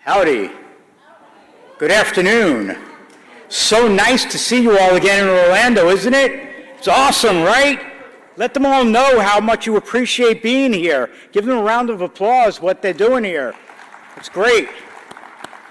Howdy. Good afternoon. So nice to see you all again in Orlando, isn't it? It's awesome, right? Let them all know how much you appreciate being here. Give them a round of applause, what they're doing here. It's great.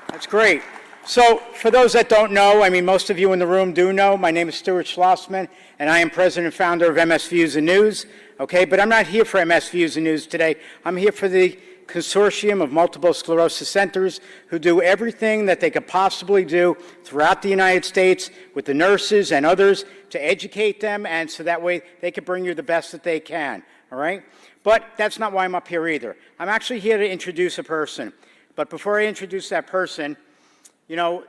That's great. So for those that don't know, I mean, most of you in the room do know, my name is Stuart Schlossman, and I am president and founder of MS Views and News, okay? But I'm not here for MS Views and News today. I'm here for the Consortium of Multiple Sclerosis Centers who do everything that they could possibly do throughout the United States with the nurses and others to educate them, and so that way they can bring you the best that they can, all right? But that's not why I'm up here either. I'm actually here to introduce a person. But before I introduce that person, you know,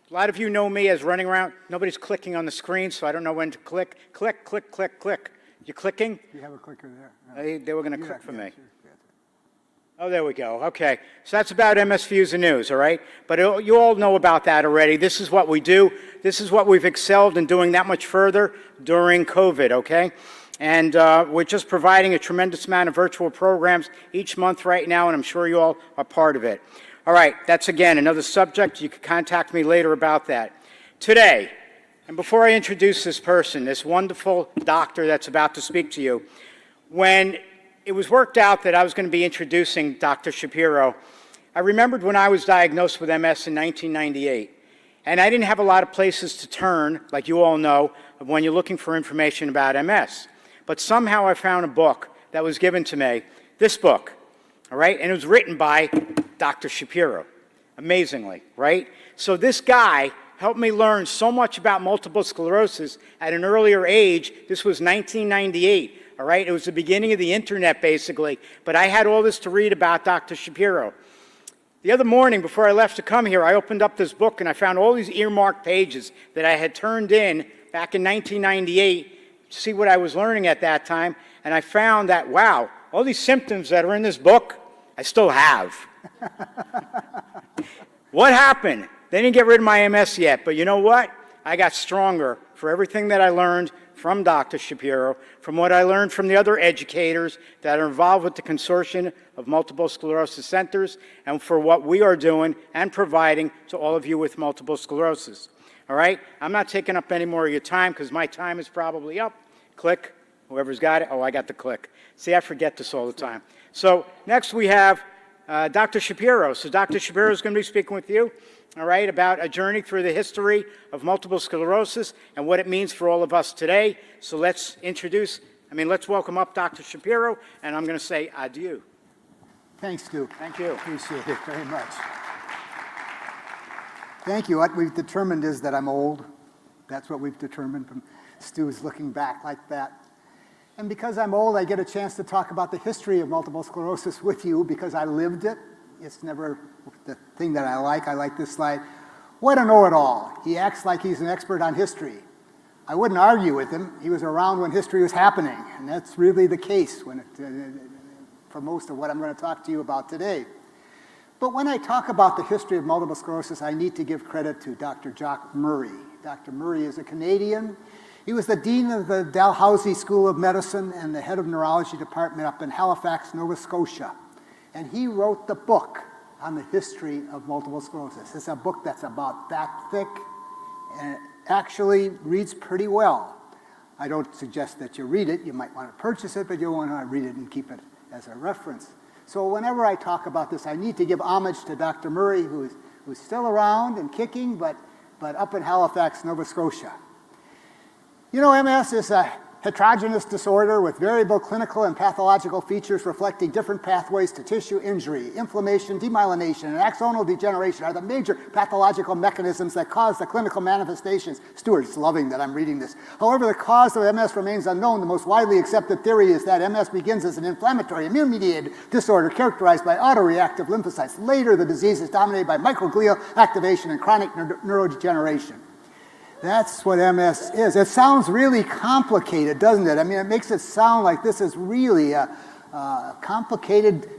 a lot of you know me as running around. Nobody's clicking on the screen, so I don't know when to click. Click, click, click, click. You clicking? You have a clicker there. They were going to click for me. Sure. Oh, there we go. Okay. So that's about MS Views and News, all right? But you all know about that already. This is what we do. This is what we've excelled in doing that much further during COVID, okay? And we're just providing a tremendous amount of virtual programs each month right now, and I'm sure you all are part of it. All right, that's again another subject. You can contact me later about that. Today, and before I introduce this person, this wonderful doctor that's about to speak to you, when it was worked out that I was going to be introducing Dr. Shapiro, I remembered when I was diagnosed with MS in 1998, and I didn't have a lot of places to turn, like you all know, when you're looking for information about MS. But somehow I found a book that was given to me, this book, all right? And it was written by Dr. Shapiro, amazingly, right? So this guy helped me learn so much about multiple sclerosis at an earlier age. This was 1998, all right? It was the beginning of the internet, basically, but I had all this to read about Dr. Shapiro. The other morning, before I left to come here, I opened up this book and I found all these earmarked pages that I had turned in back in 1998 to see what I was learning at that time, and I found that, wow, all these symptoms that are in this book, I still have. What happened? They didn't get rid of my MS yet, but you know what? I got stronger for everything that I learned from Dr. Shapiro, from what I learned from the other educators that are involved with the Consortium of Multiple Sclerosis Centers, and for what we are doing and providing to all of you with multiple sclerosis. All right? I'm not taking up any more of your time because my time is probably up. Click. Whoever's got it. Oh, I got the click. See, I forget this all the time. So next we have Dr. Shapiro. So Dr. Shapiro is going to be speaking with you, all right, about a journey through the history of multiple sclerosis and what it means for all of us today. So let's let's welcome up Dr. Shapiro, and I'm going to say adieu. Thanks, Stu. Thank you. Appreciate it very much. Thank you. What we've determined is that I'm old. That's what we've determined from Stu's looking back like that. And because I'm old, I get a chance to talk about the history of multiple sclerosis with you because I lived it. It's never the thing that I like. I like this slide. What a know-it-all. He acts like he's an expert on history. I wouldn't argue with him. He was around when history was happening, and that's really the case for most of what I'm going to talk to you about today. But when I talk about the history of multiple sclerosis, I need to give credit to Dr. Jock Murray. Dr. Murray is a Canadian. He was the dean of the Dalhousie School of Medicine and the head of neurology department up in Halifax, Nova Scotia. And he wrote the book on the history of multiple sclerosis. It's a book that's about that thick and it actually reads pretty well. I don't suggest that you read it. You might want to purchase it, but you want to read it and keep it as a reference. So whenever I talk about this, I need to give homage to Dr. Murray, who's still around and kicking, but up in Halifax, Nova Scotia. You know, MS is a heterogeneous disorder with variable clinical and pathological features reflecting different pathways to tissue injury. Inflammation, demyelination, and axonal degeneration are the major pathological mechanisms that cause the clinical manifestations. Stuart's loving that I'm reading this. However, the cause of MS remains unknown. The most widely accepted theory is that MS begins as an inflammatory, immune-mediated disorder characterized by autoreactive lymphocytes. Later, the disease is dominated by microglial activation and chronic neurodegeneration. That's what MS is. It sounds really complicated, doesn't it? I mean, it makes it sound like this is really a complicated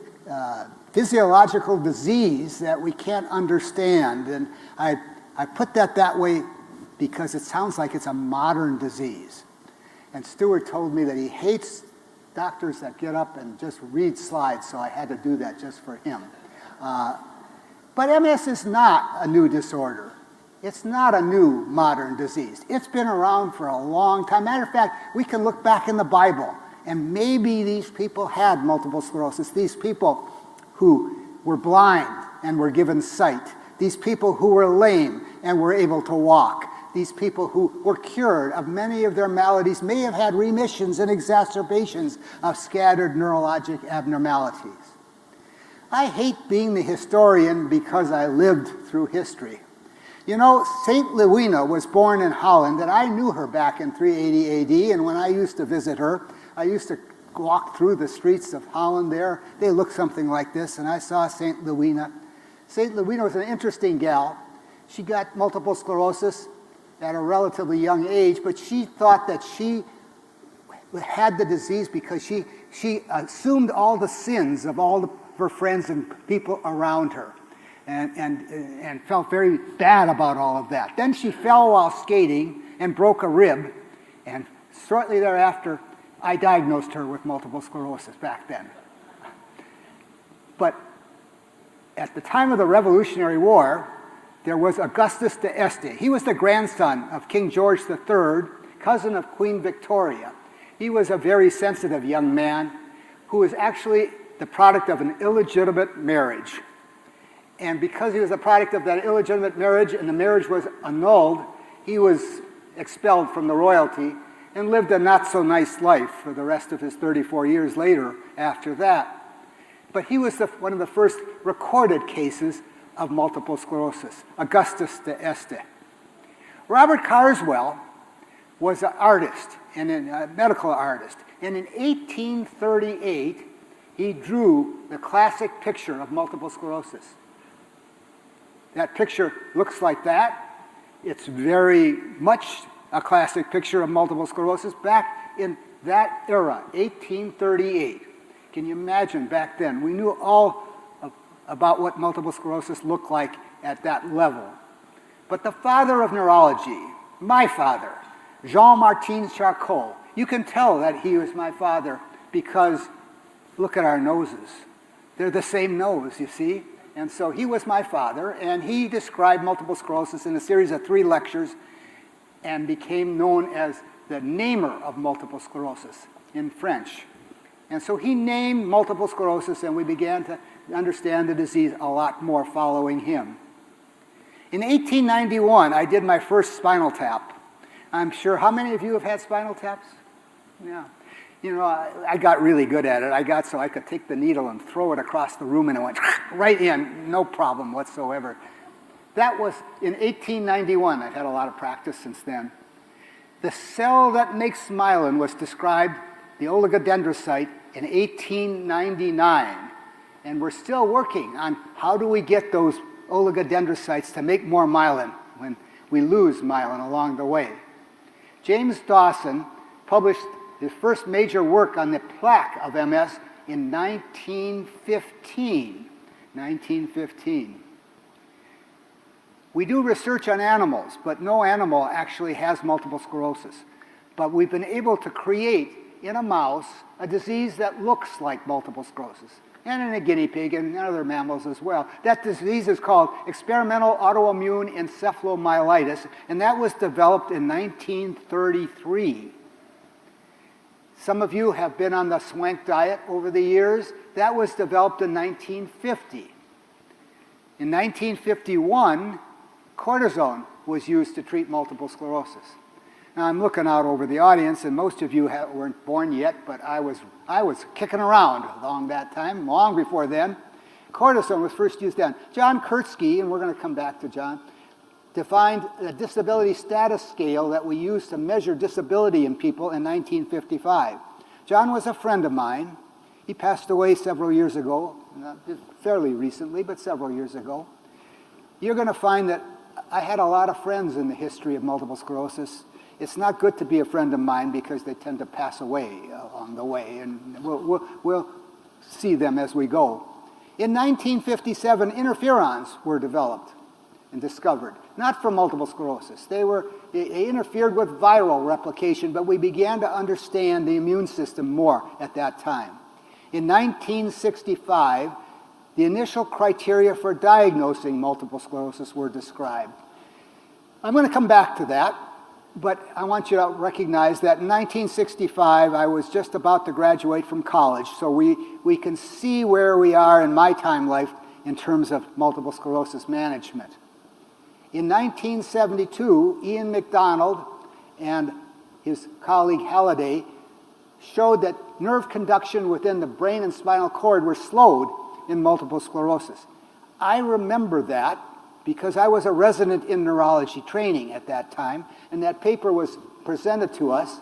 physiological disease that we can't understand. And I put that way because it sounds like it's a modern disease. And Stuart told me that he hates doctors that get up and just read slides, so I had to do that just for him. But MS is not a new disorder. It's not a new modern disease. It's been around for a long time. Matter of fact, we can look back in the Bible, and maybe these people had multiple sclerosis. These people who were blind and were given sight. These people who were lame and were able to walk. These people who were cured of many of their maladies may have had remissions and exacerbations of scattered neurologic abnormalities. I hate being the historian because I lived through history. You know, St. Louina was born in Holland, and I knew her back in 380 AD, and when I used to visit her, I used to walk through the streets of Holland there. They looked something like this, and I saw St. Louina. St. Louina was an interesting gal. She got multiple sclerosis at a relatively young age, but she thought that she had the disease because she assumed all the sins of all her friends and people around her. And felt very bad about all of that. Then she fell while skating and broke a rib, and shortly thereafter, I diagnosed her with multiple sclerosis back then. But at the time of the Revolutionary War, there was Augustus d'Este. He was the grandson of King George III, cousin of Queen Victoria. He was a very sensitive young man who was actually the product of an illegitimate marriage. And because he was a product of that illegitimate marriage and the marriage was annulled, he was expelled from the royalty and lived a not so nice life for the rest of his 34 years later after that. But he was one of the first recorded cases of multiple sclerosis, Augustus d'Este. Robert Carswell was an artist, and a medical artist. And in 1838, he drew the classic picture of multiple sclerosis. That picture looks like that. It's very much a classic picture of multiple sclerosis back in that era, 1838. Can you imagine back then? We knew all about what multiple sclerosis looked like at that level. But the father of neurology, my father, Jean-Martin Charcot, you can tell that he was my father because look at our noses. They're the same nose, you see? And so he was my father, and he described multiple sclerosis in a series of 3 lectures and became known as the namer of multiple sclerosis in French. And so he named multiple sclerosis, and we began to understand the disease a lot more following him. In 1891, I did my first spinal tap. I'm sure, how many of you have had spinal taps? Yeah. You know, I got really good at it. I got so I could take the needle and throw it across the room, and it went right in, no problem whatsoever. That was in 1891. I've had a lot of practice since then. The cell that makes myelin was described, the oligodendrocyte, in 1899. And we're still working on how do we get those oligodendrocytes to make more myelin when we lose myelin along the way. James Dawson published his first major work on the plaque of MS in 1915. We do research on animals, but no animal actually has multiple sclerosis. But we've been able to create in a mouse a disease that looks like multiple sclerosis, and in a guinea pig and other mammals as well. That disease is called experimental autoimmune encephalomyelitis, and that was developed in 1933. Some of you have been on the swank diet over the years. That was developed in 1950. In 1951, cortisone was used to treat multiple sclerosis. Now I'm looking out over the audience, and most of you weren't born yet, but I was kicking around along that time, long before then. Cortisone was first used then. John Kurtzky, and we're going to come back to John, defined a disability status scale that we use to measure disability in people in 1955. John was a friend of mine. He passed away several years ago, not fairly recently, but several years ago. You're going to find that I had a lot of friends in the history of multiple sclerosis. It's not good to be a friend of mine because they tend to pass away along the way, and we'll see them as we go. In 1957, interferons were developed and discovered, not for multiple sclerosis. They interfered with viral replication, but we began to understand the immune system more at that time. In 1965, the initial criteria for diagnosing multiple sclerosis were described. I'm going to come back to that, but I want you to recognize that in 1965, I was just about to graduate from college, so we can see where we are in my time life in terms of multiple sclerosis management. In 1972, Ian McDonald and his colleague Halliday showed that nerve conduction within the brain and spinal cord were slowed in multiple sclerosis. I remember that because I was a resident in neurology training at that time, and that paper was presented to us,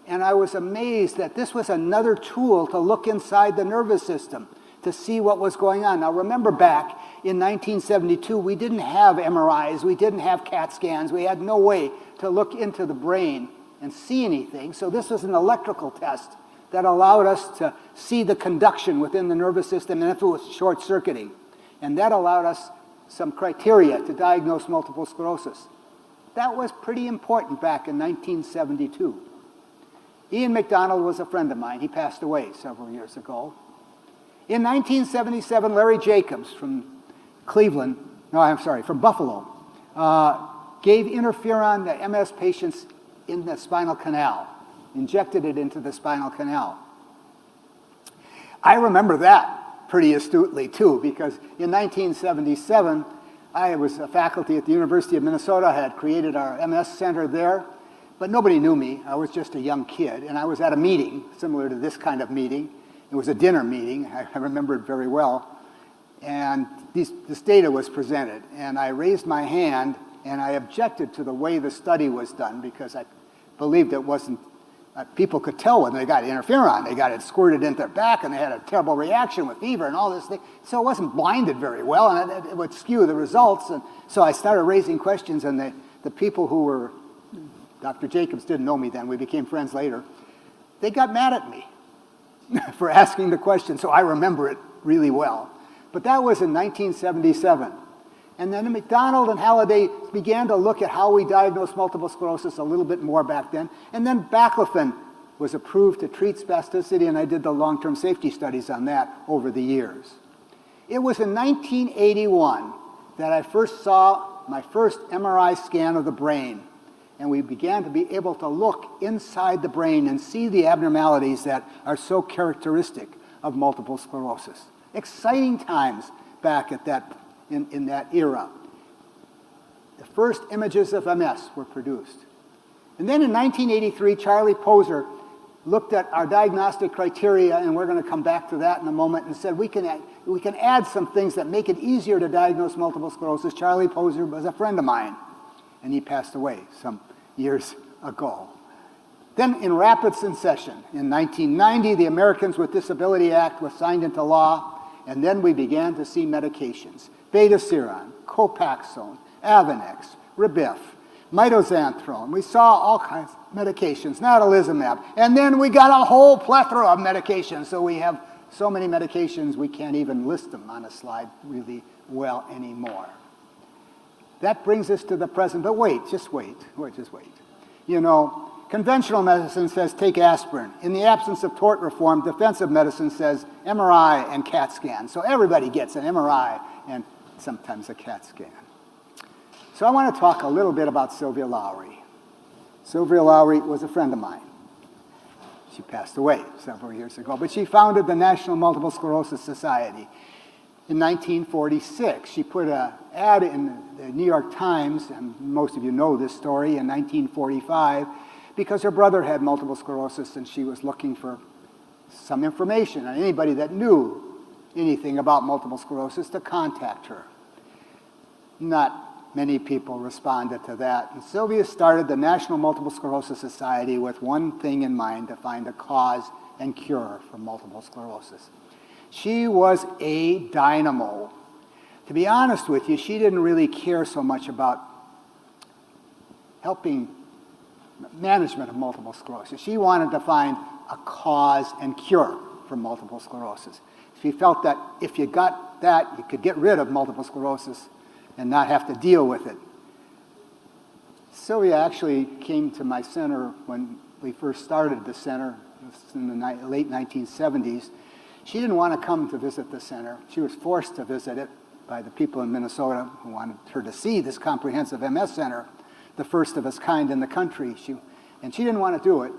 and I was amazed that this was another tool to look inside the nervous system to see what was going on. Now remember back in 1972, we didn't have MRIs, we didn't have CAT scans, we had no way to look into the brain and see anything, so this was an electrical test that allowed us to see the conduction within the nervous system and if it was short-circuiting. And that allowed us some criteria to diagnose multiple sclerosis. That was pretty important back in 1972. Ian McDonald was a friend of mine. He passed away several years ago. In 1977, Larry Jacobs from from Buffalo, gave interferon to MS patients in the spinal canal, injected it into the spinal canal. I remember that pretty astutely too, because in 1977, I was a faculty at the University of Minnesota. I had created our MS center there, but nobody knew me. I was just a young kid, and I was at a meeting similar to this kind of meeting. It was a dinner meeting. I remember it very well. And this data was presented, and I raised my hand, and I objected to the way the study was done because I believed it wasn't, people could tell when they got interferon. They got it squirted into their back, and they had a terrible reaction with fever and all this thing. So it wasn't blinded very well, and it would skew the results. And so I started raising questions, and the people who were, Dr. Jacobs didn't know me then, we became friends later, they got mad at me for asking the question, so I remember it really well. But that was in 1977. And then McDonald and Halliday began to look at how we diagnose multiple sclerosis a little bit more back then. And then baclofen was approved to treat spasticity, and I did the long-term safety studies on that over the years. It was in 1981 that I first saw my first MRI scan of the brain, and we began to be able to look inside the brain and see the abnormalities that are so characteristic of multiple sclerosis. Exciting times back at that in that era. The first images of MS were produced. And then in 1983, Charlie Poser looked at our diagnostic criteria, and we're going to come back to that in a moment, and said we can add some things that make it easier to diagnose multiple sclerosis. Charlie Poser was a friend of mine, and he passed away some years ago. Then in rapid succession, in 1990, the Americans with Disability Act was signed into law, and then we began to see medications. Betaseron, Copaxone, Avonex, Rebif, mitoxantrone. We saw all kinds of medications, Natalizumab. And then we got a whole plethora of medications. So we have so many medications we can't even list them on a slide really well anymore. That brings us to the present. But wait, just wait. You know, conventional medicine says take aspirin. In the absence of tort reform, defensive medicine says MRI and CAT scan. So everybody gets an MRI and sometimes a CAT scan. So I want to talk a little bit about Sylvia Lowry. Sylvia Lowry was a friend of mine. She passed away several years ago, but she founded the National Multiple Sclerosis Society in 1946. She put an ad in the New York Times, and most of you know this story, in 1945, because her brother had multiple sclerosis and she was looking for some information on anybody that knew anything about multiple sclerosis to contact her. Not many people responded to that. And Sylvia started the National Multiple Sclerosis Society with one thing in mind, to find a cause and cure for multiple sclerosis. She was a dynamo. To be honest with you, she didn't really care so much about helping management of multiple sclerosis. She wanted to find a cause and cure for multiple sclerosis. She felt that if you got that, you could get rid of multiple sclerosis and not have to deal with it. Sylvia actually came to my center when we first started the center in the late 1970s. She didn't want to come to visit the center. She was forced to visit it by the people in Minnesota who wanted her to see this comprehensive MS center, the first of its kind in the country. And she didn't want to do it,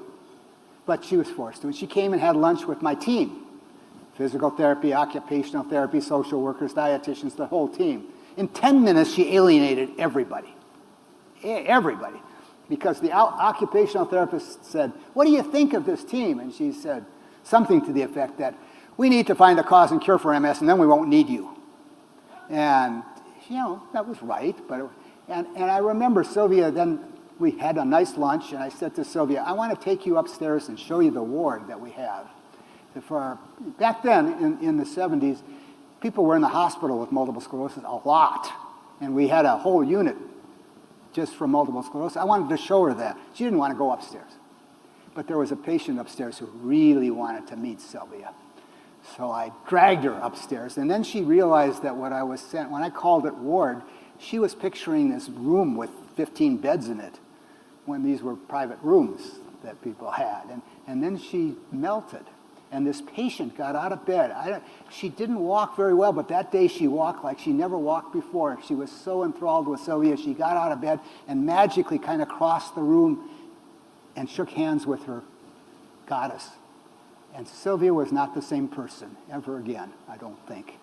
but she was forced to. And she came and had lunch with my team, physical therapy, occupational therapy, social workers, dietitians, the whole team. In 10 minutes, she alienated everybody. Everybody. Because the occupational therapist said, "What do you think of this team?" And she said something to the effect that, "We need to find a cause and cure for MS, and then we won't need you." And, that was right. And I remember Sylvia, then we had a nice lunch, and I said to Sylvia, "I want to take you upstairs and show you the ward that we have." Back then, in the 70s, people were in the hospital with multiple sclerosis a lot. And we had a whole unit just for multiple sclerosis. I wanted to show her that. She didn't want to go upstairs. But there was a patient upstairs who really wanted to meet Sylvia. So I dragged her upstairs. And then she realized that when I called it ward, she was picturing this room with 15 beds in it, when these were private rooms that people had. And then she melted. And this patient got out of bed. She didn't walk very well, but that day she walked like she never walked before. She was so enthralled with Sylvia, she got out of bed and magically kind of crossed the room and shook hands with her goddess. And Sylvia was not the same person ever again, I don't think.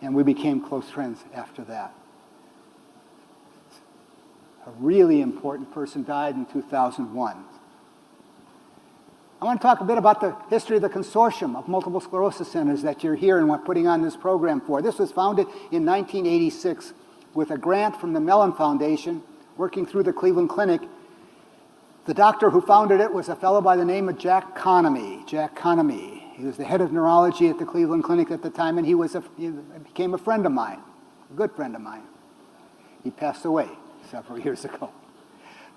And we became close friends after that. A really important person died in 2001. I want to talk a bit about the history of the Consortium of Multiple Sclerosis Centers that you're here and we're putting on this program for. This was founded in 1986 with a grant from the Mellon Foundation, working through the Cleveland Clinic. The doctor who founded it was a fellow by the name of Jack Conamy. Jack Conamy. He was the head of neurology at the Cleveland Clinic at the time, and he became a friend of mine, a good friend of mine. He passed away several years ago.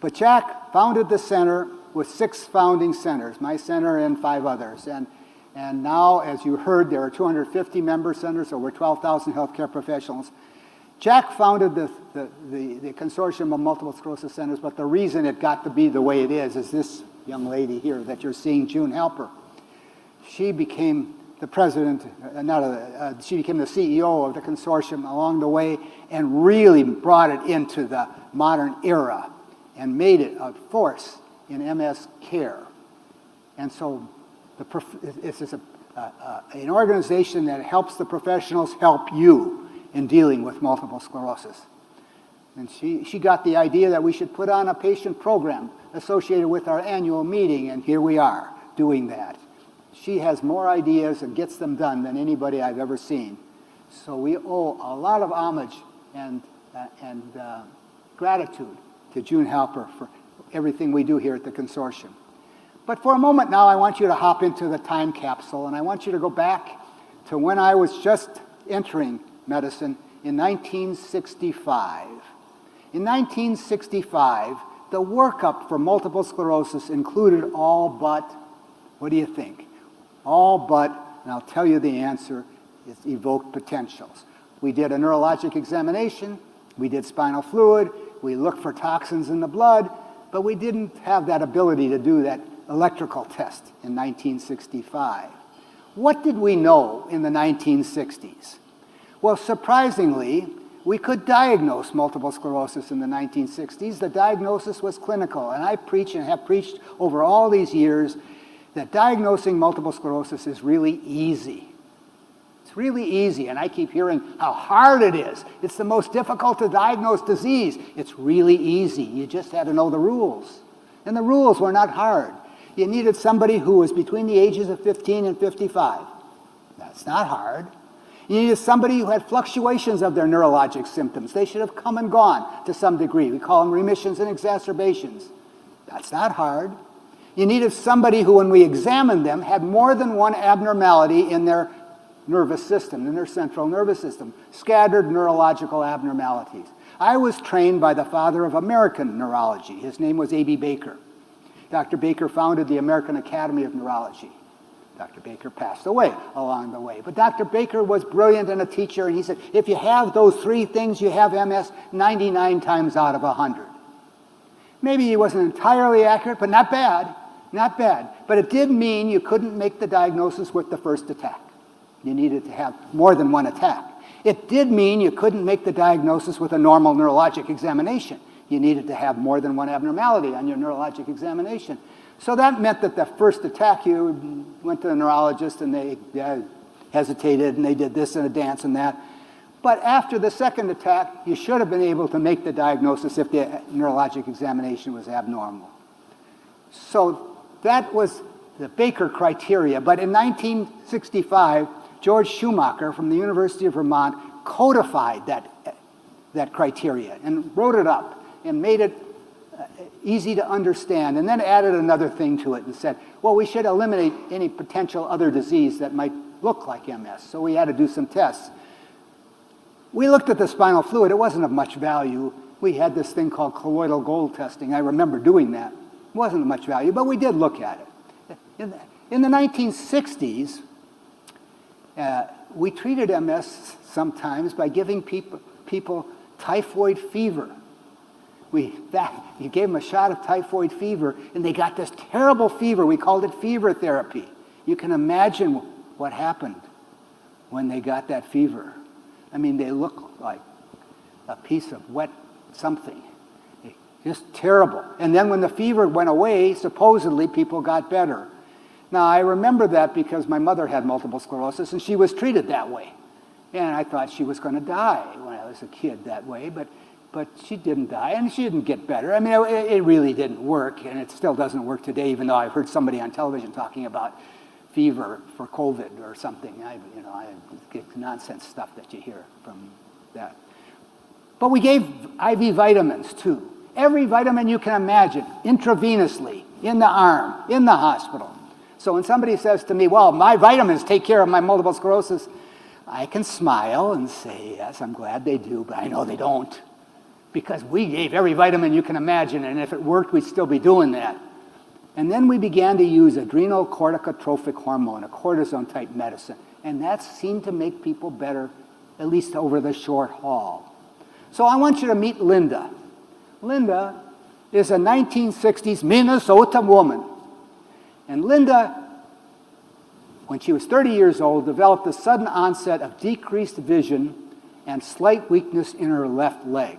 But Jack founded the center with 6 founding centers, my center and 5 others. And now, as you heard, there are 250 member centers, over 12,000 healthcare professionals. Jack founded the Consortium of Multiple Sclerosis Centers, but the reason it got to be the way it is this young lady here that you're seeing, June Halper. She became the president, she became the CEO of the consortium along the way and really brought it into the modern era and made it a force in MS care. And so it's an organization that helps the professionals help you in dealing with multiple sclerosis. And she got the idea that we should put on a patient program associated with our annual meeting, and here we are doing that. She has more ideas and gets them done than anybody I've ever seen. So we owe a lot of homage and gratitude to June Halper for everything we do here at the consortium. But for a moment now, I want you to hop into the time capsule, and I want you to go back to when I was just entering medicine in 1965. In 1965, the workup for multiple sclerosis included all but, what do you think? All but, and I'll tell you the answer, is evoked potentials. We did a neurologic examination, we did spinal fluid, we looked for toxins in the blood, but we didn't have that ability to do that electrical test in 1965. What did we know in the 1960s? Well, surprisingly, we could diagnose multiple sclerosis in the 1960s. The diagnosis was clinical, and I preach and have preached over all these years that diagnosing multiple sclerosis is really easy. It's really easy, and I keep hearing how hard it is. It's the most difficult to diagnose disease. It's really easy. You just had to know the rules. And the rules were not hard. You needed somebody who was between the ages of 15 and 55. That's not hard. You needed somebody who had fluctuations of their neurologic symptoms. They should have come and gone to some degree. We call them remissions and exacerbations. That's not hard. You needed somebody who, when we examined them, had more than one abnormality in their nervous system, in their central nervous system, scattered neurological abnormalities. I was trained by the father of American neurology. His name was A.B. Baker. Dr. Baker founded the American Academy of Neurology. Dr. Baker passed away along the way. But Dr. Baker was brilliant and a teacher, and he said, if you have those 3 things, you have MS 99 times out of 100. Maybe he wasn't entirely accurate, but not bad. Not bad. But it did mean you couldn't make the diagnosis with the first attack. You needed to have more than one attack. It did mean you couldn't make the diagnosis with a normal neurologic examination. You needed to have more than one abnormality on your neurologic examination. So that meant that the first attack, you went to the neurologist and they hesitated and they did this and a dance and that. But after the second attack, you should have been able to make the diagnosis if the neurologic examination was abnormal. So that was the Baker criteria. But in 1965, George Schumacher from the University of Vermont codified that criteria and wrote it up and made it easy to understand, and then added another thing to it and said, well, we should eliminate any potential other disease that might look like MS. So we had to do some tests. We looked at the spinal fluid. It wasn't of much value. We had this thing called colloidal gold testing. I remember doing that. It wasn't of much value, but we did look at it. In the 1960s, we treated MS sometimes by giving people typhoid fever. You gave them a shot of typhoid fever, and they got this terrible fever. We called it fever therapy. You can imagine what happened when they got that fever. I mean, they look like a piece of wet something. Just terrible. And then when the fever went away, supposedly people got better. Now, I remember that because my mother had multiple sclerosis, and she was treated that way. And I thought she was going to die when I was a kid that way, but she didn't die, and she didn't get better. I mean, it really didn't work, and it still doesn't work today, even though I've heard somebody on television talking about fever for COVID or something. I get nonsense stuff that you hear from that. But we gave IV vitamins, too. Every vitamin you can imagine, intravenously, in the arm, in the hospital. So when somebody says to me, well, my vitamins take care of my multiple sclerosis, I can smile and say, yes, I'm glad they do, but I know they don't. Because we gave every vitamin you can imagine, and if it worked, we'd still be doing that. And then we began to use adrenal corticotrophic hormone, a cortisone-type medicine, and that seemed to make people better, at least over the short haul. So I want you to meet Linda. Linda is a 1960s Minnesota woman. And Linda, when she was 30 years old, developed a sudden onset of decreased vision and slight weakness in her left leg.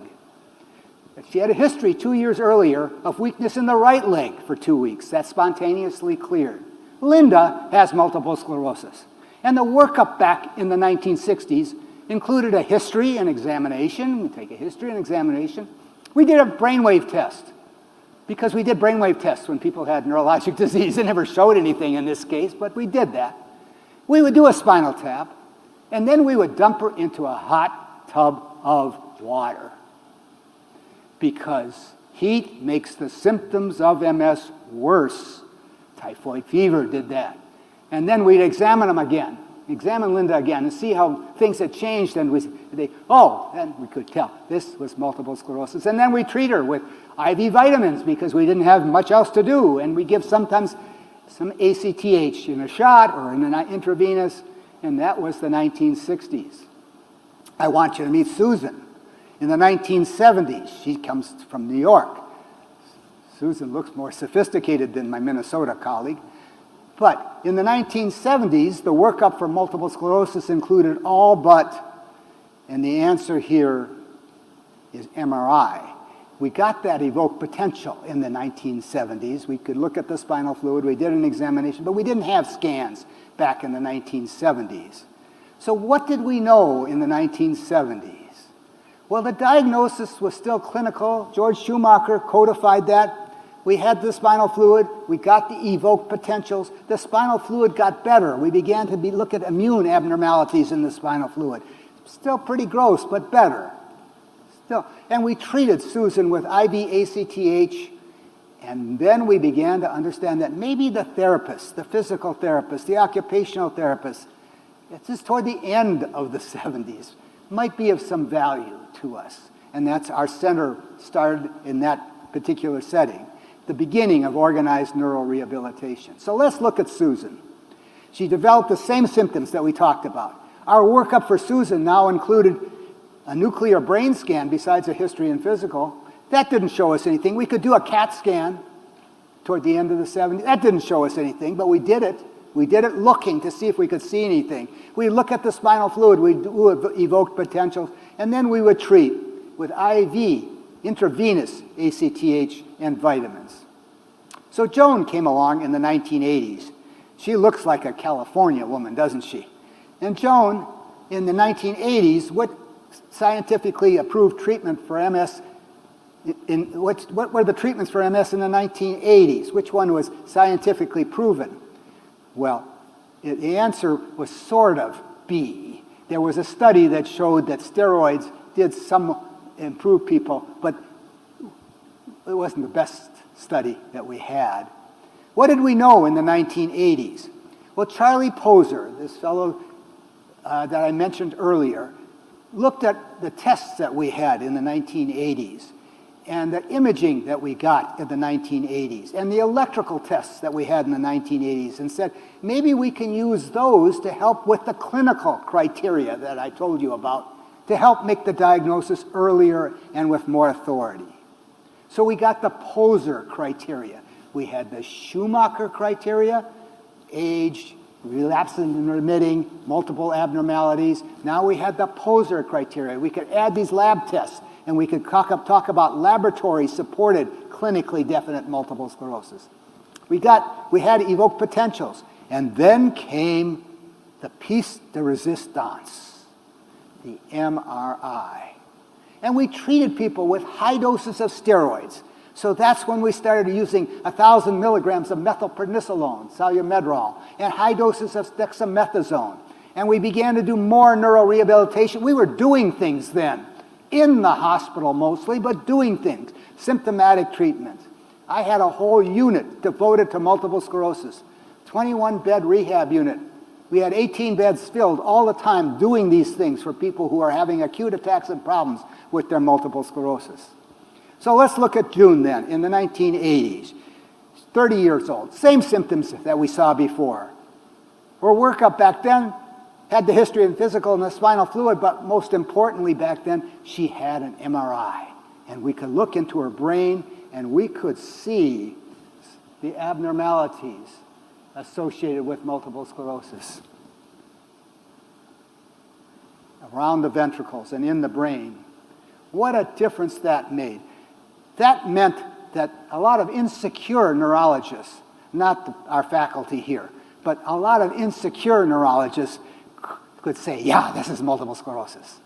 She had a history 2 years earlier of weakness in the right leg for 2 weeks. That spontaneously cleared. Linda has multiple sclerosis. And the workup back in the 1960s included a history and examination. We take a history and examination. We did a brainwave test because we did brainwave tests when people had neurologic disease. It never showed anything in this case, but we did that. We would do a spinal tap, and then we would dump her into a hot tub of water, because heat makes the symptoms of MS worse. Typhoid fever did that. And then we'd examine them again, examine Linda again, and see how things had changed. And then we could tell this was multiple sclerosis. And then we treat her with IV vitamins because we didn't have much else to do. And we give sometimes some ACTH in a shot or in an intravenous. And that was the 1960s. I want you to meet Susan. In the 1970s, she comes from New York. Susan looks more sophisticated than my Minnesota colleague. But in the 1970s, the workup for multiple sclerosis included all but, and the answer here is MRI. We got that evoked potential in the 1970s. We could look at the spinal fluid. We did an examination, but we didn't have scans back in the 1970s. So what did we know in the 1970s? Well, the diagnosis was still clinical. George Schumacher codified that. We had the spinal fluid. We got the evoked potentials. The spinal fluid got better. We began to look at immune abnormalities in the spinal fluid. Still pretty gross, but better. Still. And we treated Susan with IV ACTH, and then we began to understand that maybe the therapist, the physical therapist, the occupational therapist, it's just toward the end of the 70s, might be of some value to us. And that's our center started in that particular setting, the beginning of organized neural rehabilitation. So let's look at Susan. She developed the same symptoms that we talked about. Our workup for Susan now included a nuclear brain scan besides a history and physical. That didn't show us anything. We could do a CAT scan toward the end of the 70s. That didn't show us anything, but we did it. We did it looking to see if we could see anything. We look at the spinal fluid, we do evoked potentials, and then we would treat with IV, intravenous ACTH, and vitamins. So Joan came along in the 1980s. She looks like a California woman, doesn't she? And Joan, in the 1980s, what scientifically approved treatment for MS, what were the treatments for MS in the 1980s? Which one was scientifically proven? Well, the answer was sort of B. There was a study that showed that steroids did some improve people, but it wasn't the best study that we had. What did we know in the 1980s? Well, Charlie Poser, this fellow that I mentioned earlier, looked at the tests that we had in the 1980s and the imaging that we got in the 1980s and the electrical tests that we had in the 1980s and said, maybe we can use those to help with the clinical criteria that I told you about to help make the diagnosis earlier and with more authority. So we got the Poser criteria. We had the Schumacher criteria, age, relapsing and remitting, multiple abnormalities. Now we had the Poser criteria. We could add these lab tests, and we could talk about laboratory-supported, clinically definite multiple sclerosis. We had evoked potentials, and then came the piece de resistance, the MRI. And we treated people with high doses of steroids. So that's when we started using 1,000 milligrams of methylprednisolone, salumedrol, and high doses of dexamethasone. And we began to do more neurorehabilitation. We were doing things then, in the hospital mostly, but doing things, symptomatic treatment. I had a whole unit devoted to multiple sclerosis, 21-bed rehab unit. We had 18 beds filled all the time doing these things for people who are having acute attacks and problems with their multiple sclerosis. So let's look at June then, in the 1980s. 30 years old, same symptoms that we saw before. Her workup back then had the history and physical and the spinal fluid, but most importantly back then, she had an MRI. And we could look into her brain and we could see the abnormalities associated with multiple sclerosis around the ventricles and in the brain. What a difference that made. That meant that a lot of insecure neurologists, not our faculty here, but a lot of insecure neurologists could say, yeah, this is multiple sclerosis.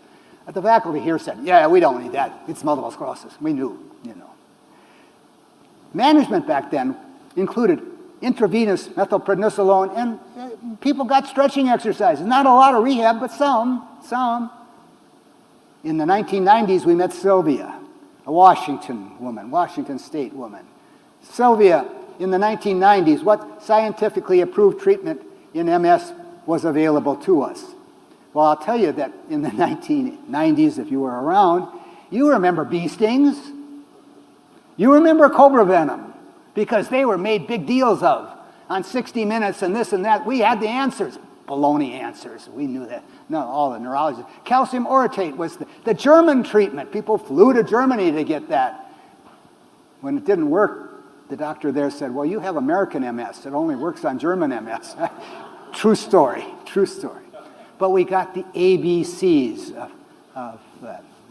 But the faculty here said, yeah, we don't need that. It's multiple sclerosis. We knew, you know. Management back then included intravenous methylprednisolone, and people got stretching exercises. Not a lot of rehab, but some. In the 1990s, we met Sylvia, a Washington State woman. Sylvia, in the 1990s, what scientifically approved treatment in MS was available to us? Well, I'll tell you that in the 1990s, if you were around, you remember bee stings. You remember cobra venom, because they were made big deals of on 60 Minutes and this and that. We had the answers, baloney answers. We knew that. No, all the neurologists. Calcium orotate was the German treatment. People flew to Germany to get that. When it didn't work, the doctor there said, well, you have American MS. It only works on German MS. True story. But we got the ABCs of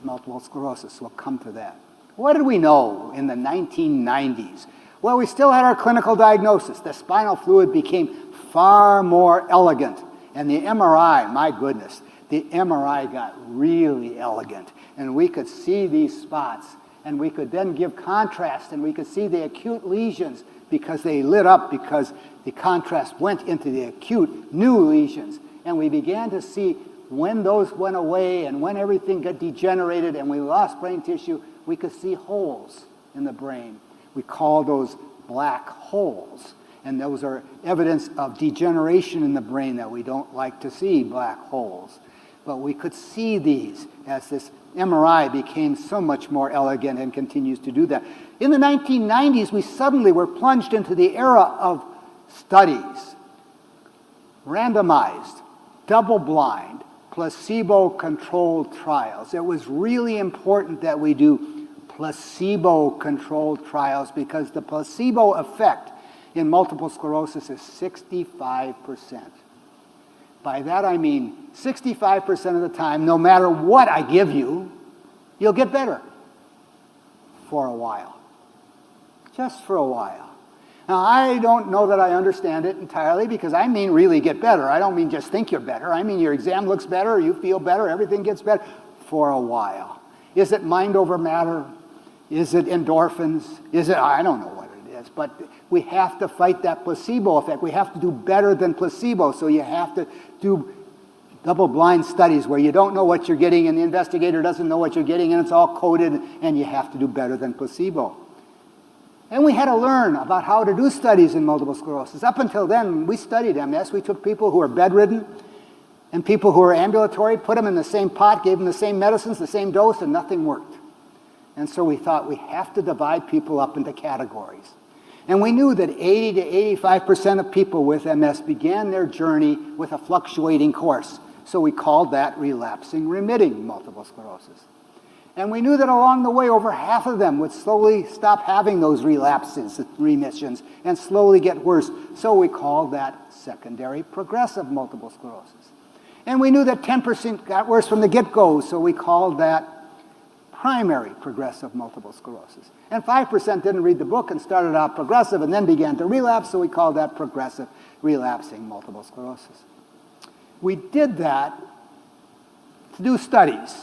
multiple sclerosis. We'll come to that. What did we know in the 1990s? Well, we still had our clinical diagnosis. The spinal fluid became far more elegant. And the MRI, my goodness, the MRI got really elegant. And we could see these spots. And we could then give contrast. And we could see the acute lesions because they lit up because the contrast went into the acute new lesions. And we began to see when those went away and when everything got degenerated and we lost brain tissue, we could see holes in the brain. We call those black holes. And those are evidence of degeneration in the brain that we don't like to see, black holes. But we could see these as this MRI became so much more elegant and continues to do that. In the 1990s, we suddenly were plunged into the era of studies. Randomized, double-blind, placebo-controlled trials. It was really important that we do placebo-controlled trials because the placebo effect in multiple sclerosis is 65%. By that I mean 65% of the time, no matter what I give you, you'll get better for a while, just for a while. Now, I don't know that I understand it entirely because I mean really get better. I don't mean just think you're better. I mean your exam looks better, you feel better, everything gets better for a while. Is it mind over matter? Is it endorphins? Is it, I don't know what it is, but we have to fight that placebo effect. We have to do better than placebo, so you have to do double-blind studies where you don't know what you're getting and the investigator doesn't know what you're getting and it's all coded and you have to do better than placebo. And we had to learn about how to do studies in multiple sclerosis. Up until then, we studied MS. We took people who were bedridden and people who were ambulatory, put them in the same pot, gave them the same medicines, the same dose, and nothing worked. And so we thought we have to divide people up into categories. And we knew that 80 to 85% of people with MS began their journey with a fluctuating course. So we called that relapsing remitting multiple sclerosis. And we knew that along the way, over half of them would slowly stop having those relapses, remissions, and slowly get worse. So we called that secondary progressive multiple sclerosis. And we knew that 10% got worse from the get-go, so we called that primary progressive multiple sclerosis. And 5% didn't read the book and started out progressive and then began to relapse, so we called that progressive relapsing multiple sclerosis. We did that to do studies.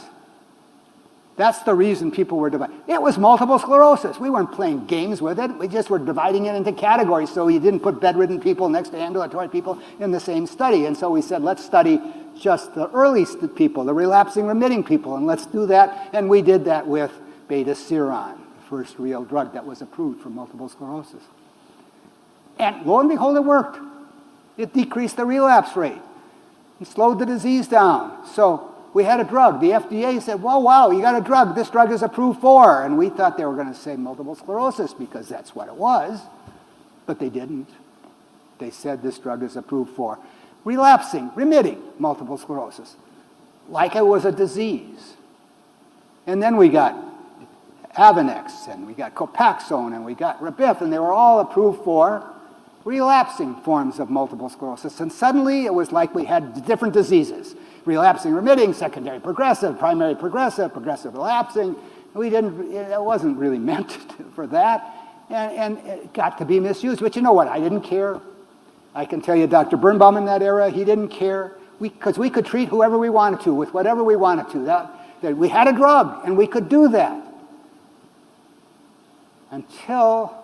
That's the reason people were divided. It was multiple sclerosis. We weren't playing games with it. We just were dividing it into categories so you didn't put bedridden people next to ambulatory people in the same study. And so we said, let's study just the early people, the relapsing remitting people, and let's do that. And we did that with beta-seron, the first real drug that was approved for multiple sclerosis. And lo and behold, it worked. It decreased the relapse rate and slowed the disease down. So we had a drug. The FDA said, well, wow, you got a drug. This drug is approved for. And we thought they were going to say multiple sclerosis because that's what it was. But they didn't. They said this drug is approved for relapsing, remitting multiple sclerosis, like it was a disease. And then we got Avonex, and we got Copaxone, and we got Rebif, and they were all approved for relapsing forms of multiple sclerosis. And suddenly it was like we had different diseases. Relapsing, remitting, secondary progressive, primary progressive, progressive relapsing. It wasn't really meant for that. And it got to be misused, but you know what? I didn't care. I can tell you Dr. Birnbaum in that era, he didn't care. Because we could treat whoever we wanted to with whatever we wanted to. That we had a drug, and we could do that. Until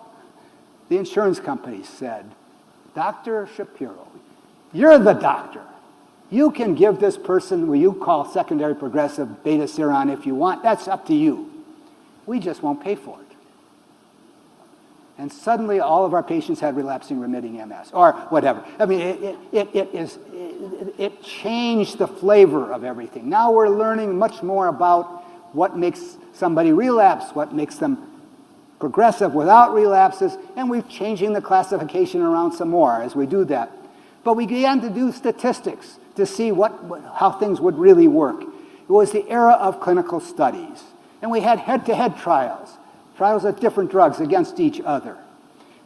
the insurance companies said, Dr. Shapiro, you're the doctor. You can give this person what you call secondary progressive beta-seron if you want. That's up to you. We just won't pay for it. And suddenly all of our patients had relapsing remitting MS or whatever. I mean, it changed the flavor of everything. Now we're learning much more about what makes somebody relapse, what makes them progressive without relapses, and we're changing the classification around some more as we do that. But we began to do statistics to see how things would really work. It was the era of clinical studies. And we had head-to-head trials of different drugs against each other.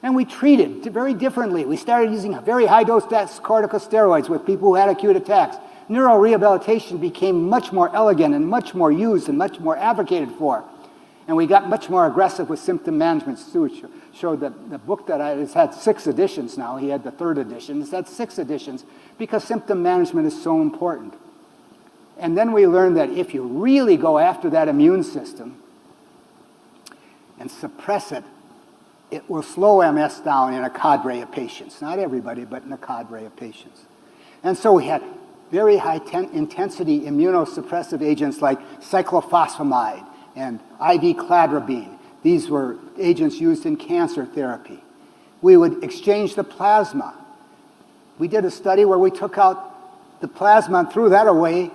And we treated very differently. We started using very high-dose corticosteroids with people who had acute attacks. Neurorehabilitation became much more elegant and much more used and much more advocated for. And we got much more aggressive with symptom management. Stuart showed that the book that it's had 6 editions now. He had the 3rd edition. It's had 6 editions because symptom management is so important. And then we learned that if you really go after that immune system and suppress it, it will slow MS down in a cadre of patients. Not everybody, but in a cadre of patients. And so we had very high intensity immunosuppressive agents like cyclophosphamide and IV cladribine. These were agents used in cancer therapy. We would exchange the plasma. We did a study where we took out the plasma and threw that away.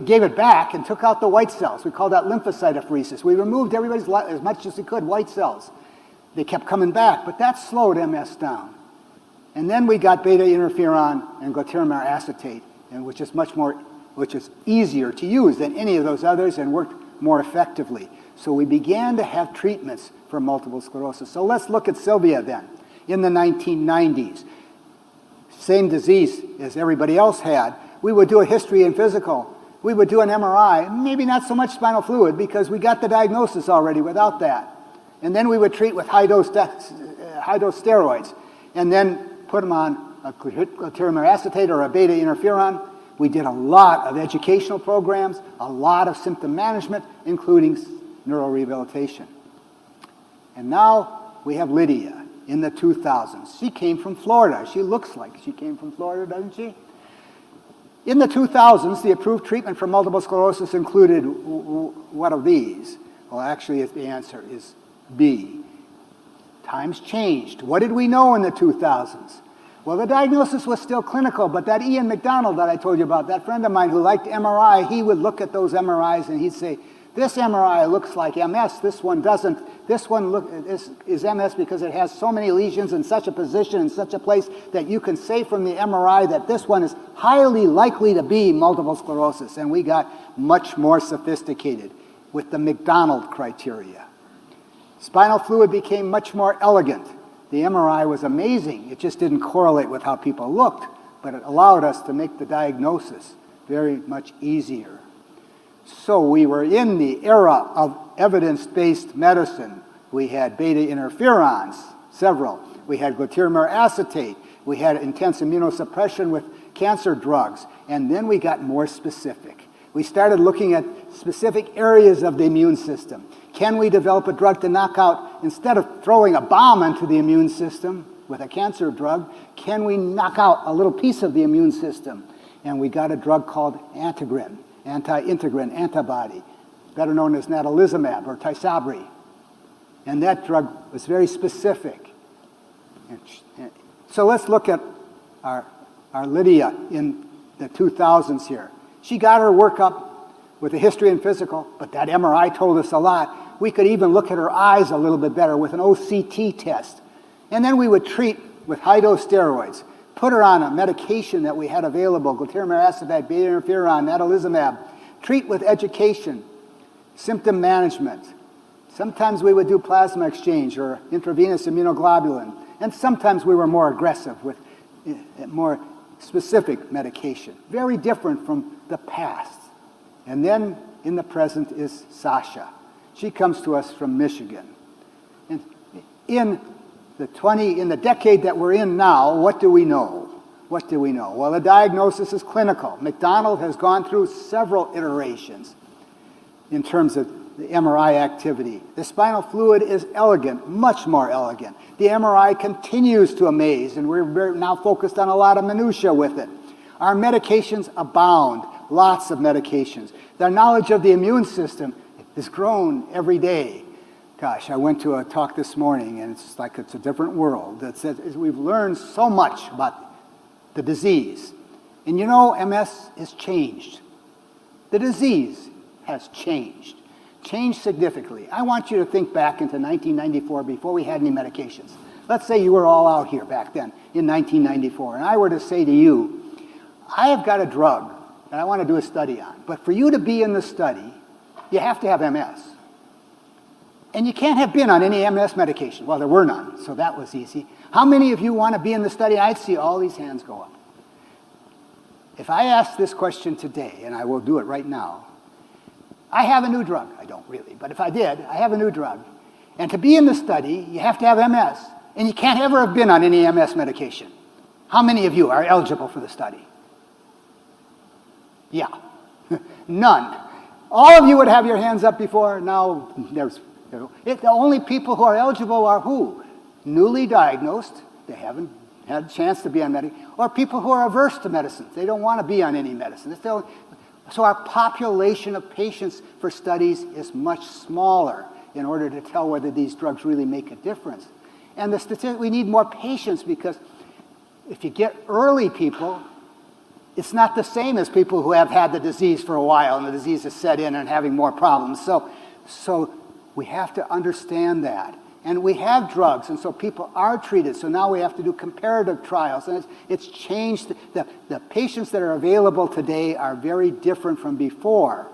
Gave it back and took out the white cells. We called that lymphocytophoresis. We removed everybody's, as much as we could, white cells. They kept coming back, but that slowed MS down. And then we got beta interferon and gluteramine acetate, which is easier to use than any of those others and worked more effectively. So we began to have treatments for multiple sclerosis. So let's look at Sylvia then. in the 1990s. Same disease as everybody else had. We would do a history and physical. We would do an MRI, maybe not so much spinal fluid because we got the diagnosis already without that. And then we would treat with high-dose steroids and then put them on a glutaminyl acetate or a beta interferon. We did a lot of educational programs, a lot of symptom management, including neurorehabilitation. And now we have Lydia in the 2000s. She came from Florida. She looks like she came from Florida, doesn't she? In the 2000s, the approved treatment for multiple sclerosis included what of these? Well, actually, the answer is B. Times changed. What did we know in the 2000s? Well, the diagnosis was still clinical, but that Ian McDonald that I told you about, that friend of mine who liked MRI, he would look at those MRIs and he'd say, this MRI looks like MS, this one doesn't. This one is MS because it has so many lesions in such a position, in such a place, that you can say from the MRI that this one is highly likely to be multiple sclerosis. And we got much more sophisticated with the McDonald criteria. Spinal fluid became much more elegant. The MRI was amazing. It just didn't correlate with how people looked, but it allowed us to make the diagnosis very much easier. So we were in the era of evidence-based medicine. We had beta interferons, several. We had glutaminyl acetate. We had intense immunosuppression with cancer drugs. And then we got more specific. We started looking at specific areas of the immune system. Can we develop a drug to knock out, instead of throwing a bomb into the immune system with a cancer drug, can we knock out a little piece of the immune system? And we got a drug called anti-integrin antibody, better known as Natalizumab or Tysabri. And that drug was very specific. So let's look at our Lydia in the 2000s here. She got her workup with a history and physical, but that MRI told us a lot. We could even look at her eyes a little bit better with an OCT test. And then we would treat with high-dose steroids, put her on a medication that we had available, glutaminyl acetate, beta interferon, natalizumab, treat with education, symptom management. Sometimes we would do plasma exchange or intravenous immunoglobulin, and sometimes we were more aggressive with more specific medication. Very different from the past. And then in the present is Sasha. She comes to us from Michigan. And in the decade that we're in now, what do we know? What do we know? Well, the diagnosis is clinical. McDonald has gone through several iterations in terms of the MRI activity. The spinal fluid is elegant, much more elegant. The MRI continues to amaze, and we're now focused on a lot of minutia with it. Our medications abound, lots of medications. The knowledge of the immune system has grown every day. Gosh, I went to a talk this morning, and it's like it's a different world. That says we've learned so much about the disease. And you know, MS has changed. The disease has changed significantly. I want you to think back into 1994 before we had any medications. Let's say you were all out here back then in 1994, and I were to say to you, I have got a drug that I want to do a study on, but for you to be in the study, you have to have MS. And you can't have been on any MS medication. Well, there were none, so that was easy. How many of you want to be in the study? I'd see all these hands go up. If I ask this question today, and I will do it right now, I have a new drug. I don't really, but if I did, I have a new drug. And to be in the study, you have to have MS, and you can't ever have been on any MS medication. How many of you are eligible for the study? Yeah, none. All of you would have your hands up before. Now, the only people who are eligible are who? Newly diagnosed, they haven't had a chance to be on medicine, or people who are averse to medicines. They don't want to be on any medicine. So our population of patients for studies is much smaller in order to tell whether these drugs really make a difference. And we need more patients because if you get early people, it's not the same as people who have had the disease for a while and the disease is set in and having more problems. So we have to understand that. And we have drugs, and so people are treated. So now we have to do comparative trials. And it's changed. The patients that are available today are very different from before.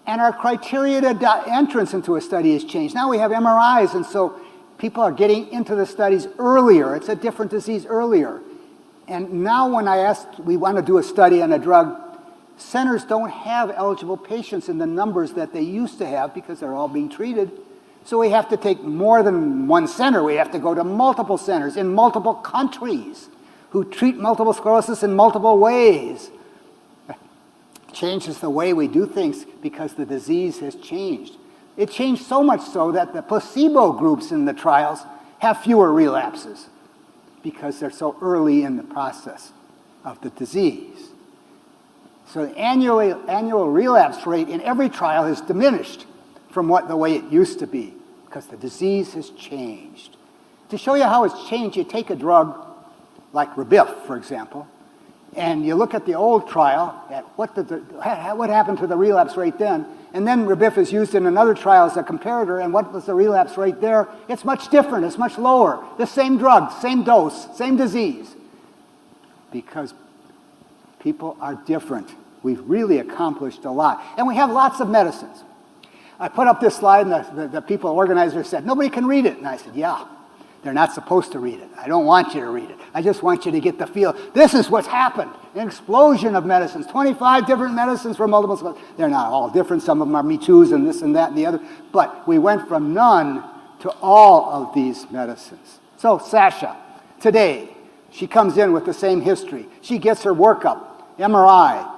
And our criteria to entrance into a study has changed. Now we have MRIs, and so people are getting into the studies earlier. It's a different disease earlier. And now when we want to do a study on a drug, centers don't have eligible patients in the numbers that they used to have because they're all being treated. So we have to take more than one center. We have to go to multiple centers in multiple countries who treat multiple sclerosis in multiple ways. It changes the way we do things because the disease has changed. It changed so much so that the placebo groups in the trials have fewer relapses because they're so early in the process of the disease. So the annual relapse rate in every trial has diminished from the way it used to be because the disease has changed. To show you how it's changed, you take a drug like Rebif, for example, and you look at the old trial, at what happened to the relapse rate then, and then Rebif is used in another trial as a comparator, and what was the relapse rate there? It's much different, it's much lower. The same drug, same dose, same disease. Because people are different. We've really accomplished a lot. And we have lots of medicines. I put up this slide, and the people organizer said, nobody can read it. And I said, yeah, they're not supposed to read it. I don't want you to read it. I just want you to get the feel. This is what's happened. An explosion of medicines, 25 different medicines for multiple sclerosis. They're not all different. Some of them are Me Too's and this and that and the other. But we went from none to all of these medicines. So Sasha, today, she comes in with the same history. She gets her workup, MRI,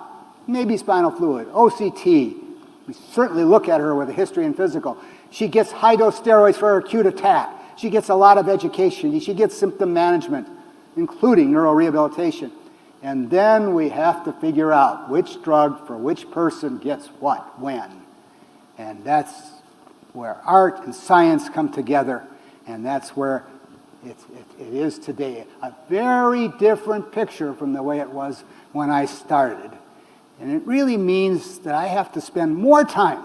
maybe spinal fluid, OCT. We certainly look at her with a history and physical. She gets high-dose steroids for her acute attack. She gets a lot of education. She gets symptom management, including neurorehabilitation. And then we have to figure out which drug for which person gets what, when. And that's where art and science come together, and that's where it is today. A very different picture from the way it was when I started. And it really means that I have to spend more time.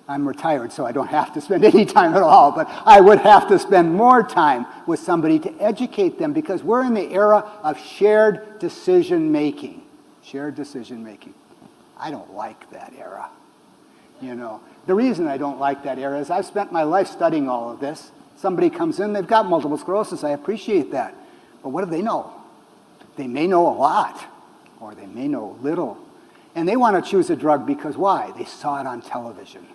I'm retired, so I don't have to spend any time at all, but I would have to spend more time with somebody to educate them because we're in the era of shared decision-making. Shared decision-making. I don't like that era. You know, the reason I don't like that era is I've spent my life studying all of this. Somebody comes in, they've got multiple sclerosis. I appreciate that. But what do they know? They may know a lot, or they may know little. And they want to choose a drug because why? They saw it on television.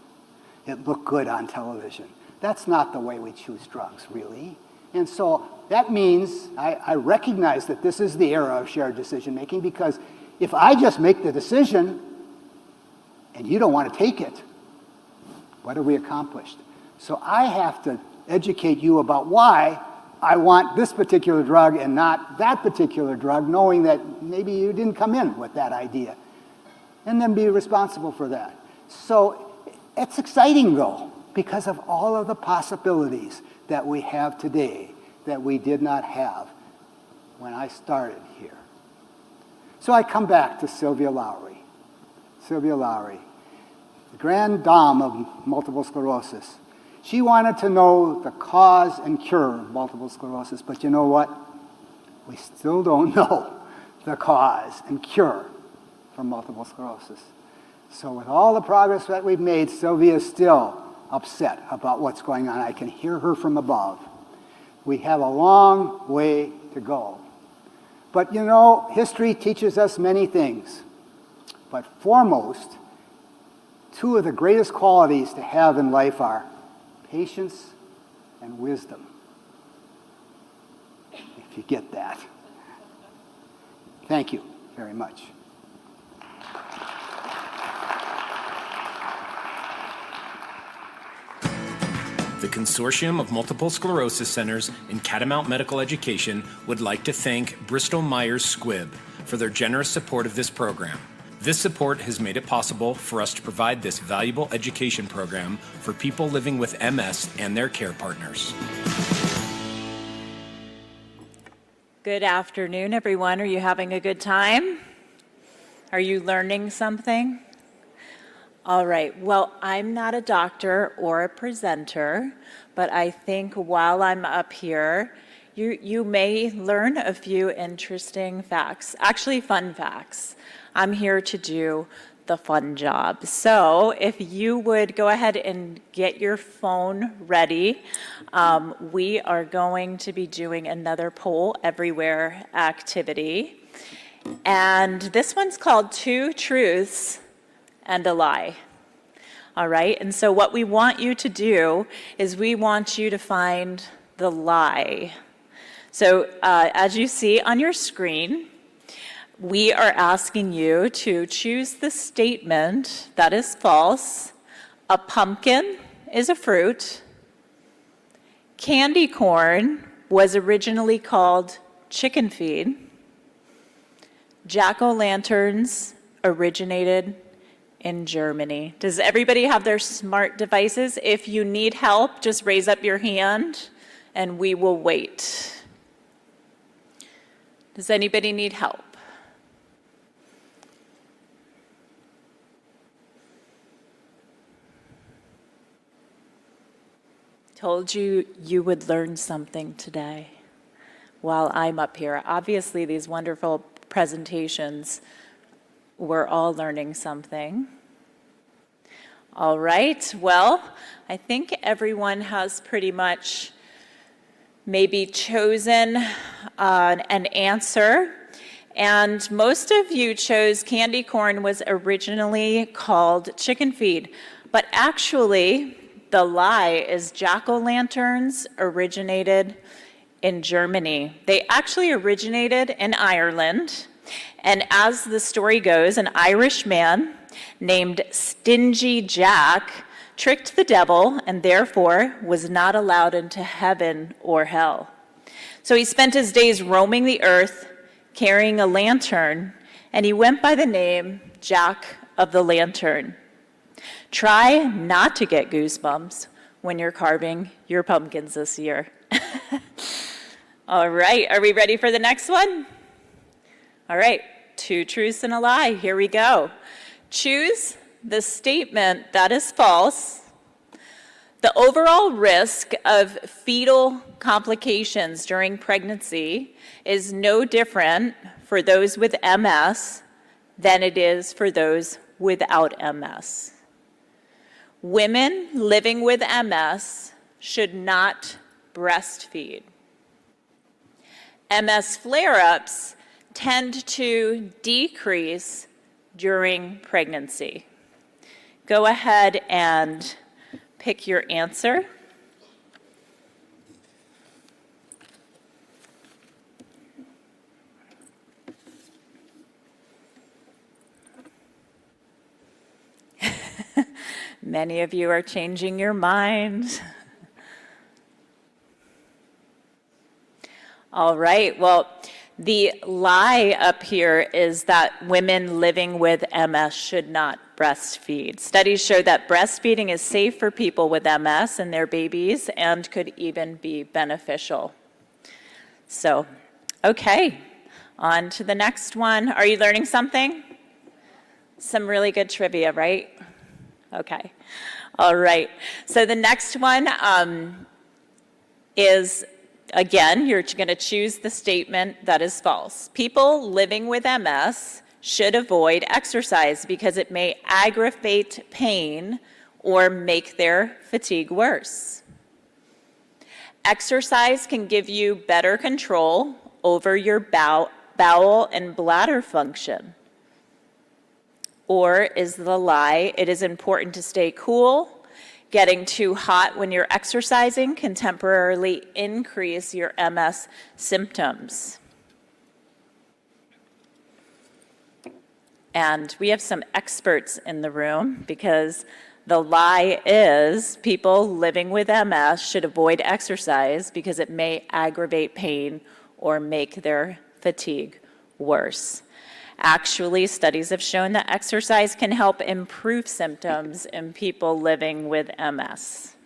It looked good on television. That's not the way we choose drugs, really. And so that means I recognize that this is the era of shared decision-making because if I just make the decision and you don't want to take it, what have we accomplished? So I have to educate you about why I want this particular drug and not that particular drug, knowing that maybe you didn't come in with that idea, and then be responsible for that. So it's exciting, though, because of all of the possibilities that we have today that we did not have when I started here. So I come back to Sylvia Lowry. Sylvia Lowry, the grand dame of multiple sclerosis. She wanted to know the cause and cure of multiple sclerosis, but you know what? We still don't know the cause and cure for multiple sclerosis. So with all the progress that we've made, Sylvia is still upset about what's going on. I can hear her from above. We have a long way to go. But you know, history teaches us many things. But foremost, two of the greatest qualities to have in life are patience and wisdom. If you get that. Thank you very much. The Consortium of Multiple Sclerosis Centers and Catamount Medical Education would like to thank Bristol-Myers Squibb for their generous support of this program. This support has made it possible for us to provide this valuable education program for people living with MS and their care partners. Good afternoon, everyone. Are you having a good time? Are you learning something? All right. Well, I'm not a doctor or a presenter, but I think while I'm up here, you may learn a few interesting facts, actually fun facts. I'm here to do the fun job. So if you would go ahead and get your phone ready, we are going to be doing another Poll Everywhere activity. And this one's called Two Truths and a Lie. All right, and so what we want you to do is we want you to find the lie. So as you see on your screen, we are asking you to choose the statement that is false. A pumpkin is a fruit. Candy corn was originally called chicken feed. Jack-o'-lanterns originated in Germany. Does everybody have their smart devices? If you need help, just raise up your hand and we will wait. Does anybody need help? Told you you would learn something today while I'm up here. Obviously, these wonderful presentations, we're all learning something. All right, well, I think everyone has pretty much maybe chosen an answer. And most of you chose candy corn was originally called chicken feed. But actually, the lie is jack-o'-lanterns originated in Germany. They actually originated in Ireland. And as the story goes, an Irish man named Stingy Jack tricked the devil and therefore was not allowed into heaven or hell. So he spent his days roaming the earth, carrying a lantern, and he went by the name Jack of the Lantern. Try not to get goosebumps when you're carving your pumpkins this year. All right, are we ready for the next one? All right, two truths and a lie. Here we go. Choose the statement that is false. The overall risk of fetal complications during pregnancy is no different for those with MS than it is for those without MS. Women living with MS should not breastfeed. MS flare-ups tend to decrease during pregnancy. Go ahead and pick your answer. Many of you are changing your minds. All right, well, the lie up here is that women living with MS should not breastfeed. Studies show that breastfeeding is safe for people with MS and their babies and could even be beneficial. So, okay, on to the next one. Are you learning something? Some really good trivia, right? Okay, all right. So the next one is, again, you're going to choose the statement that is false. People living with MS should avoid exercise because it may aggravate pain or make their fatigue worse. Exercise can give you better control over your bowel and bladder function. Or is the lie, it is important to stay cool. Getting too hot when you're exercising can temporarily increase your MS symptoms. And we have some experts in the room because the lie is people living with MS should avoid exercise because it may aggravate pain or make their fatigue worse. Actually, studies have shown that exercise can help improve symptoms in people living with MS.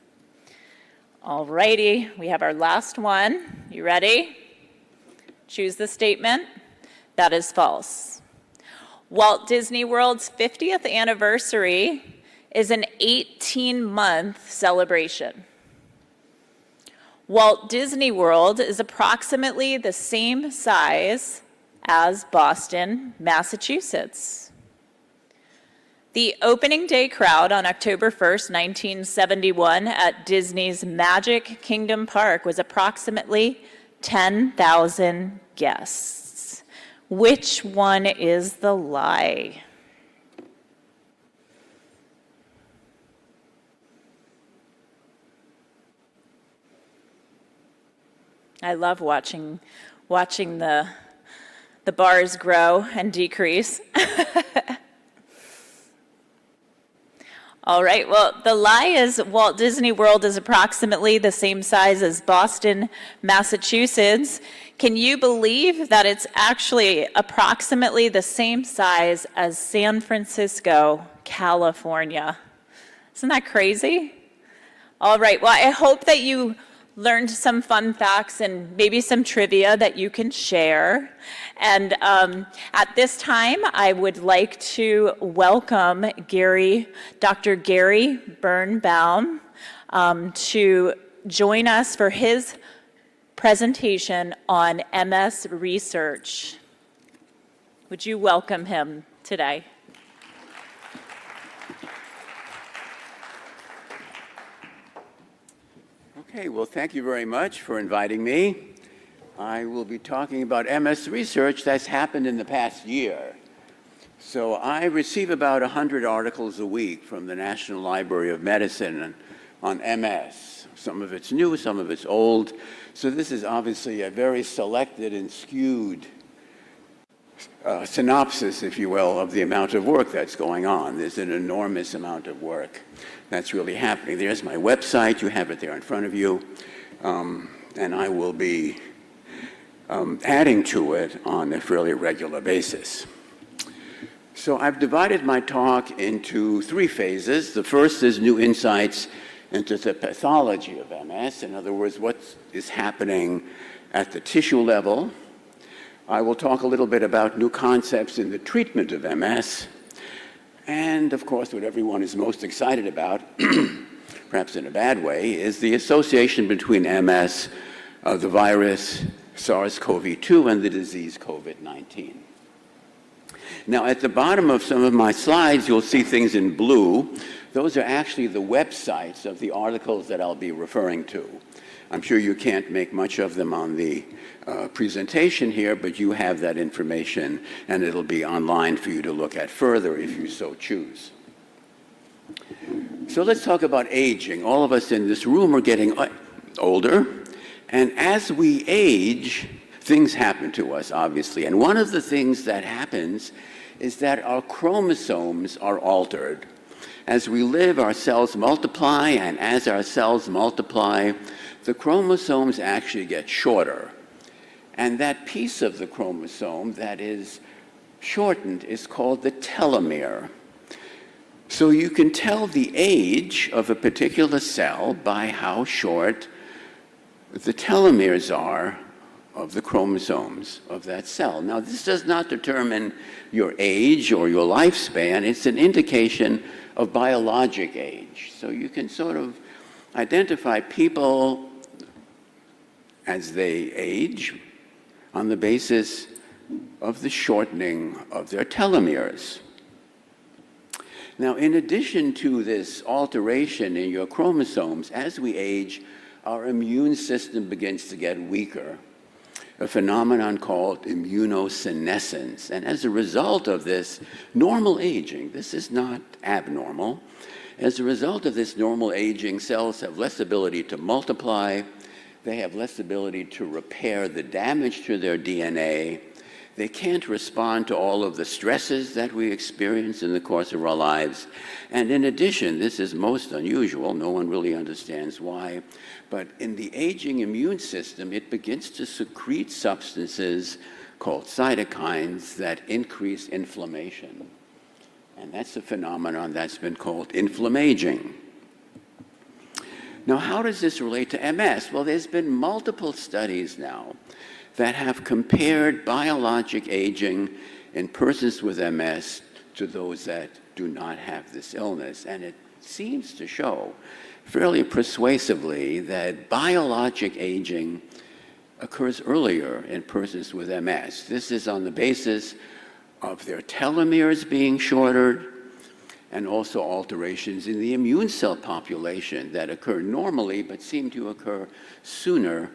All righty, we have our last one. You ready? Choose the statement that is false. Walt Disney World's 50th anniversary is an 18-month celebration. Walt Disney World is approximately the same size as Boston, Massachusetts. The opening day crowd on October 1st, 1971 at Disney's Magic Kingdom Park was approximately 10,000 guests. Which one is the lie? I love watching the bars grow and decrease. All right, well, the lie is Walt Disney World is approximately the same size as Boston, Massachusetts. Can you believe that it's actually approximately the same size as San Francisco, California? Isn't that crazy? All right, well, I hope that you learned some fun facts and maybe some trivia that you can share. And at this time, I would like to welcome Dr. Gary Birnbaum to join us for his presentation on MS research. Would you welcome him today? Okay, well, thank you very much for inviting me. I will be talking about MS research that's happened in the past year. So I receive about 100 articles a week from the National Library of Medicine on MS. Some of it's new, some of it's old. So this is obviously a very selected and skewed synopsis, if you will, of the amount of work that's going on. There's an enormous amount of work that's really happening. There's my website. You have it there in front of you. And I will be adding to it on a fairly regular basis. So I've divided my talk into 3 phases. The first is new insights into the pathology of MS. In other words, what is happening at the tissue level. I will talk a little bit about new concepts in the treatment of MS. And of course, what everyone is most excited about, perhaps in a bad way, is the association between MS, the virus, SARS-CoV-2, and the disease COVID-19. Now, at the bottom of some of my slides, you'll see things in blue. Those are actually the websites of the articles that I'll be referring to. I'm sure you can't make much of them on the presentation here, but you have that information, and it'll be online for you to look at further if you so choose. So let's talk about aging. All of us in this room are getting older, and as we age, things happen to us, obviously. And one of the things that happens is that our chromosomes are altered. As we live, our cells multiply, and as our cells multiply, the chromosomes actually get shorter. And that piece of the chromosome that is shortened is called the telomere. So you can tell the age of a particular cell by how short the telomeres are of the chromosomes of that cell. Now, this does not determine your age or your lifespan. It's an indication of biologic age. So you can sort of identify people as they age on the basis of the shortening of their telomeres. Now, in addition to this alteration in your chromosomes, as we age, our immune system begins to get weaker, a phenomenon called immunosenescence. And as a result of this normal aging, this is not abnormal, as a result of this normal aging, cells have less ability to multiply, they have less ability to repair the damage to their DNA, they can't respond to all of the stresses that we experience in the course of our lives. And in addition, this is most unusual, no one really understands why, but in the aging immune system, it begins to secrete substances called cytokines that increase inflammation. And that's a phenomenon that's been called inflammaging. Now, how does this relate to MS? Well, there's been multiple studies now that have compared biologic aging in persons with MS to those that do not have this illness. And it seems to show fairly persuasively that biologic aging occurs earlier in persons with MS. This is on the basis of their telomeres being shorter, and also alterations in the immune cell population that occur normally but seem to occur sooner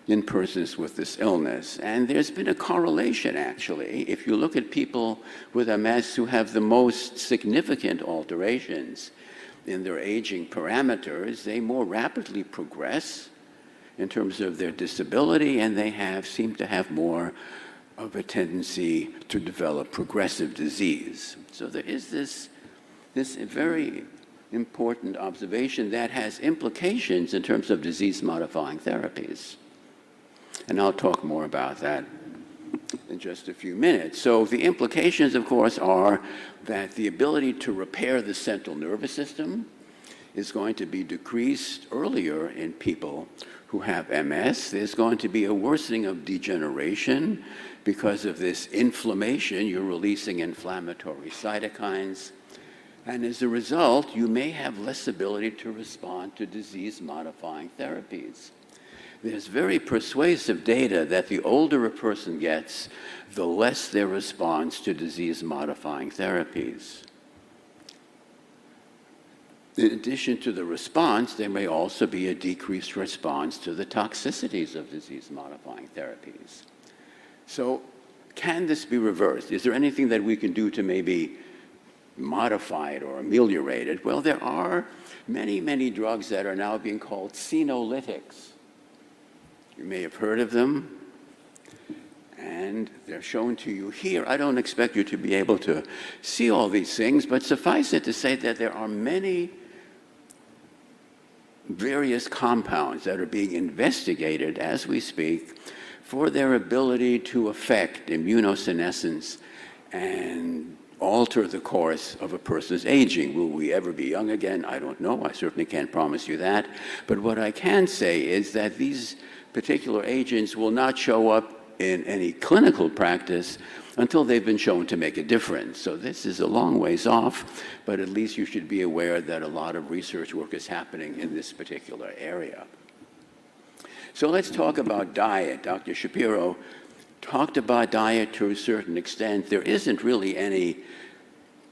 in persons with this illness. And there's been a correlation, actually. If you look at people with MS who have the most significant alterations in their aging parameters, they more rapidly progress in terms of their disability, and they seem to have more of a tendency to develop progressive disease. So there is this very important observation that has implications in terms of disease-modifying therapies. And I'll talk more about that in just a few minutes. So the implications, of course, are that the ability to repair the central nervous system is going to be decreased earlier in people who have MS. There's going to be a worsening of degeneration because of this inflammation. You're releasing inflammatory cytokines. And as a result, you may have less ability to respond to disease-modifying therapies. There's very persuasive data that the older a person gets, the less their response to disease-modifying therapies. In addition to the response, there may also be a decreased response to the toxicities of disease-modifying therapies. So can this be reversed? Is there anything that we can do to maybe modify it or ameliorate it? Well, there are many, many drugs that are now being called senolytics. You may have heard of them, and they're shown to you here. I don't expect you to be able to see all these things, but suffice it to say that there are many various compounds that are being investigated as we speak for their ability to affect immunosenescence and alter the course of a person's aging. Will we ever be young again? I don't know. I certainly can't promise you that. But what I can say is that these particular agents will not show up in any clinical practice until they've been shown to make a difference. So this is a long ways off, but at least you should be aware that a lot of research work is happening in this particular area. So let's talk about diet. Dr. Shapiro talked about diet to a certain extent. There isn't really any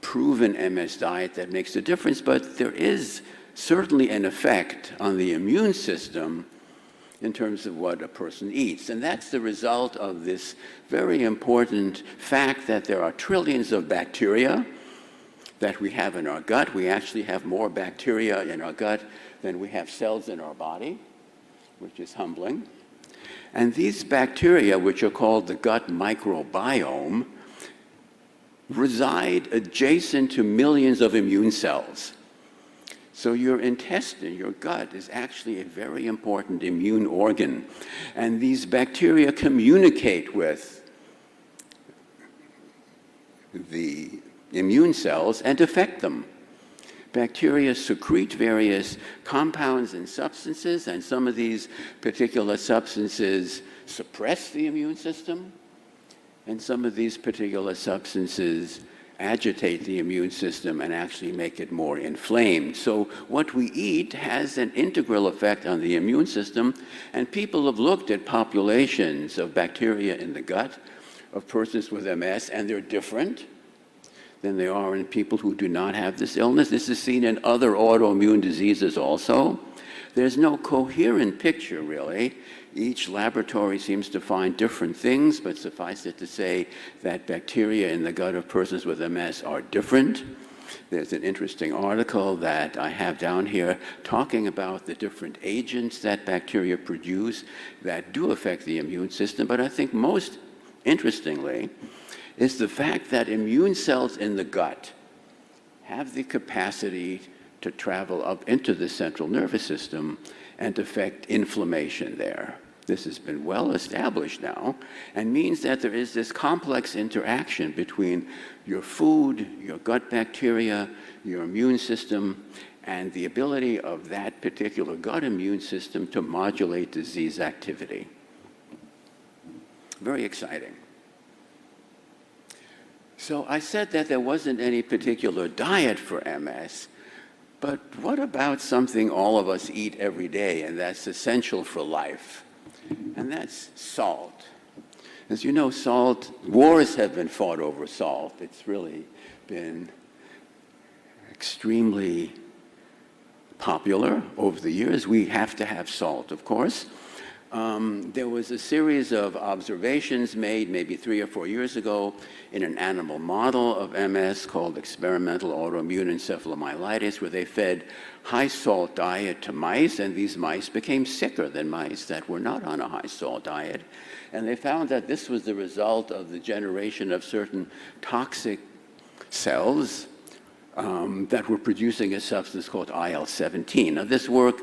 proven MS diet that makes a difference, but there is certainly an effect on the immune system in terms of what a person eats. And that's the result of this very important fact that there are trillions of bacteria that we have in our gut. We actually have more bacteria in our gut than we have cells in our body, which is humbling. And these bacteria, which are called the gut microbiome, reside adjacent to millions of immune cells. So your intestine, your gut, is actually a very important immune organ. And these bacteria communicate with the immune cells and affect them. Bacteria secrete various compounds and substances, and some of these particular substances suppress the immune system, and some of these particular substances agitate the immune system and actually make it more inflamed. So what we eat has an integral effect on the immune system, and people have looked at populations of bacteria in the gut of persons with MS, and they're different than they are in people who do not have this illness. This is seen in other autoimmune diseases also. There's no coherent picture, really. Each laboratory seems to find different things, but suffice it to say that bacteria in the gut of persons with MS are different. There's an interesting article that I have down here talking about the different agents that bacteria produce that do affect the immune system. But I think most interestingly is the fact that immune cells in the gut have the capacity to travel up into the central nervous system and affect inflammation there. This has been well established now and means that there is this complex interaction between your food, your gut bacteria, your immune system, and the ability of that particular gut immune system to modulate disease activity. Very exciting. So I said that there wasn't any particular diet for MS, but what about something all of us eat every day and that's essential for life? And that's salt. As you know, salt, wars have been fought over salt. It's really been extremely popular over the years. We have to have salt, of course. There was a series of observations made maybe 3 or 4 years ago in an animal model of MS called experimental autoimmune encephalomyelitis, where they fed high salt diet to mice, and these mice became sicker than mice that were not on a high salt diet. And they found that this was the result of the generation of certain toxic cells that were producing a substance called IL-17. Now, this work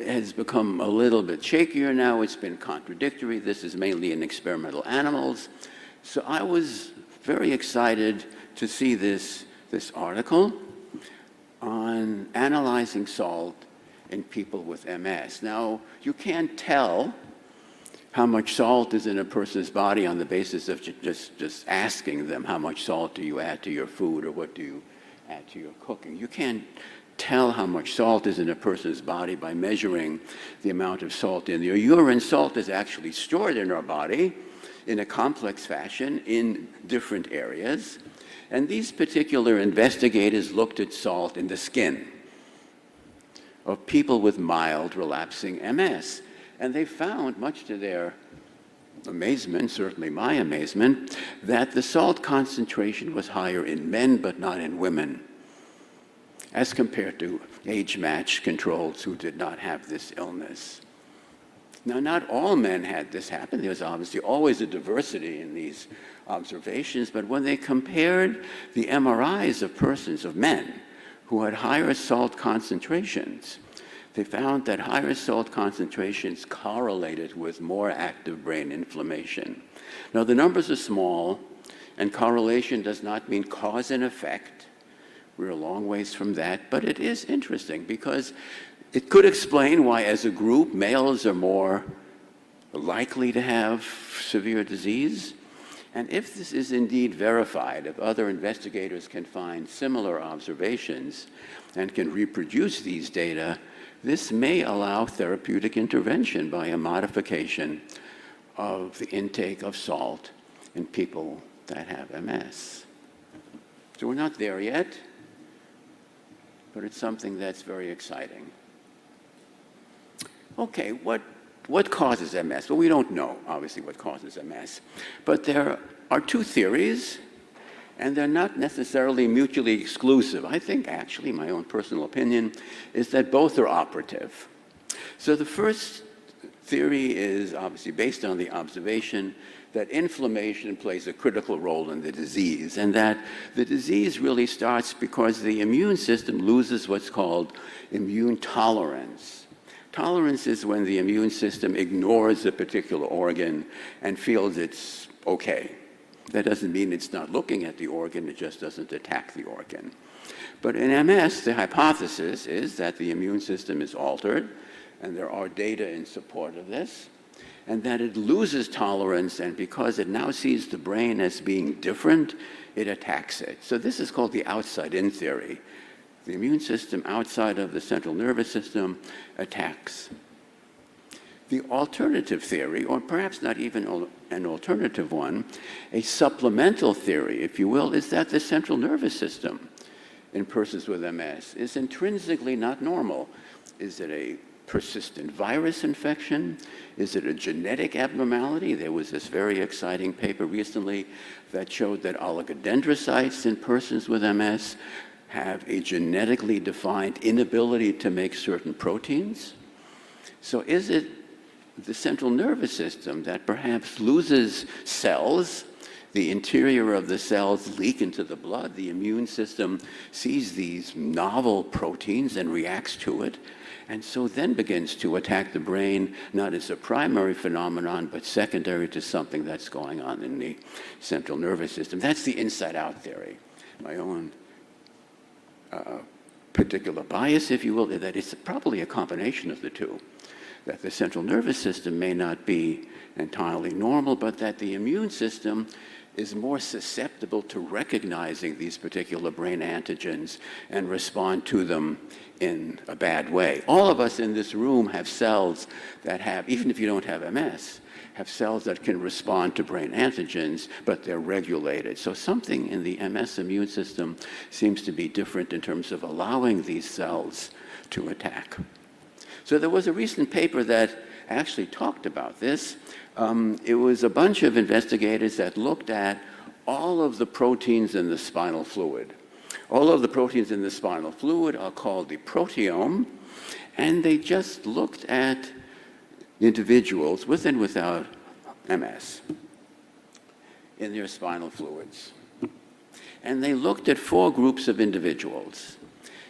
has become a little bit shakier now. It's been contradictory. This is mainly in experimental animals. So I was very excited to see this article on analyzing salt in people with MS. Now, you can't tell how much salt is in a person's body on the basis of just asking them how much salt do you add to your food or what do you add to your cooking. You can't tell how much salt is in a person's body by measuring the amount of salt in their urine. Salt is actually stored in our body in a complex fashion in different areas. And these particular investigators looked at salt in the skin of people with mild relapsing MS. And they found, much to their amazement, certainly my amazement, that the salt concentration was higher in men but not in women, as compared to age-matched controls who did not have this illness. Now, not all men had this happen. There was obviously always a diversity in these observations, but when they compared the MRIs of persons, of men, who had higher salt concentrations, they found that higher salt concentrations correlated with more active brain inflammation. Now, the numbers are small, and correlation does not mean cause and effect. We're a long ways from that, but it is interesting because it could explain why, as a group, males are more likely to have severe disease. And if this is indeed verified, if other investigators can find similar observations and can reproduce these data, this may allow therapeutic intervention by a modification of the intake of salt in people that have MS. So we're not there yet, but it's something that's very exciting. Okay, what causes MS? Well, we don't know, obviously, what causes MS. But there are two theories, and they're not necessarily mutually exclusive. I think, actually, my own personal opinion is that both are operative. So the first theory is obviously based on the observation that inflammation plays a critical role in the disease, and that the disease really starts because the immune system loses what's called immune tolerance. Tolerance is when the immune system ignores a particular organ and feels it's okay. That doesn't mean it's not looking at the organ, it just doesn't attack the organ. But in MS, the hypothesis is that the immune system is altered, and there are data in support of this, and that it loses tolerance, and because it now sees the brain as being different, it attacks it. So this is called the outside-in theory. The immune system outside of the central nervous system attacks. The alternative theory, or perhaps not even an alternative one, a supplemental theory, if you will, is that the central nervous system in persons with MS is intrinsically not normal. Is it a persistent virus infection? Is it a genetic abnormality? There was this very exciting paper recently that showed that oligodendrocytes in persons with MS have a genetically defined inability to make certain proteins. So is it the central nervous system that perhaps loses cells? The interior of the cells leak into the blood. The immune system sees these novel proteins and reacts to it, and so then begins to attack the brain, not as a primary phenomenon, but secondary to something that's going on in the central nervous system. That's the inside-out theory. My own particular bias, if you will, is that it's probably a combination of the two. That the central nervous system may not be entirely normal, but that the immune system is more susceptible to recognizing these particular brain antigens and respond to them in a bad way. All of us in this room have cells that have, even if you don't have MS, have cells that can respond to brain antigens, but they're regulated. So something in the MS immune system seems to be different in terms of allowing these cells to attack. So there was a recent paper that actually talked about this. It was a bunch of investigators that looked at all of the proteins in the spinal fluid. All of the proteins in the spinal fluid are called the proteome, and they just looked at individuals with and without MS in their spinal fluids. And they looked at 4 groups of individuals.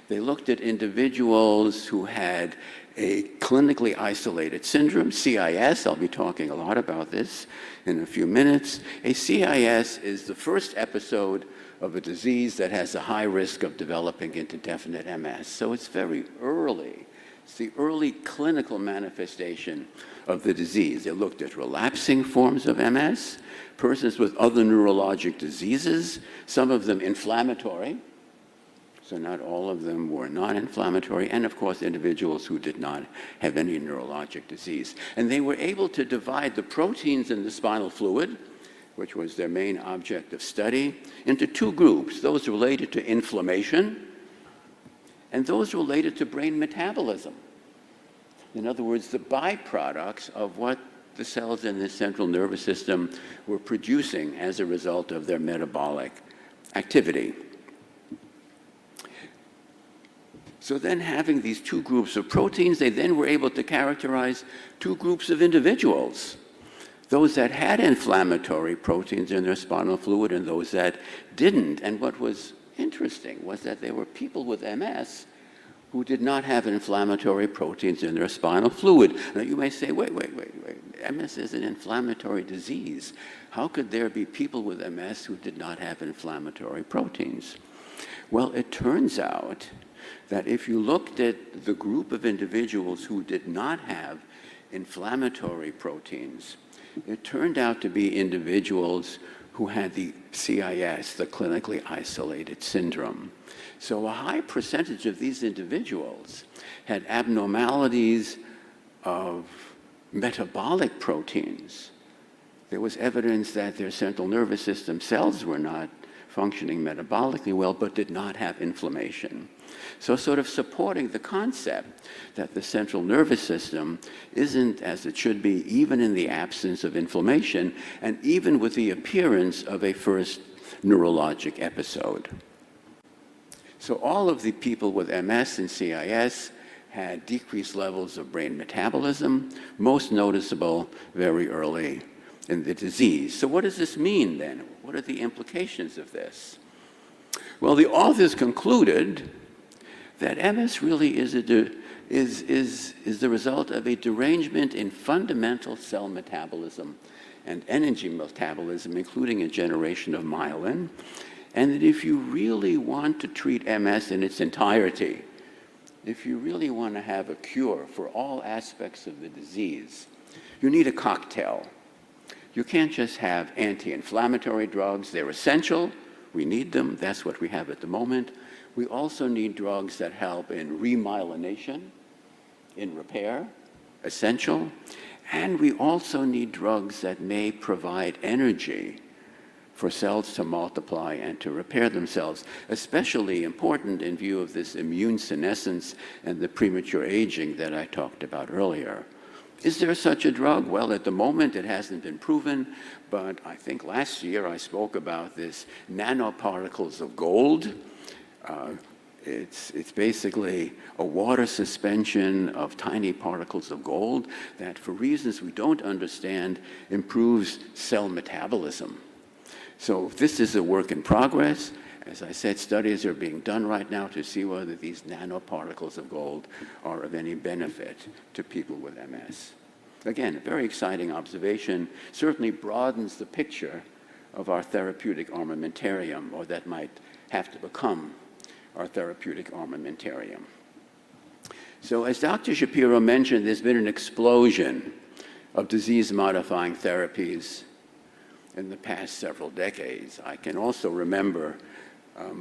They looked at individuals who had a clinically isolated syndrome, CIS. I'll be talking a lot about this in a few minutes. A CIS is the first episode of a disease that has a high risk of developing into definite MS. So it's very early. It's the early clinical manifestation of the disease. They looked at relapsing forms of MS, persons with other neurologic diseases, some of them inflammatory, so not all of them were non-inflammatory, and of course individuals who did not have any neurologic disease. And they were able to divide the proteins in the spinal fluid, which was their main object of study, into 2 groups, those related to inflammation and those related to brain metabolism. In other words, the byproducts of what the cells in the central nervous system were producing as a result of their metabolic activity. So then having these 2 groups of proteins, they then were able to characterize 2 groups of individuals. Those that had inflammatory proteins in their spinal fluid and those that didn't. And what was interesting was that there were people with MS who did not have inflammatory proteins in their spinal fluid. Now you may say, wait, MS is an inflammatory disease. How could there be people with MS who did not have inflammatory proteins? Well, it turns out that if you looked at the group of individuals who did not have inflammatory proteins, it turned out to be individuals who had the CIS, the clinically isolated syndrome. So a high percentage of these individuals had abnormalities of metabolic proteins. There was evidence that their central nervous system cells were not functioning metabolically well, but did not have inflammation. So sort of supporting the concept that the central nervous system isn't as it should be, even in the absence of inflammation, and even with the appearance of a first neurologic episode. So all of the people with MS and CIS had decreased levels of brain metabolism, most noticeable very early in the disease. So what does this mean then? What are the implications of this? Well, the authors concluded that MS really is the result of a derangement in fundamental cell metabolism and energy metabolism, including a generation of myelin, and that if you really want to treat MS in its entirety, if you really want to have a cure for all aspects of the disease, you need a cocktail. You can't just have anti-inflammatory drugs. They're essential. We need them. That's what we have at the moment. We also need drugs that help in remyelination, in repair, essential. And we also need drugs that may provide energy for cells to multiply and to repair themselves, especially important in view of this immune senescence and the premature aging that I talked about earlier. Is there such a drug? Well, at the moment, it hasn't been proven, but I think last year I spoke about this nanoparticles of gold. It's basically a water suspension of tiny particles of gold that, for reasons we don't understand, improves cell metabolism. So this is a work in progress. As I said, studies are being done right now to see whether these nanoparticles of gold are of any benefit to people with MS. Again, a very exciting observation, certainly broadens the picture of our therapeutic armamentarium, or that might have to become our therapeutic armamentarium. So as Dr. Shapiro mentioned, there's been an explosion of disease-modifying therapies in the past several decades. I can also remember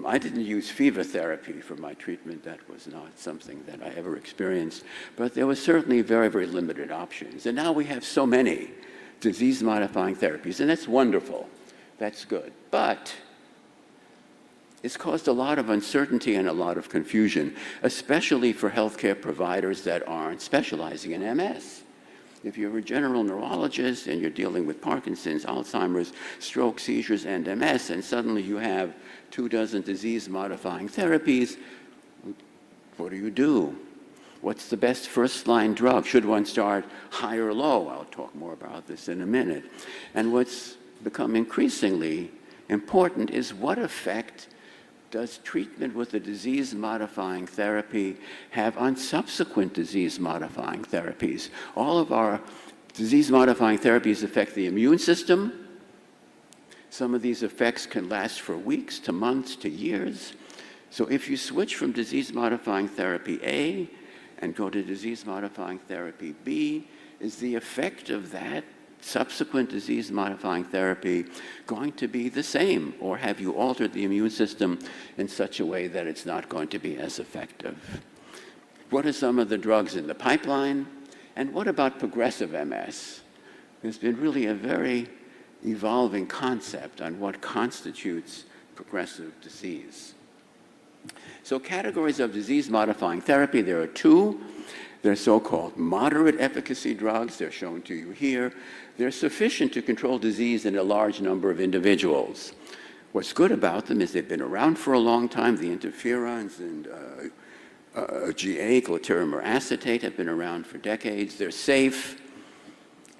I didn't use fever therapy for my treatment. That was not something that I ever experienced. But there was certainly very, very limited options. And now we have so many disease-modifying therapies, and that's wonderful. That's good. But it's caused a lot of uncertainty and a lot of confusion, especially for healthcare providers that aren't specializing in MS. If you're a general neurologist and you're dealing with Parkinson's, Alzheimer's, stroke, seizures, and MS, and suddenly you have 24 disease-modifying therapies, what do? What's the best first-line drug? Should one start high or low? I'll talk more about this in a minute. And what's become increasingly important is what effect does treatment with a disease-modifying therapy have on subsequent disease-modifying therapies? All of our disease-modifying therapies affect the immune system. Some of these effects can last for weeks to months to years. So if you switch from disease-modifying therapy A and go to disease-modifying therapy B, is the effect of that subsequent disease-modifying therapy going to be the same, or have you altered the immune system in such a way that it's not going to be as effective? What are some of the drugs in the pipeline? And what about progressive MS? There's been really a very evolving concept on what constitutes progressive disease. So categories of disease-modifying therapy, there are two. They're so-called moderate efficacy drugs. They're shown to you here. They're sufficient to control disease in a large number of individuals. What's good about them is they've been around for a long time. The interferons and GA, glatiramer acetate, have been around for decades. They're safe.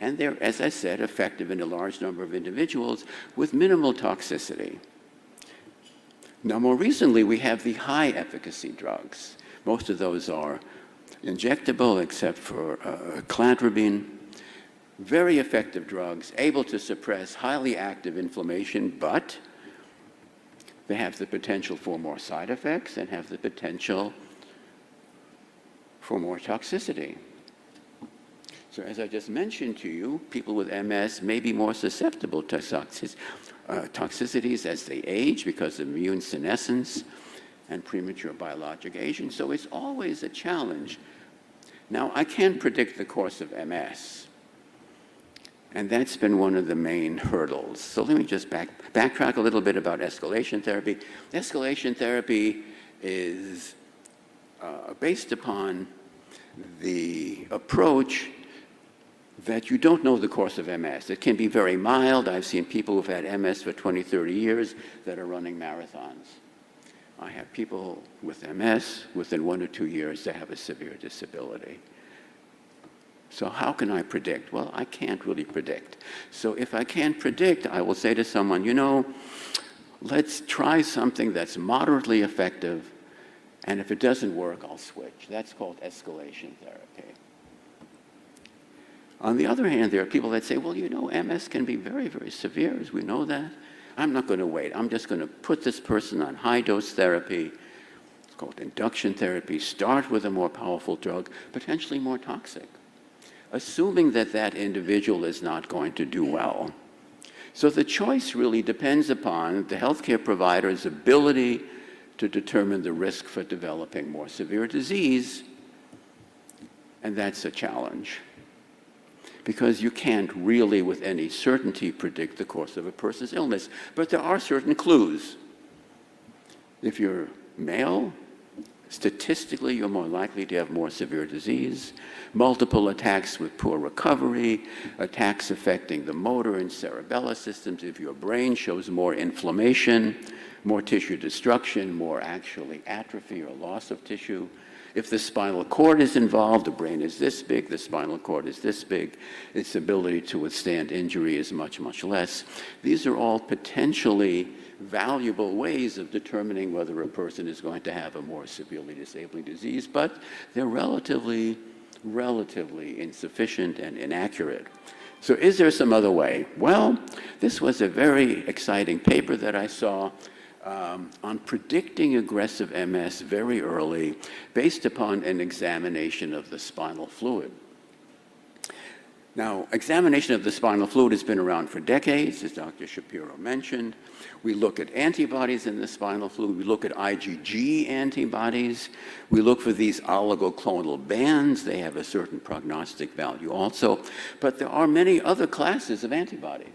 And they're, as I said, effective in a large number of individuals with minimal toxicity. Now, more recently, we have the high efficacy drugs. Most of those are injectable, except for cladribine. Very effective drugs, able to suppress highly active inflammation, but they have the potential for more side effects and have the potential for more toxicity. So as I just mentioned to you, people with MS may be more susceptible to toxicities as they age because of immunosenescence and premature biologic aging. So it's always a challenge. Now, I can predict the course of MS, and that's been one of the main hurdles. So let me just backtrack a little bit about escalation therapy. Escalation therapy is based upon the approach that you don't know the course of MS. It can be very mild. I've seen people who've had MS for 20, 30 years that are running marathons. I have people with MS, within 1 or 2 years, they have a severe disability. So how can I predict? Well, I can't really predict. So if I can't predict, I will say to someone, you know, let's try something that's moderately effective, and if it doesn't work, I'll switch. That's called escalation therapy. On the other hand, there are people that say, well, you know, MS can be very, very severe, as we know that. I'm not going to wait. I'm just going to put this person on high-dose therapy. It's called induction therapy. Start with a more powerful drug, potentially more toxic, assuming that that individual is not going to do well. So the choice really depends upon the healthcare provider's ability to determine the risk for developing more severe disease, and that's a challenge, because you can't really with any certainty predict the course of a person's illness. But there are certain clues. If you're male, statistically, you're more likely to have more severe disease, multiple attacks with poor recovery, attacks affecting the motor and cerebellar systems. If your brain shows more inflammation, more tissue destruction, more actually atrophy or loss of tissue. If the spinal cord is involved, the brain is this big, the spinal cord is this big, its ability to withstand injury is much, much less. These are all potentially valuable ways of determining whether a person is going to have a more severely disabling disease, but they're relatively insufficient and inaccurate. So is there some other way? Well, this was a very exciting paper that I saw on predicting aggressive MS very early based upon an examination of the spinal fluid. Now, examination of the spinal fluid has been around for decades, as Dr. Shapiro mentioned. We look at antibodies in the spinal fluid. We look at IgG antibodies. We look for these oligoclonal bands. They have a certain prognostic value also. But there are many other classes of antibodies.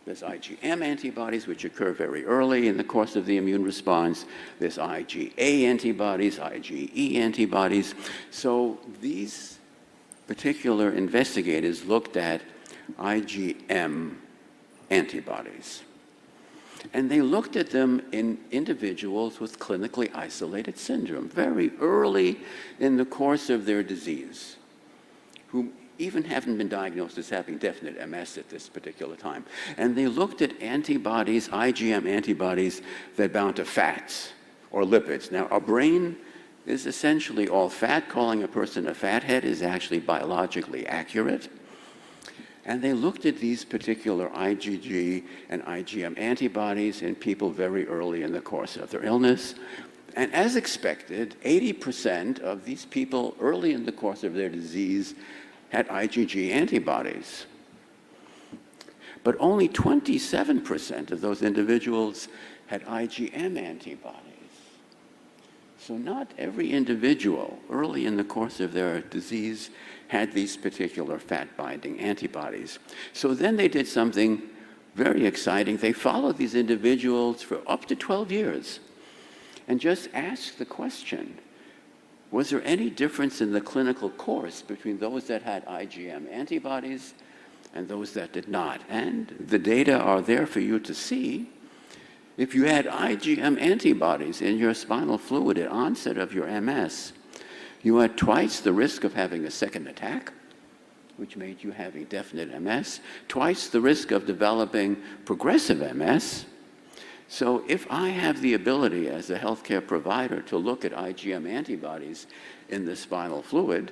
There's IgM antibodies, which occur very early in the course of the immune response. There's IgA antibodies, IgE antibodies. So these particular investigators looked at IgM antibodies. And they looked at them in individuals with clinically isolated syndrome, very early in the course of their disease, who even haven't been diagnosed as having definite MS at this particular time. And they looked at antibodies, IgM antibodies, that bound to fats or lipids. Now, our brain is essentially all fat. Calling a person a fathead is actually biologically accurate. And they looked at these particular IgG and IgM antibodies in people very early in the course of their illness. And as expected, 80% of these people early in the course of their disease had IgG antibodies. But only 27% of those individuals had IgM antibodies. So not every individual early in the course of their disease had these particular fat-binding antibodies. So then they did something very exciting. They followed these individuals for up to 12 years and just asked the question, was there any difference in the clinical course between those that had IgM antibodies and those that did not? And the data are there for you to see. If you had IgM antibodies in your spinal fluid at onset of your MS, you had twice the risk of having a second attack, which made you having definite MS, twice the risk of developing progressive MS. So if I have the ability as a healthcare provider to look at IgM antibodies in the spinal fluid,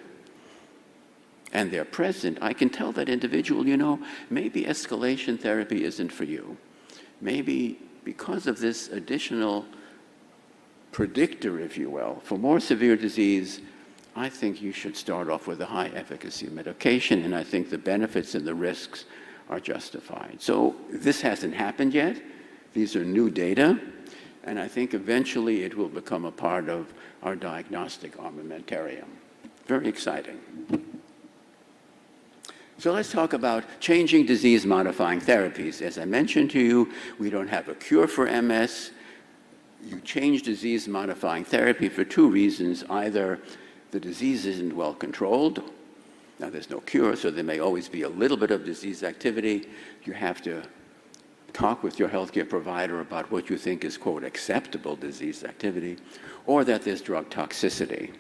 and they're present, I can tell that individual, you know, maybe escalation therapy isn't for you. Maybe because of this additional predictor, if you will, for more severe disease, I think you should start off with a high efficacy medication, and I think the benefits and the risks are justified. So this hasn't happened yet. These are new data, and I think eventually it will become a part of our diagnostic armamentarium. Very exciting. So let's talk about changing disease-modifying therapies. As I mentioned to you, we don't have a cure for MS. You change disease-modifying therapy for two reasons. Either the disease isn't well controlled. Now, there's no cure, so there may always be a little bit of disease activity. You have to talk with your healthcare provider about what you think is, quote, acceptable disease activity, or that there's drug toxicity.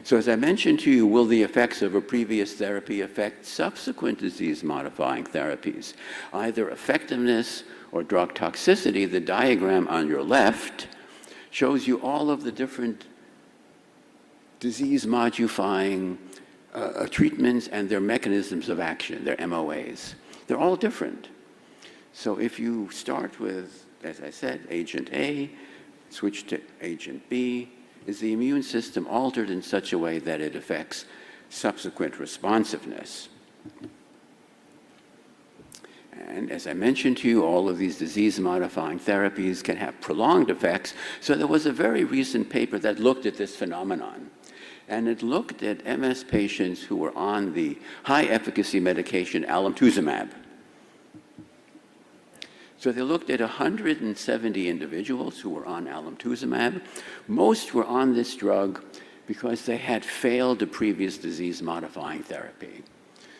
So as I mentioned to you, will the effects of a previous therapy affect subsequent disease-modifying therapies? Either effectiveness or drug toxicity. The diagram on your left shows you all of the different disease-modifying treatments and their mechanisms of action, their MOAs. They're all different. So if you start with, as I said, agent A, switch to agent B, is the immune system altered in such a way that it affects subsequent responsiveness? And as I mentioned to you, all of these disease-modifying therapies can have prolonged effects. So there was a very recent paper that looked at this phenomenon. And it looked at MS patients who were on the high-efficacy medication alemtuzumab. So they looked at 170 individuals who were on alemtuzumab. Most were on this drug because they had failed a previous disease-modifying therapy.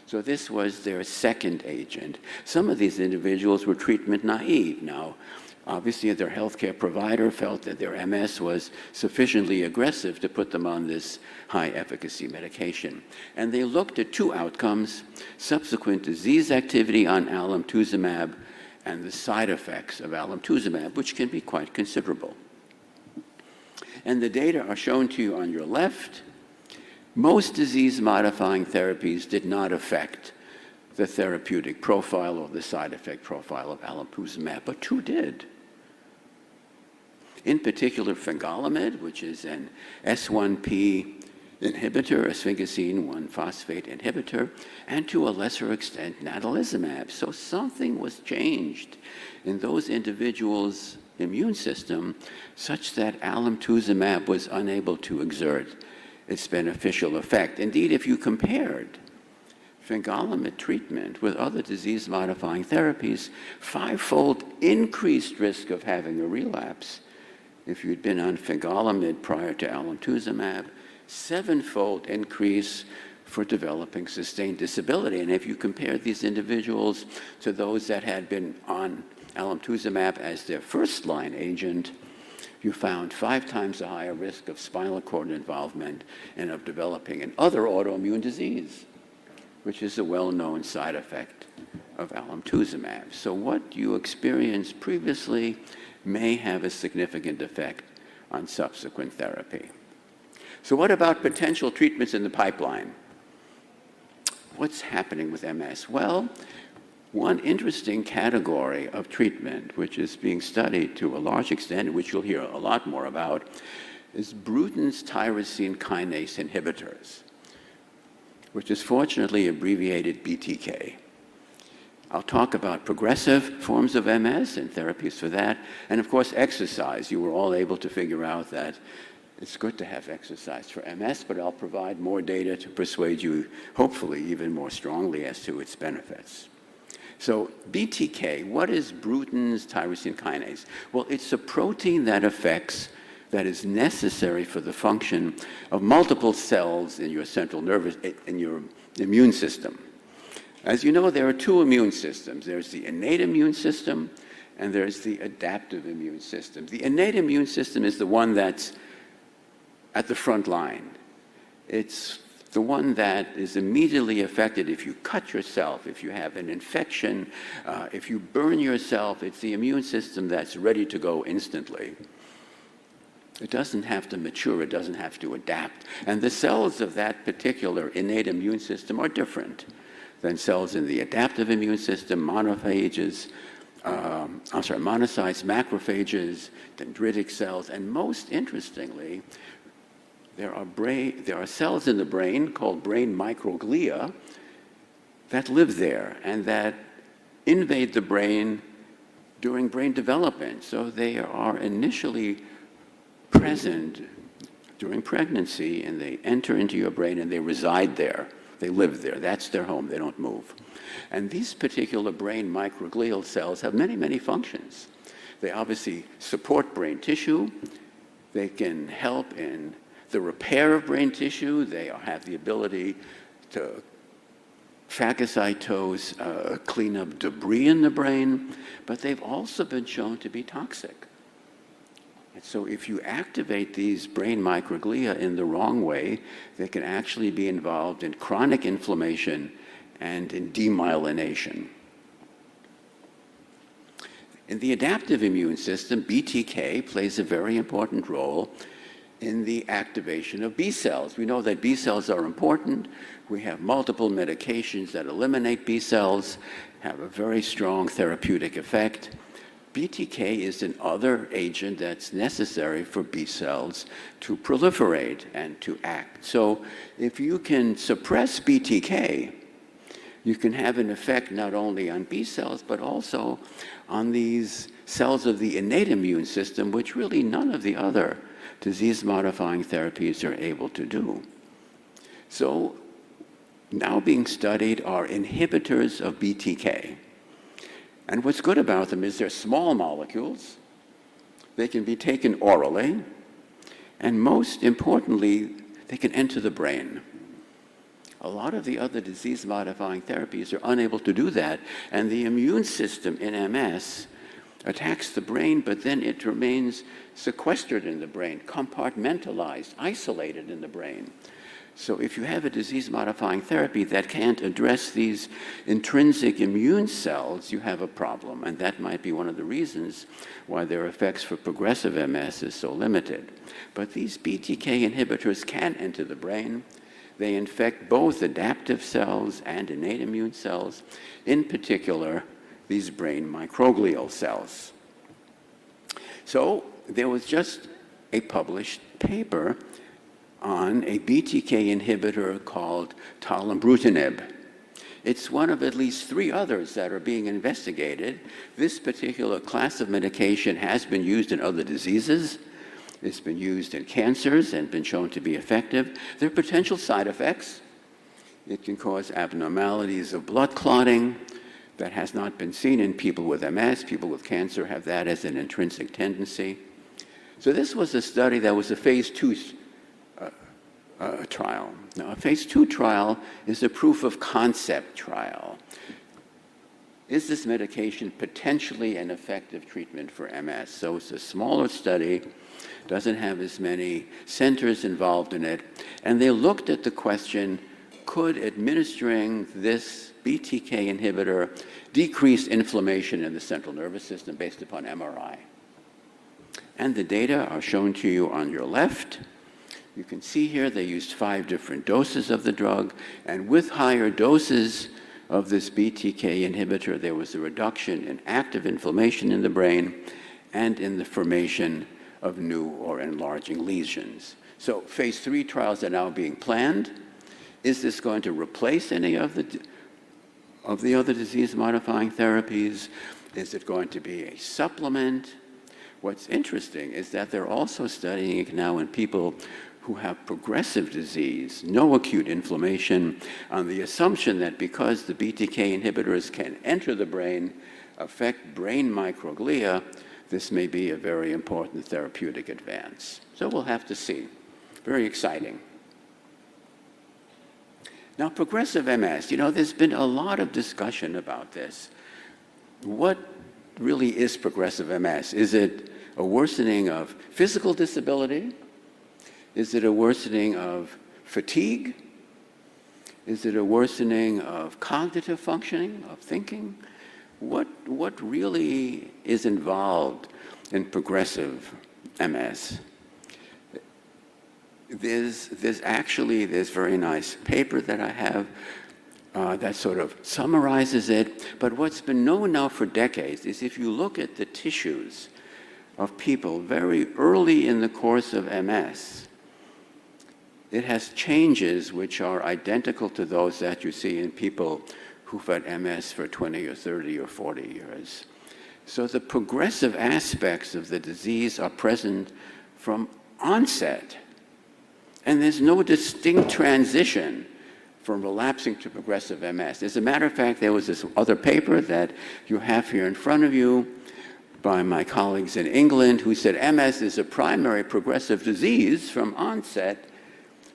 So this was their second agent. Some of these individuals were treatment naive. Now, obviously, their healthcare provider felt that their MS was sufficiently aggressive to put them on this high-efficacy medication. And they looked at two outcomes: subsequent disease activity on alemtuzumab and the side effects of alemtuzumab, which can be quite considerable. And the data are shown to you on your left. Most disease-modifying therapies did not affect the therapeutic profile or the side effect profile of alemtuzumab, but two did. In particular, fingolimod, which is an S1P inhibitor, a sphingosine 1-phosphate inhibitor, and to a lesser extent, natalizumab. So something was changed in those individuals' immune system such that alemtuzumab was unable to exert its beneficial effect. Indeed, if you compared fingolimod treatment with other disease-modifying therapies, 5-fold increased risk of having a relapse if you'd been on fingolimod prior to alemtuzumab, 7-fold increase for developing sustained disability. And if you compare these individuals to those that had been on alemtuzumab as their first-line agent, you found 5 times the higher risk of spinal cord involvement and of developing an other autoimmune disease, which is a well-known side effect of alemtuzumab. So what you experienced previously may have a significant effect on subsequent therapy. So what about potential treatments in the pipeline? What's happening with MS? Well, one interesting category of treatment, which is being studied to a large extent, which you'll hear a lot more about, is Bruton's tyrosine kinase inhibitors, which is fortunately abbreviated BTK. I'll talk about progressive forms of MS and therapies for that, and of course exercise. You were all able to figure out that it's good to have exercise for MS, but I'll provide more data to persuade you, hopefully even more strongly, as to its benefits. So BTK, what is Bruton's tyrosine kinase? Well, it's a protein that is necessary for the function of multiple cells in your in your immune system. As you know, there are 2 immune systems. There's the innate immune system, and there's the adaptive immune system. The innate immune system is the one that's at the front line. It's the one that is immediately affected if you cut yourself, if you have an infection, if you burn yourself. It's the immune system that's ready to go instantly. It doesn't have to mature, it doesn't have to adapt. And the cells of that particular innate immune system are different than cells in the adaptive immune system, monocytes, macrophages, dendritic cells, and most interestingly, there are cells in the brain called brain microglia that live there and that invade the brain during brain development. So they are initially present during pregnancy, and they enter into your brain and they reside there. They live there. That's their home. They don't move. And these particular brain microglial cells have many, many functions. They obviously support brain tissue. They can help in the repair of brain tissue. They have the ability to phagocytose, clean up debris in the brain, but they've also been shown to be toxic. And so if you activate these brain microglia in the wrong way, they can actually be involved in chronic inflammation and in demyelination. In the adaptive immune system, BTK plays a very important role in the activation of B cells. We know that B cells are important. We have multiple medications that eliminate B cells, have a very strong therapeutic effect. BTK is another agent that's necessary for B cells to proliferate and to act. So if you can suppress BTK, you can have an effect not only on B cells, but also on these cells of the innate immune system, which really none of the other disease-modifying therapies are able to do. So now being studied are inhibitors of BTK. And what's good about them is they're small molecules. They can be taken orally. And most importantly, they can enter the brain. A lot of the other disease-modifying therapies are unable to do that. And the immune system in MS attacks the brain, but then it remains sequestered in the brain, compartmentalized, isolated in the brain. So if you have a disease-modifying therapy that can't address these intrinsic immune cells, you have a problem. And that might be one of the reasons why their effects for progressive MS is so limited. But these BTK inhibitors can enter the brain. They infect both adaptive cells and innate immune cells, in particular, these brain microglial cells. So there was just a published paper on a BTK inhibitor called tolebrutinib. It's one of at least 3 others that are being investigated. This particular class of medication has been used in other diseases. It's been used in cancers and been shown to be effective. There are potential side effects. It can cause abnormalities of blood clotting that has not been seen in people with MS. People with cancer have that as an intrinsic tendency. So this was a study that was a phase 2 trial. Now, a phase 2 trial is a proof of concept trial. Is this medication potentially an effective treatment for MS? So it's a smaller study, doesn't have as many centers involved in it, and they looked at the question, could administering this BTK inhibitor decrease inflammation in the central nervous system based upon MRI? And the data are shown to you on your left. You can see here they used 5 different doses of the drug, and with higher doses of this BTK inhibitor, there was a reduction in active inflammation in the brain and in the formation of new or enlarging lesions. So phase 3 trials are now being planned. Is this going to replace any of the other disease-modifying therapies? Is it going to be a supplement? What's interesting is that they're also studying it now in people who have progressive disease, no acute inflammation, on the assumption that because the BTK inhibitors can enter the brain, affect brain microglia, this may be a very important therapeutic advance. So we'll have to see. Very exciting. Now, progressive MS, there's been a lot of discussion about this. What really is progressive MS? Is it a worsening of physical disability? Is it a worsening of fatigue? Is it a worsening of cognitive functioning, of thinking? What really is involved in progressive MS? There's this very nice paper that I have that sort of summarizes it. But what's been known now for decades is if you look at the tissues of people very early in the course of MS, it has changes which are identical to those that you see in people who've had MS for 20 or 30 or 40 years. So the progressive aspects of the disease are present from onset. And there's no distinct transition from relapsing to progressive MS. As a matter of fact, there was this other paper that you have here in front of you by my colleagues in England who said MS is a primary progressive disease from onset,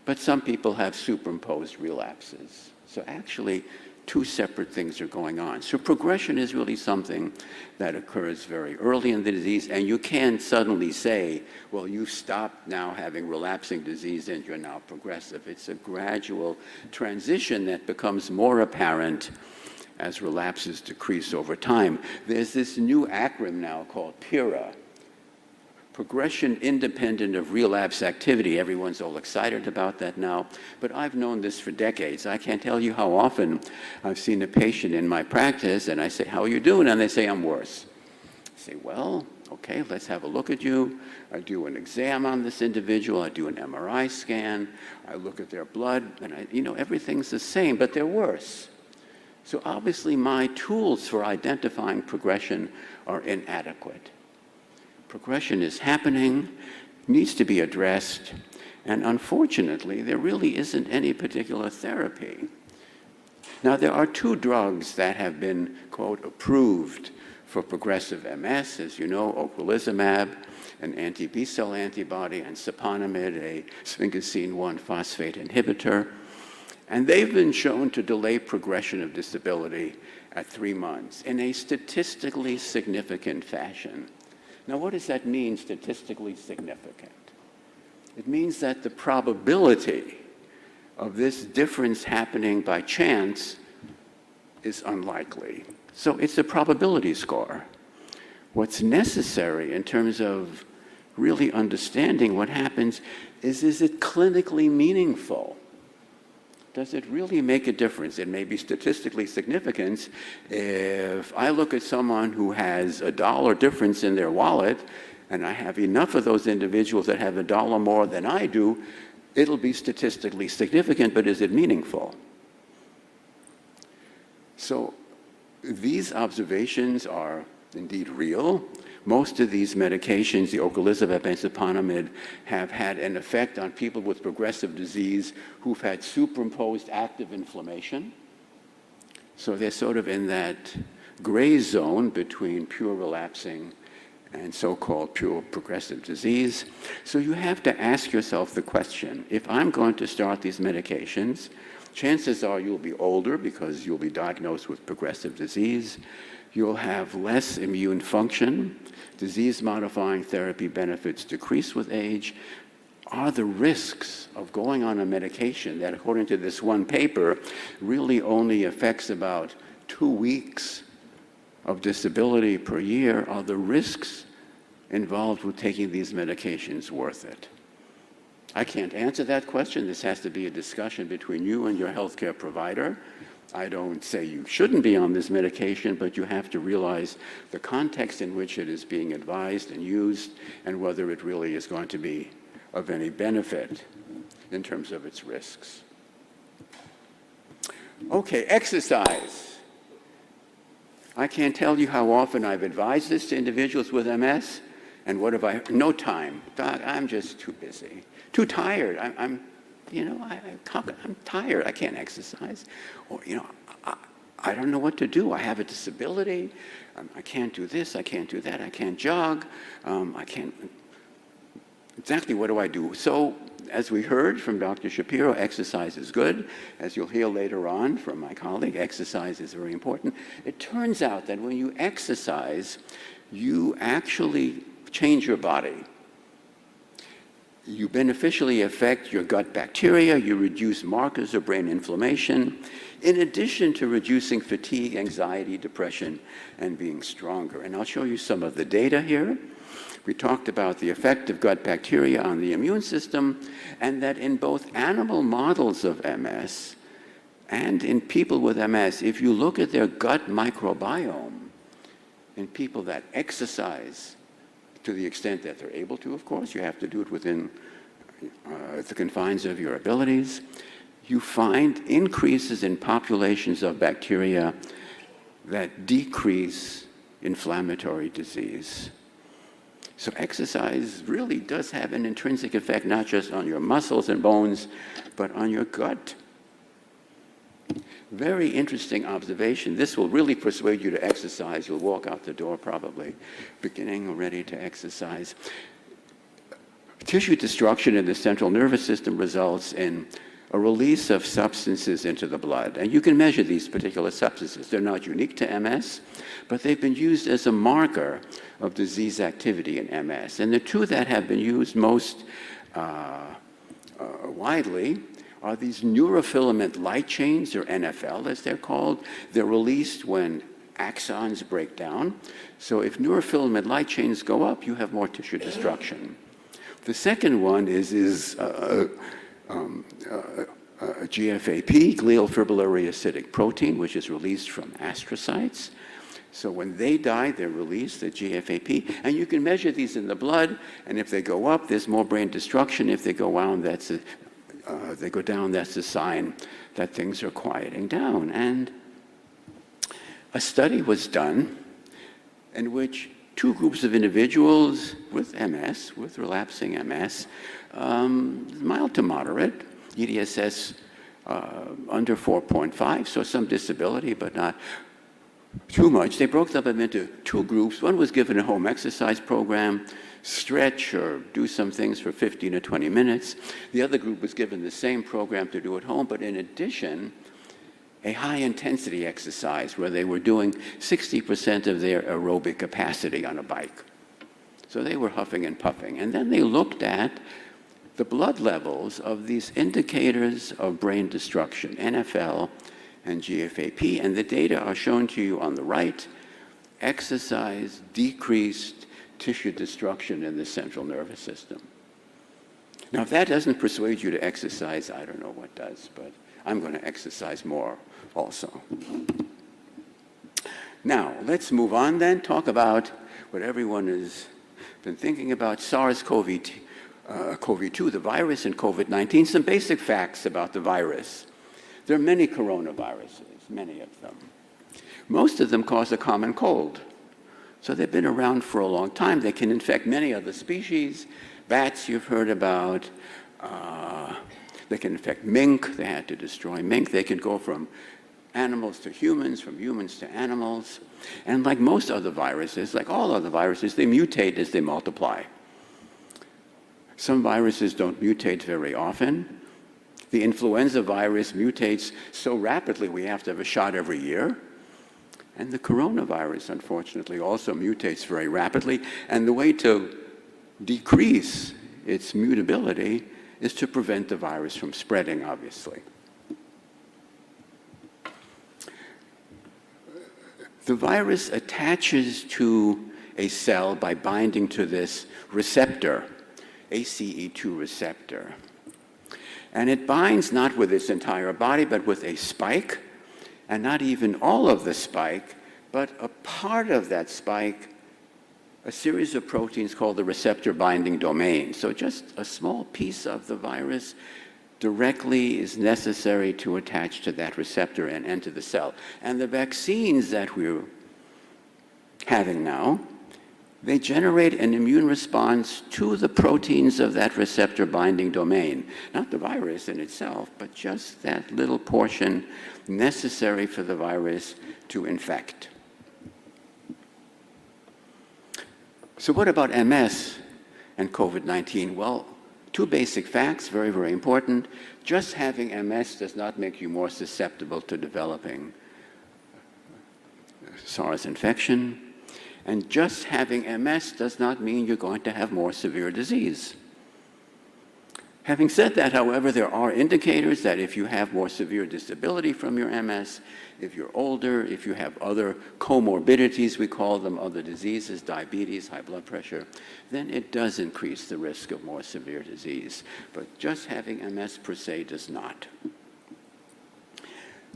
but some people have superimposed relapses. So actually, 2 separate things are going on. So progression is really something that occurs very early in the disease, and you can't suddenly say, well, you've stopped now having relapsing disease and you're now progressive. It's a gradual transition that becomes more apparent as relapses decrease over time. There's this new acronym now called PIRA, Progression Independent of Relapse Activity. Everyone's all excited about that now, but I've known this for decades. I can't tell you how often I've seen a patient in my practice and I say, how are you doing? And they say, I'm worse. I say, well, okay, let's have a look at you. I do an exam on this individual. I do an MRI scan. I look at their blood, and everything's the same, but they're worse. So obviously my tools for identifying progression are inadequate. Progression is happening, needs to be addressed, and unfortunately, there really isn't any particular therapy. Now, there are 2 drugs that have been, quote, approved for progressive MS, as you know, ocrelizumab, an anti-B-cell antibody, and saponamid, a sphingosine 1-phosphate inhibitor. And they've been shown to delay progression of disability at 3 months in a statistically significant fashion. Now, what does that mean, statistically significant? It means that the probability of this difference happening by chance is unlikely. So it's a probability score. What's necessary in terms of really understanding what happens is it clinically meaningful? Does it really make a difference? It may be statistically significant. If I look at someone who has $1 difference in their wallet, and I have enough of those individuals that have $1 more than I do, it'll be statistically significant, but is it meaningful? So these observations are indeed real. Most of these medications, the ocrelizumab and siponimod, have had an effect on people with progressive disease who've had superimposed active inflammation. So they're sort of in that gray zone between pure relapsing and so-called pure progressive disease. So you have to ask yourself the question, if I'm going to start these medications, chances are you'll be older because you'll be diagnosed with progressive disease. You'll have less immune function. Disease-modifying therapy benefits decrease with age. Are the risks of going on a medication that, according to this one paper, really only affects about 2 weeks of disability per year, are the risks involved with taking these medications worth it? I can't answer that question. This has to be a discussion between you and your healthcare provider. I don't say you shouldn't be on this medication, but you have to realize the context in which it is being advised and used and whether it really is going to be of any benefit in terms of its risks. Okay, exercise. I can't tell you how often I've advised this to individuals with MS, and what have I, no time. Doc, I'm just too busy, too tired. I'm tired, I can't exercise. Or, I don't know what to do. I have a disability. I can't do this, I can't do that, I can't jog, I can't, exactly what do I do? So, as we heard from Dr. Shapiro, exercise is good. As you'll hear later on from my colleague, exercise is very important. It turns out that when you exercise, you actually change your body. You beneficially affect your gut bacteria, you reduce markers of brain inflammation, in addition to reducing fatigue, anxiety, depression, and being stronger. And I'll show you some of the data here. We talked about the effect of gut bacteria on the immune system, and that in both animal models of MS and in people with MS, if you look at their gut microbiome, in people that exercise, to the extent that they're able to, of course, you have to do it within the confines of your abilities, you find increases in populations of bacteria that decrease inflammatory disease. So exercise really does have an intrinsic effect, not just on your muscles and bones, but on your gut. Very interesting observation. This will really persuade you to exercise. You'll walk out the door probably, beginning already to exercise. Tissue destruction in the central nervous system results in a release of substances into the blood. And you can measure these particular substances. They're not unique to MS, but they've been used as a marker of disease activity in MS. And the two that have been used most widely are these neurofilament light chains, or NFL as they're called. They're released when axons break down. So if neurofilament light chains go up, you have more tissue destruction. The second one is GFAP, glial fibrillary acidic protein, which is released from astrocytes. So when they die, they're released, the GFAP, and you can measure these in the blood, and if they go up, there's more brain destruction. If they go down, that's a sign that things are quieting down. And a study was done in which two groups of individuals with MS, with relapsing MS, mild to moderate, EDSS under 4.5, so some disability, but not too much. They broke them into two groups. One was given a home exercise program, stretch or do some things for 15 to 20 minutes. The other group was given the same program to do at home, but in addition, a high-intensity exercise where they were doing 60% of their aerobic capacity on a bike. So they were huffing and puffing. And then they looked at the blood levels of these indicators of brain destruction, NFL and GFAP, and the data are shown to you on the right. Exercise decreased tissue destruction in the central nervous system. Now, if that doesn't persuade you to exercise, I don't know what does, but I'm going to exercise more also. Now, let's move on then, talk about what everyone has been thinking about, SARS-CoV-2 CoV-2, the virus, and COVID-19. Some basic facts about the virus. There are many coronaviruses, many of them. Most of them cause a common cold. So they've been around for a long time. They can infect many other species. Bats you've heard about. They can infect mink. They had to destroy mink. They can go from animals to humans, from humans to animals. And like most other viruses, like all other viruses, they mutate as they multiply. Some viruses don't mutate very often. The influenza virus mutates so rapidly we have to have a shot every year. And the coronavirus, unfortunately, also mutates very rapidly. And the way to decrease its mutability is to prevent the virus from spreading, obviously. The virus attaches to a cell by binding to this receptor, ACE2 receptor. And it binds not with its entire body, but with a spike, and not even all of the spike, but a part of that spike, a series of proteins called the receptor binding domain. So just a small piece of the virus directly is necessary to attach to that receptor and enter the cell. And the vaccines that we're having now, they generate an immune response to the proteins of that receptor binding domain. Not the virus in itself, but just that little portion necessary for the virus to infect. So what about MS and COVID-19? Well, two basic facts, very, very important. Just having MS does not make you more susceptible to developing SARS infection. And just having MS does not mean you're going to have more severe disease. Having said that, however, there are indicators that if you have more severe disability from your MS, if you're older, if you have other comorbidities, we call them other diseases, diabetes, high blood pressure, then it does increase the risk of more severe disease. But just having MS per se does not.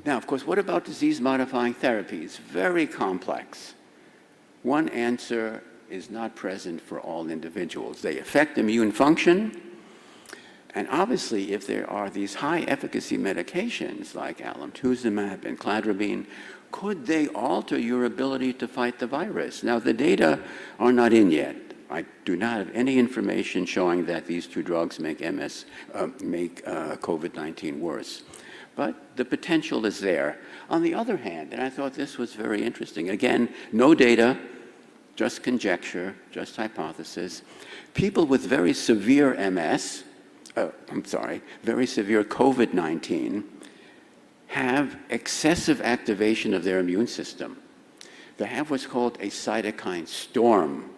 Now, of course, what about disease-modifying therapies? Very complex. One answer is not present for all individuals. They affect immune function, and obviously if there are these high-efficacy medications like alemtuzumab and cladribine, could they alter your ability to fight the virus? Now, the data are not in yet. I do not have any information showing that these two drugs make COVID-19 worse. But the potential is there. On the other hand, and I thought this was very interesting, again, no data, just conjecture, just hypothesis, people with very severe very severe COVID-19 have excessive activation of their immune system. They have what's called a cytokine storm.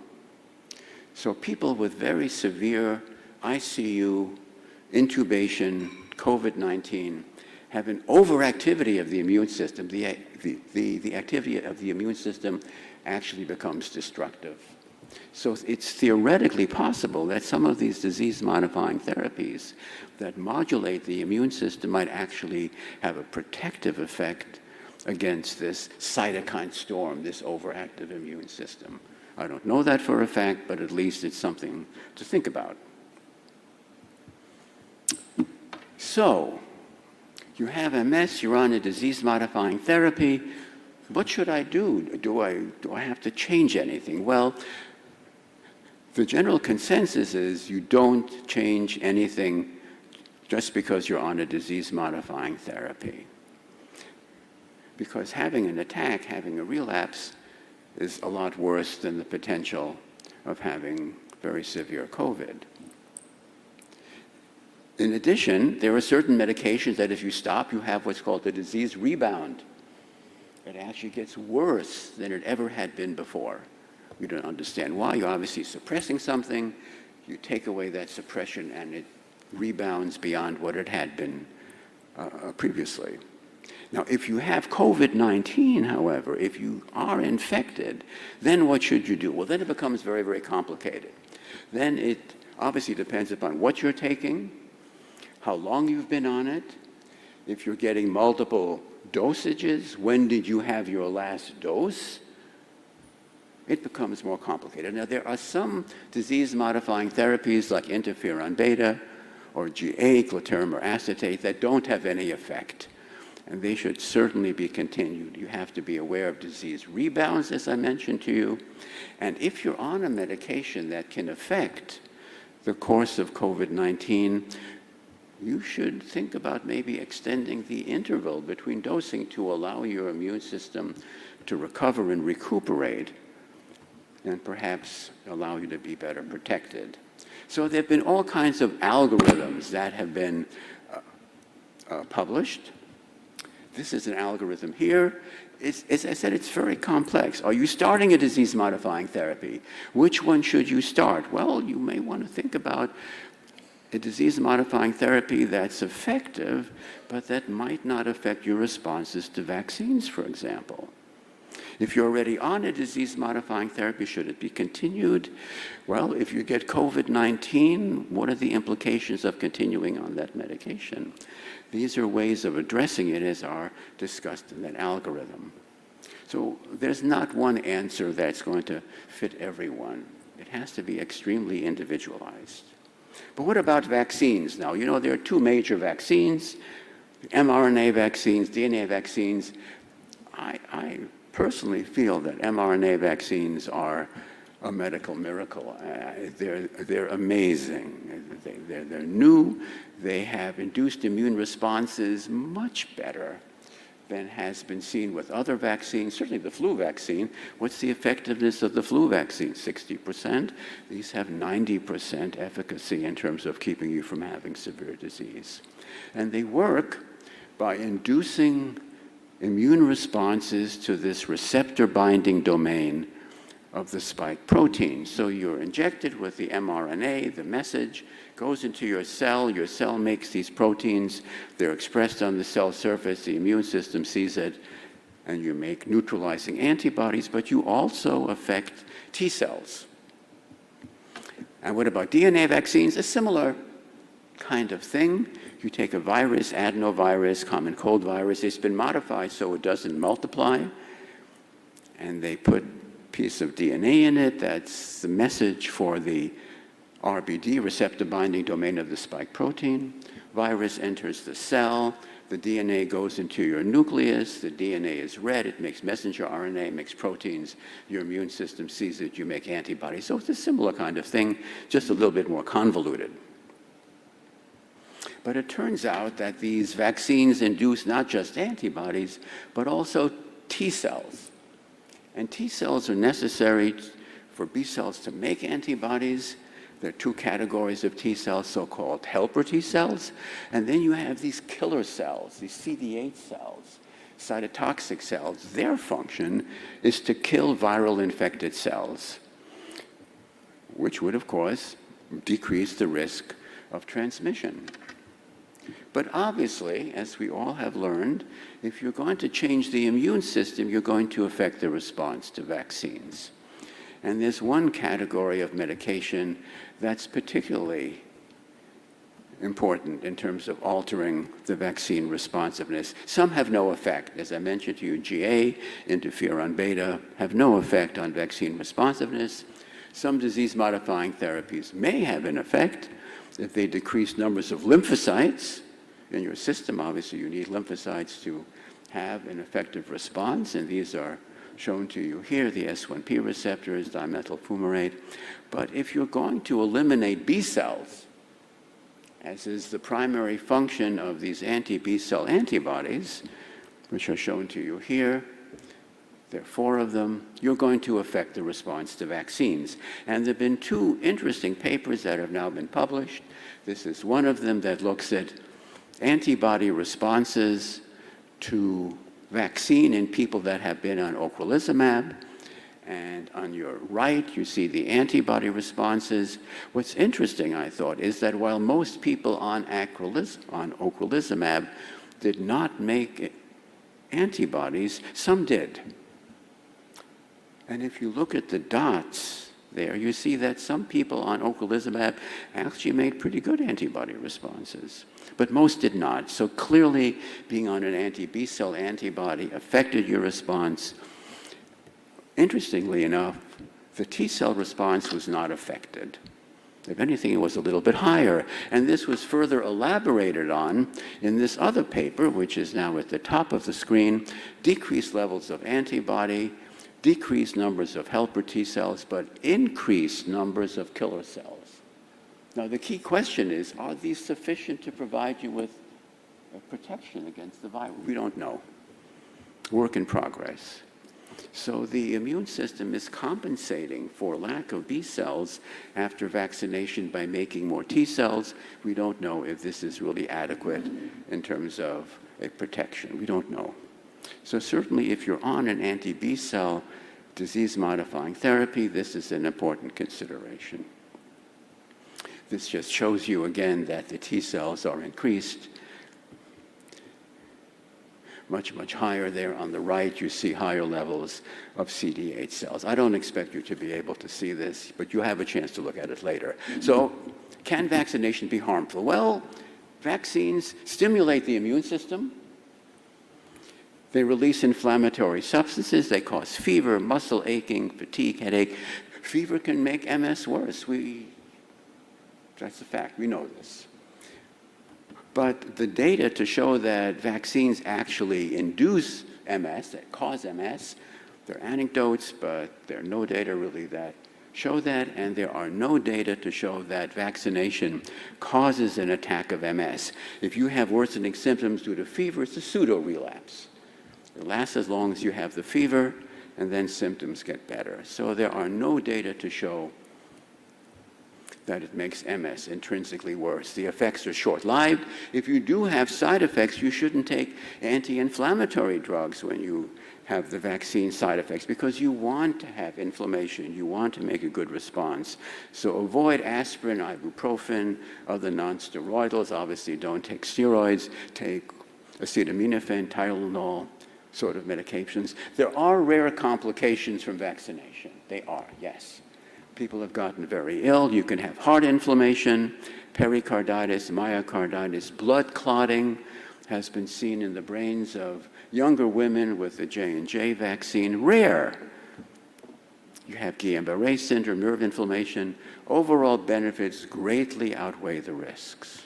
So people with very severe ICU, intubation, COVID-19, have an overactivity of the immune system. The activity of the immune system actually becomes destructive. So it's theoretically possible that some of these disease-modifying therapies that modulate the immune system might actually have a protective effect against this cytokine storm, this overactive immune system. I don't know that for a fact, but at least it's something to think about. So, you have MS, you're on a disease-modifying therapy. What should I do? Do I have to change anything? Well, the general consensus is you don't change anything just because you're on a disease-modifying therapy. Because having an attack, having a relapse, is a lot worse than the potential of having very severe COVID. In addition, there are certain medications that if you stop, you have what's called a disease rebound. It actually gets worse than it ever had been before. We don't understand why. You're obviously suppressing something. You take away that suppression, and it rebounds beyond what it had been previously. Now, if you have COVID-19, however, if you are infected, then what should you do? Well, then it becomes very, very complicated. Then it obviously depends upon what you're taking, how long you've been on it, if you're getting multiple dosages, when did you have your last dose? it becomes more complicated. Now, there are some disease-modifying therapies like interferon beta or GA, gluterin or acetate, that don't have any effect, and they should certainly be continued. You have to be aware of disease rebounds, as I mentioned to you, and if you're on a medication that can affect the course of COVID-19, you should think about maybe extending the interval between dosing to allow your immune system to recover and recuperate, and perhaps allow you to be better protected. So there have been all kinds of algorithms that have been published. This is an algorithm here. As I said, it's very complex. Are you starting a disease-modifying therapy? Which one should you start? Well, you may want to think about a disease-modifying therapy that's effective, but that might not affect your responses to vaccines, for example. If you're already on a disease-modifying therapy, should it be continued? Well, if you get COVID-19, what are the implications of continuing on that medication? These are ways of addressing it as are discussed in that algorithm. So there's not one answer that's going to fit everyone. It has to be extremely individualized. But what about vaccines? Now, you know, there are two major vaccines, mRNA vaccines, DNA vaccines. I personally feel that mRNA vaccines are a medical miracle. They're amazing. They're new. They have induced immune responses much better than has been seen with other vaccines, certainly the flu vaccine. What's the effectiveness of the flu vaccine? 60%. These have 90% efficacy in terms of keeping you from having severe disease. And they work by inducing immune responses to this receptor binding domain of the spike protein. So you're injected with the mRNA, the message goes into your cell makes these proteins, they're expressed on the cell surface, the immune system sees it, and you make neutralizing antibodies, but you also affect T cells. And what about DNA vaccines? A similar kind of thing. You take a virus, adenovirus, common cold virus, it's been modified so it doesn't multiply, and they put a piece of DNA in it, that's the message for the RBD, receptor binding domain of the spike protein. Virus enters the cell, the DNA goes into your nucleus, the DNA is read, it makes messenger RNA, makes proteins, your immune system sees it, you make antibodies. So it's a similar kind of thing, just a little bit more convoluted. But it turns out that these vaccines induce not just antibodies, but also T cells. And T cells are necessary for B cells to make antibodies. There are two categories of T cells, so-called helper T cells, and then you have these killer cells, these CD8 cells, cytotoxic cells. Their function is to kill viral infected cells, which would, of course, decrease the risk of transmission. But obviously, as we all have learned, if you're going to change the immune system, you're going to affect the response to vaccines. And there's one category of medication that's particularly important in terms of altering the vaccine responsiveness. Some have no effect. As I mentioned to you, GA, interferon beta, have no effect on vaccine responsiveness. Some disease-modifying therapies may have an effect if they decrease numbers of lymphocytes in your system. Obviously, you need lymphocytes to have an effective response, and these are shown to you here, the S1P receptors, dimethyl fumarate. But if you're going to eliminate B cells, as is the primary function of these anti-B cell antibodies, which are shown to you here, there are 4 of them, you're going to affect the response to vaccines. And there have been 2 interesting papers that have now been published. This is one of them that looks at antibody responses to vaccine in people that have been on ocrelizumab. And on your right, you see the antibody responses. What's interesting, I thought, is that while most people on ocrelizumab did not make antibodies, some did. And if you look at the dots there, you see that some people on ocrelizumab actually made pretty good antibody responses, but most did not. So clearly, being on an anti-B cell antibody affected your response. Interestingly enough, the T cell response was not affected. If anything, it was a little bit higher. And this was further elaborated on in this other paper, which is now at the top of the screen: decreased levels of antibody, decreased numbers of helper T cells, but increased numbers of killer cells. Now, the key question is, are these sufficient to provide you with protection against the virus? We don't know. Work in progress. So the immune system is compensating for lack of B cells after vaccination by making more T cells. We don't know if this is really adequate in terms of a protection. We don't know. So certainly if you're on an anti-B cell disease-modifying therapy, this is an important consideration. This just shows you again that the T cells are increased much, much higher. There on the right, you see higher levels of CD8 cells. I don't expect you to be able to see this, but you have a chance to look at it later. So, can vaccination be harmful? Well, vaccines stimulate the immune system. They release inflammatory substances. They cause fever, muscle aching, fatigue, headache. Fever can make MS worse. That's a fact. We know this. But the data to show that vaccines actually induce MS, that cause MS, there are anecdotes, but there are no data really that show that, and there are no data to show that vaccination causes an attack of MS. If you have worsening symptoms due to fever, it's a pseudo-relapse. It lasts as long as you have the fever, and then symptoms get better. So there are no data to show that it makes MS intrinsically worse. The effects are short-lived. If you do have side effects, you shouldn't take anti-inflammatory drugs when you have the vaccine side effects, because you want to have inflammation. You want to make a good response. So avoid aspirin, ibuprofen, other non-steroidals. Obviously, don't take steroids. Take acetaminophen, Tylenol, sort of medications. There are rare complications from vaccination. They are, yes. People have gotten very ill. You can have heart inflammation, pericarditis, myocarditis, blood clotting has been seen in the brains of younger women with the J&J vaccine. Rare. You have Guillain-Barré syndrome, nerve inflammation. Overall benefits greatly outweigh the risks.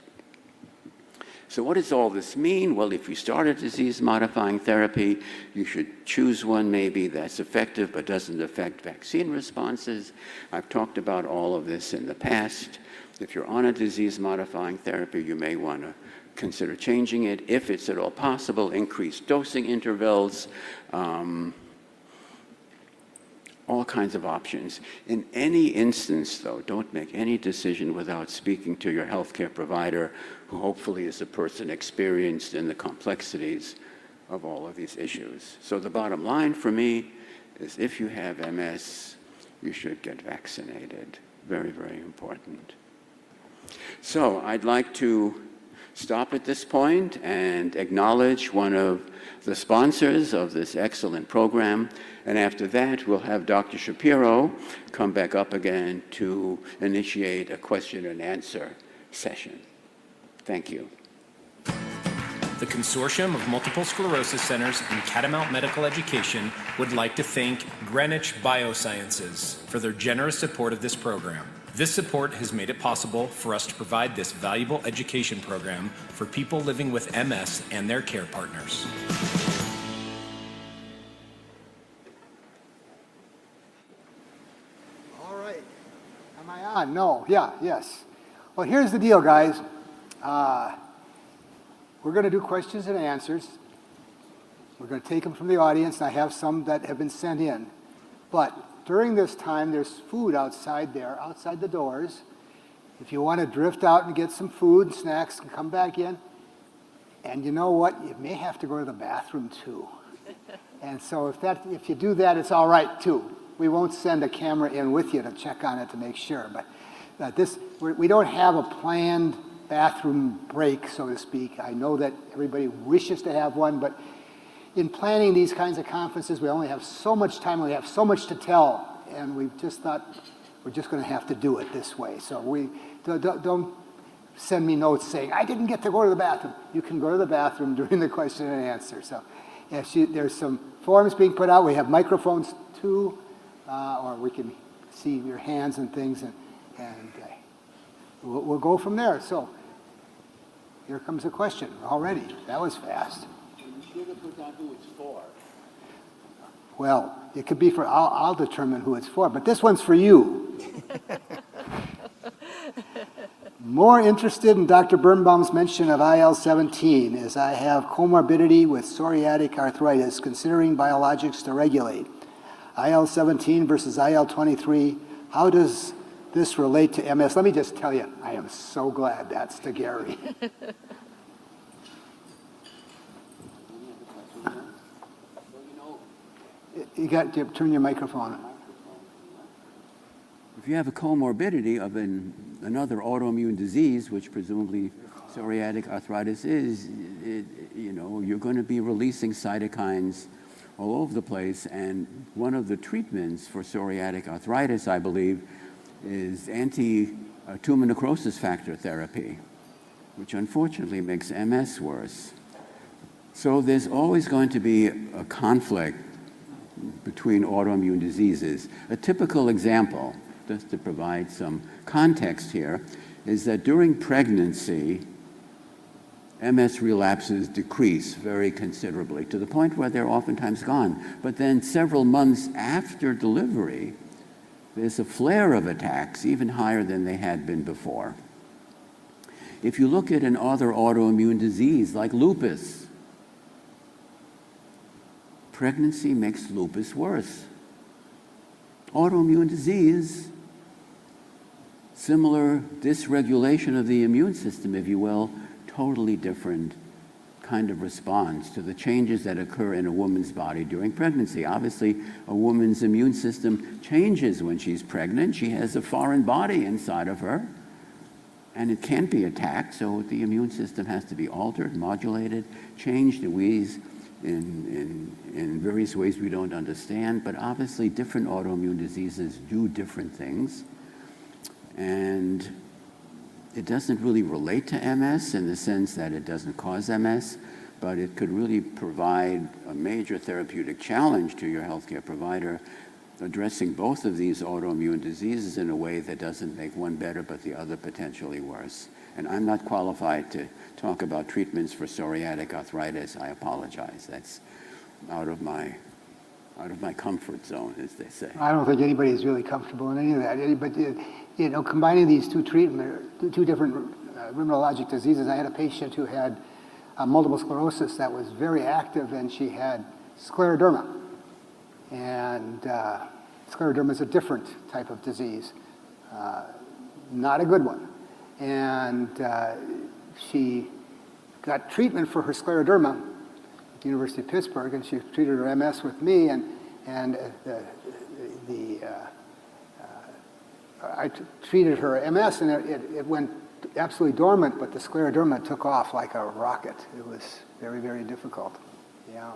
So what does all this mean? Well, if you start a disease-modifying therapy, you should choose one maybe that's effective but doesn't affect vaccine responses. I've talked about all of this in the past. If you're on a disease-modifying therapy, you may want to consider changing it. If it's at all possible, increase dosing intervals, all kinds of options. In any instance, though, don't make any decision without speaking to your healthcare provider, who hopefully is a person experienced in the complexities of all of these issues. So the bottom line for me is, if you have MS, you should get vaccinated. Very, very important. So I'd like to stop at this point and acknowledge one of the sponsors of this excellent program. And after that, we'll have Dr. Shapiro come back up again to initiate a question and answer session. Thank you. The Consortium of Multiple Sclerosis Centers and Catamount Medical Education would like to thank Greenwich Biosciences for their generous support of this program. This support has made it possible for us to provide this valuable education program for people living with MS and their care partners. All right. Am I on? No. Yeah, yes. Well, here's the deal, guys. We're going to do questions and answers. We're going to take them from the audience, and I have some that have been sent in. But during this time, there's food outside there, outside the doors. If you want to drift out and get some food and snacks and come back in. And you know what? You may have to go to the bathroom, too. And so if you do that, it's all right, too. We won't send a camera in with you to check on it to make sure. But we don't have a planned bathroom break, so to speak. I know that everybody wishes to have one, but in planning these kinds of conferences, we only have so much time, we have so much to tell, and we've just thought we're just going to have to do it this way. So we don't send me notes saying, I didn't get to go to the bathroom. You can go to the bathroom during the question and answer. So there's some forms being put out. We have microphones too, or we can see your hands and things, and we'll go from there. So here comes a question already. That was fast. You should have put down who it's for. Well, it could be for, I'll determine who it's for, but this one's for you. More interested in Dr. Birnbaum's mention of IL-17 as I have comorbidity with psoriatic arthritis, considering biologics to regulate. IL-17 versus IL-23, how does this relate to MS? Let me just tell you, I am so glad that's to Gary. You got to turn your microphone on. If you have a comorbidity of another autoimmune disease, which presumably psoriatic arthritis is, you're going to be releasing cytokines all over the place. And one of the treatments for psoriatic arthritis, I believe, is anti-tumor necrosis factor therapy, which unfortunately makes MS worse. So there's always going to be a conflict between autoimmune diseases. A typical example, just to provide some context here, is that during pregnancy, MS relapses decrease very considerably to the point where they're oftentimes gone. But then several months after delivery, there's a flare of attacks even higher than they had been before. If you look at another autoimmune disease like lupus, pregnancy makes lupus worse. Autoimmune disease, similar dysregulation of the immune system, if you will, totally different kind of response to the changes that occur in a woman's body during pregnancy. Obviously, a woman's immune system changes when she's pregnant. She has a foreign body inside of her, and it can't be attacked, so the immune system has to be altered, modulated, changed in ways, in various ways we don't understand. But obviously, different autoimmune diseases do different things. And it doesn't really relate to MS in the sense that it doesn't cause MS, but it could really provide a major therapeutic challenge to your healthcare provider, addressing both of these autoimmune diseases in a way that doesn't make one better but the other potentially worse. And I'm not qualified to talk about treatments for psoriatic arthritis. I apologize. That's out of my comfort zone, as they say. I don't think anybody's really comfortable in any of that. But combining these two different rheumatologic diseases, I had a patient who had multiple sclerosis that was very active, and she had scleroderma. And scleroderma is a different type of disease, not a good one. And she got treatment for her scleroderma at the University of Pittsburgh, and she treated her MS with me, I treated her MS, and it went absolutely dormant, but the scleroderma took off like a rocket. It was very, very difficult. Yeah.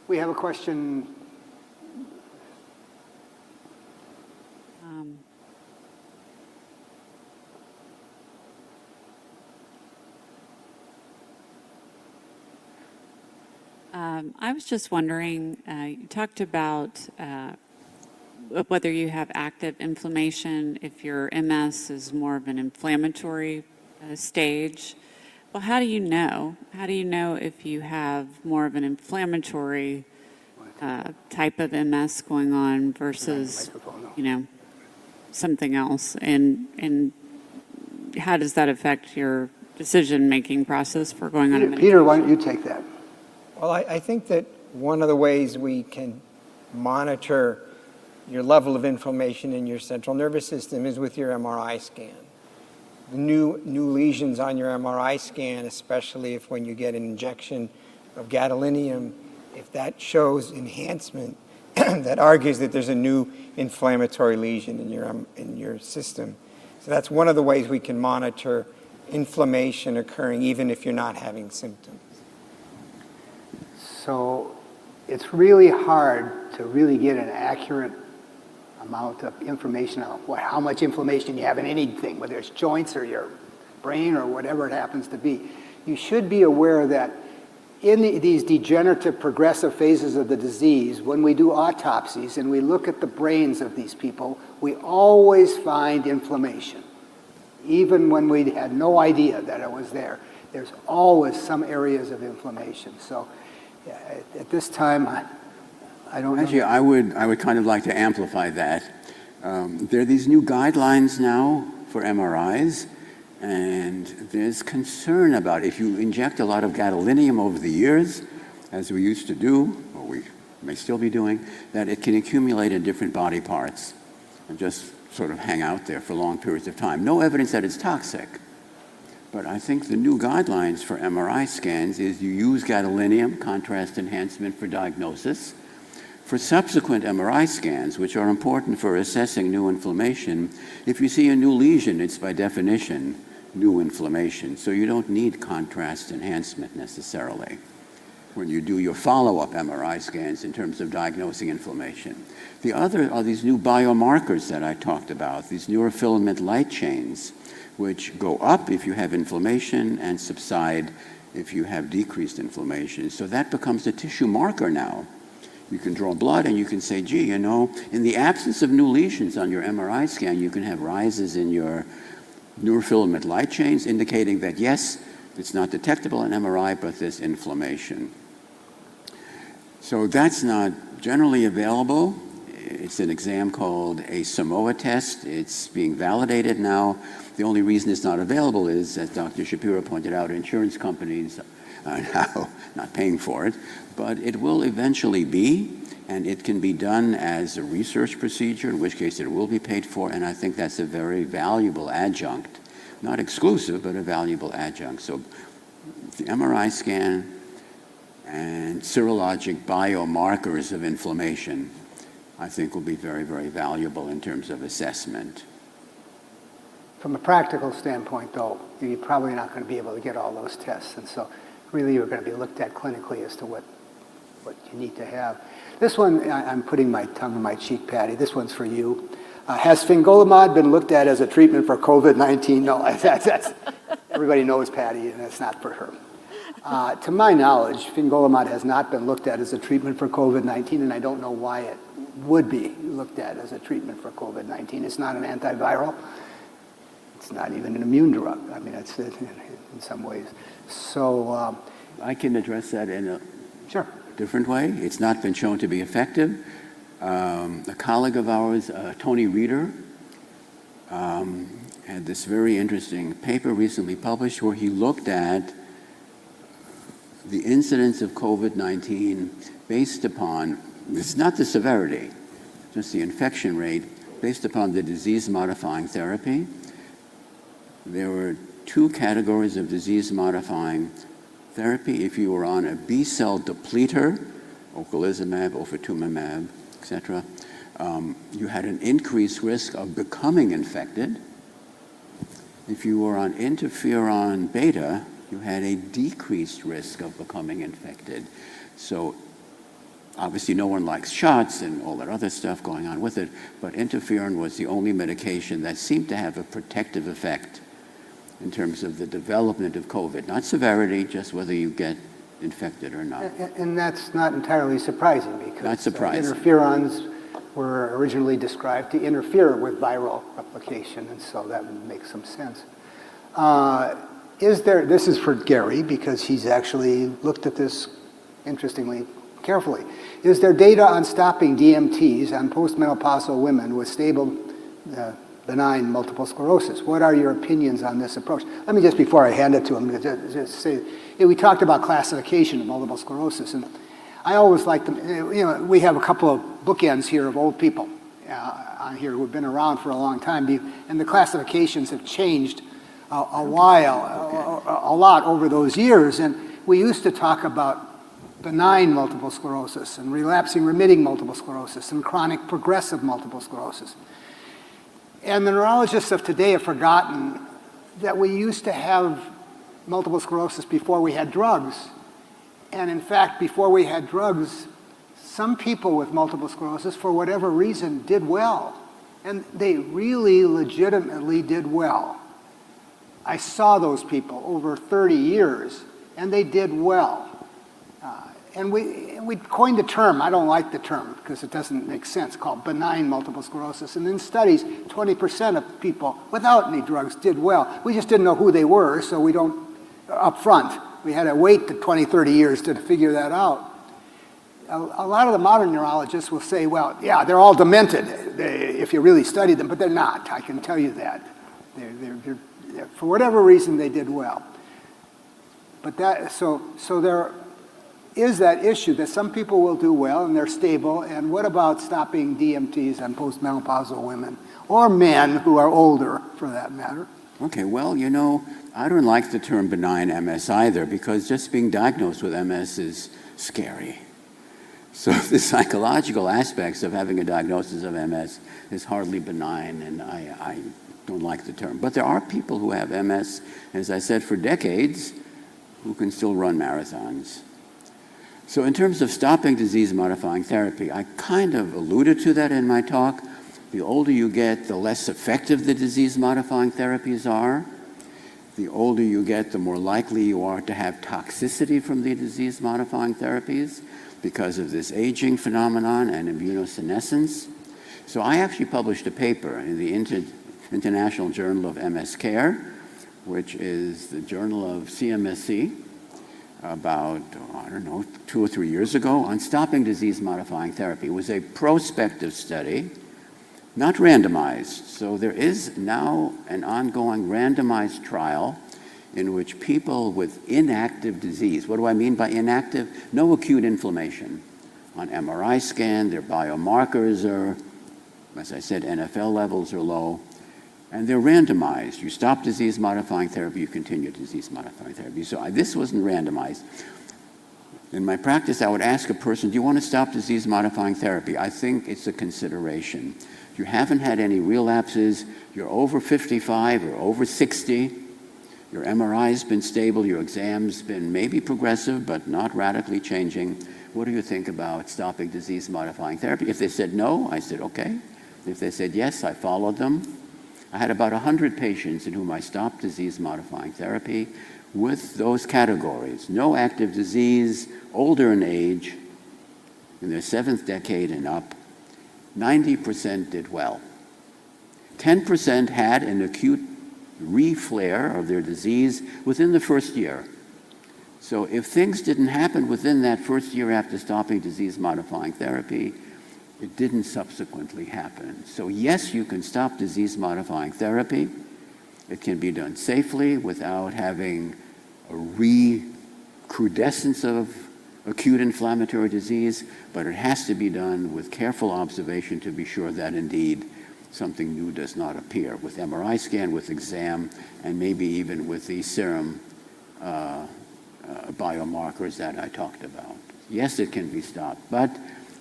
We have a question. I was just wondering, you talked about whether you have active inflammation, if your MS is more of an inflammatory stage. Well, how do you know? How do you know if you have more of an inflammatory type of MS going on versus, something else? And how does that affect your decision-making process for going on a medication? Peter, why don't you take that? Well, I think that one of the ways we can monitor your level of inflammation in your central nervous system is with your MRI scan. The new lesions on your MRI scan, especially if when you get an injection of gadolinium, if that shows enhancement, that argues that there's a new inflammatory lesion in your system. So that's one of the ways we can monitor inflammation occurring even if you're not having symptoms. So it's really hard to really get an accurate amount of information on how much inflammation you have in anything, whether it's joints or your brain or whatever it happens to be. You should be aware that in these degenerative progressive phases of the disease, when we do autopsies and we look at the brains of these people, we always find inflammation. Even when we had no idea that it was there, there's always some areas of inflammation. So at this time, I don't know. Actually, I would kind of like to amplify that. There are these new guidelines now for MRIs, and there's concern about if you inject a lot of gadolinium over the years, as we used to do, or we may still be doing, that it can accumulate in different body parts and just sort of hang out there for long periods of time. No evidence that it's toxic. But I think the new guidelines for MRI scans is you use gadolinium, contrast enhancement for diagnosis. For subsequent MRI scans, which are important for assessing new inflammation, if you see a new lesion, it's by definition new inflammation. So you don't need contrast enhancement necessarily when you do your follow-up MRI scans in terms of diagnosing inflammation. The other are these new biomarkers that I talked about, these neurofilament light chains, which go up if you have inflammation and subside if you have decreased inflammation. So that becomes a tissue marker now. You can draw blood and you can say, gee, you know, in the absence of new lesions on your MRI scan, you can have rises in your neurofilament light chains, indicating that, yes, it's not detectable in MRI, but there's inflammation. So that's not generally available. It's an exam called a Samoa Test. It's being validated now. The only reason it's not available is, as Dr. Shapiro pointed out, insurance companies are now not paying for it, but it will eventually be, and it can be done as a research procedure, in which case it will be paid for, and I think that's a very valuable adjunct. Not exclusive, but a valuable adjunct. So the MRI scan and serologic biomarkers of inflammation, I think, will be very, very valuable in terms of assessment. From a practical standpoint, though, you're probably not going to be able to get all those tests, and so really you're going to be looked at clinically as to what you need to have. This one, I'm putting my tongue in my cheek, Patty. This one's for you. Has fingolimod been looked at as a treatment for COVID-19? No, that's everybody knows Patty, and that's not for her. To my knowledge, fingolimod has not been looked at as a treatment for COVID-19, and I don't know why it would be looked at as a treatment for COVID-19. It's not an antiviral. It's not even an immune drug. I mean, it's in some ways. So I can address that in a sure. different way. It's not been shown to be effective. A colleague of ours, Tony Reeder, had this very interesting paper recently published where he looked at the incidence of COVID-19 based upon, it's not the severity, just the infection rate, based upon the disease-modifying therapy. There were two categories of disease-modifying therapy. If you were on a B-cell depleter, ocrelizumab, ofatumumab, etc., you had an increased risk of becoming infected. If you were on interferon beta, you had a decreased risk of becoming infected. So obviously no one likes shots and all that other stuff going on with it, but interferon was the only medication that seemed to have a protective effect in terms of the development of COVID. Not severity, just whether you get infected or not. And that's not entirely surprising because Not surprising. Interferons were originally described to interfere with viral replication, and so that would make some sense. This is for Gary because he's actually looked at this, interestingly, carefully. Is there data on stopping DMTs on postmenopausal women with stable benign multiple sclerosis? What are your opinions on this approach? Let me just, before I hand it to him, just say, we talked about classification of multiple sclerosis, and I always like them, we have a couple of bookends here of old people on here who've been around for a long time, and the classifications have changed a lot over those years, and we used to talk about benign multiple sclerosis and relapsing remitting multiple sclerosis and chronic progressive multiple sclerosis. And the neurologists of today have forgotten that we used to have multiple sclerosis before we had drugs. And in fact, before we had drugs, some people with multiple sclerosis, for whatever reason, did well. And they really legitimately did well. I saw those people over 30 years, and they did well. And we coined a term, I don't like the term because it doesn't make sense, called benign multiple sclerosis. And in studies, 20% of people without any drugs did well. We just didn't know who they were, so we don't, up front. We had to wait to 20, 30 years to figure that out. A lot of the modern neurologists will say, well, yeah, they're all demented if you really study them, but they're not, I can tell you that. They're, for whatever reason, they did well. But that, so there is that issue that some people will do well and they're stable, and what about stopping DMTs on postmenopausal women, or men who are older, for that matter? Okay, well, you know, I don't like the term benign MS either, because just being diagnosed with MS is scary. So the psychological aspects of having a diagnosis of MS is hardly benign, and I don't like the term. But there are people who have MS, as I said, for decades, who can still run marathons. So in terms of stopping disease-modifying therapy, I kind of alluded to that in my talk. The older you get, the less effective the disease-modifying therapies are. The older you get, the more likely you are to have toxicity from the disease-modifying therapies because of this aging phenomenon and immunosenescence. So I actually published a paper in the International Journal of MS Care, which is the journal of CMSC, about, I don't know, 2 or 3 years ago on stopping disease-modifying therapy. It was a prospective study, not randomized. So there is now an ongoing randomized trial in which people with inactive disease, what do I mean by inactive? No acute inflammation. On MRI scan, their biomarkers are, as I said, NFL levels are low, and they're randomized. You stop disease-modifying therapy, you continue disease-modifying therapy. So this wasn't randomized. In my practice, I would ask a person, do you want to stop disease-modifying therapy? I think it's a consideration. If you haven't had any relapses, you're over 55 or over 60, your MRI's been stable, your exam's been maybe progressive, but not radically changing, what do you think about stopping disease-modifying therapy? If they said no, I said, okay. If they said yes, I followed them. I had about 100 patients in whom I stopped disease-modifying therapy with those categories. No active disease, older in age, in their 7th decade and up. 90% did well. 10% had an acute re-flare of their disease within the first year. So if things didn't happen within that first year after stopping disease-modifying therapy, it didn't subsequently happen. So yes, you can stop disease-modifying therapy. It can be done safely without having a recrudescence of acute inflammatory disease, but it has to be done with careful observation to be sure that indeed something new does not appear, with MRI scan, with exam, and maybe even with the serum biomarkers that I talked about. Yes, it can be stopped, but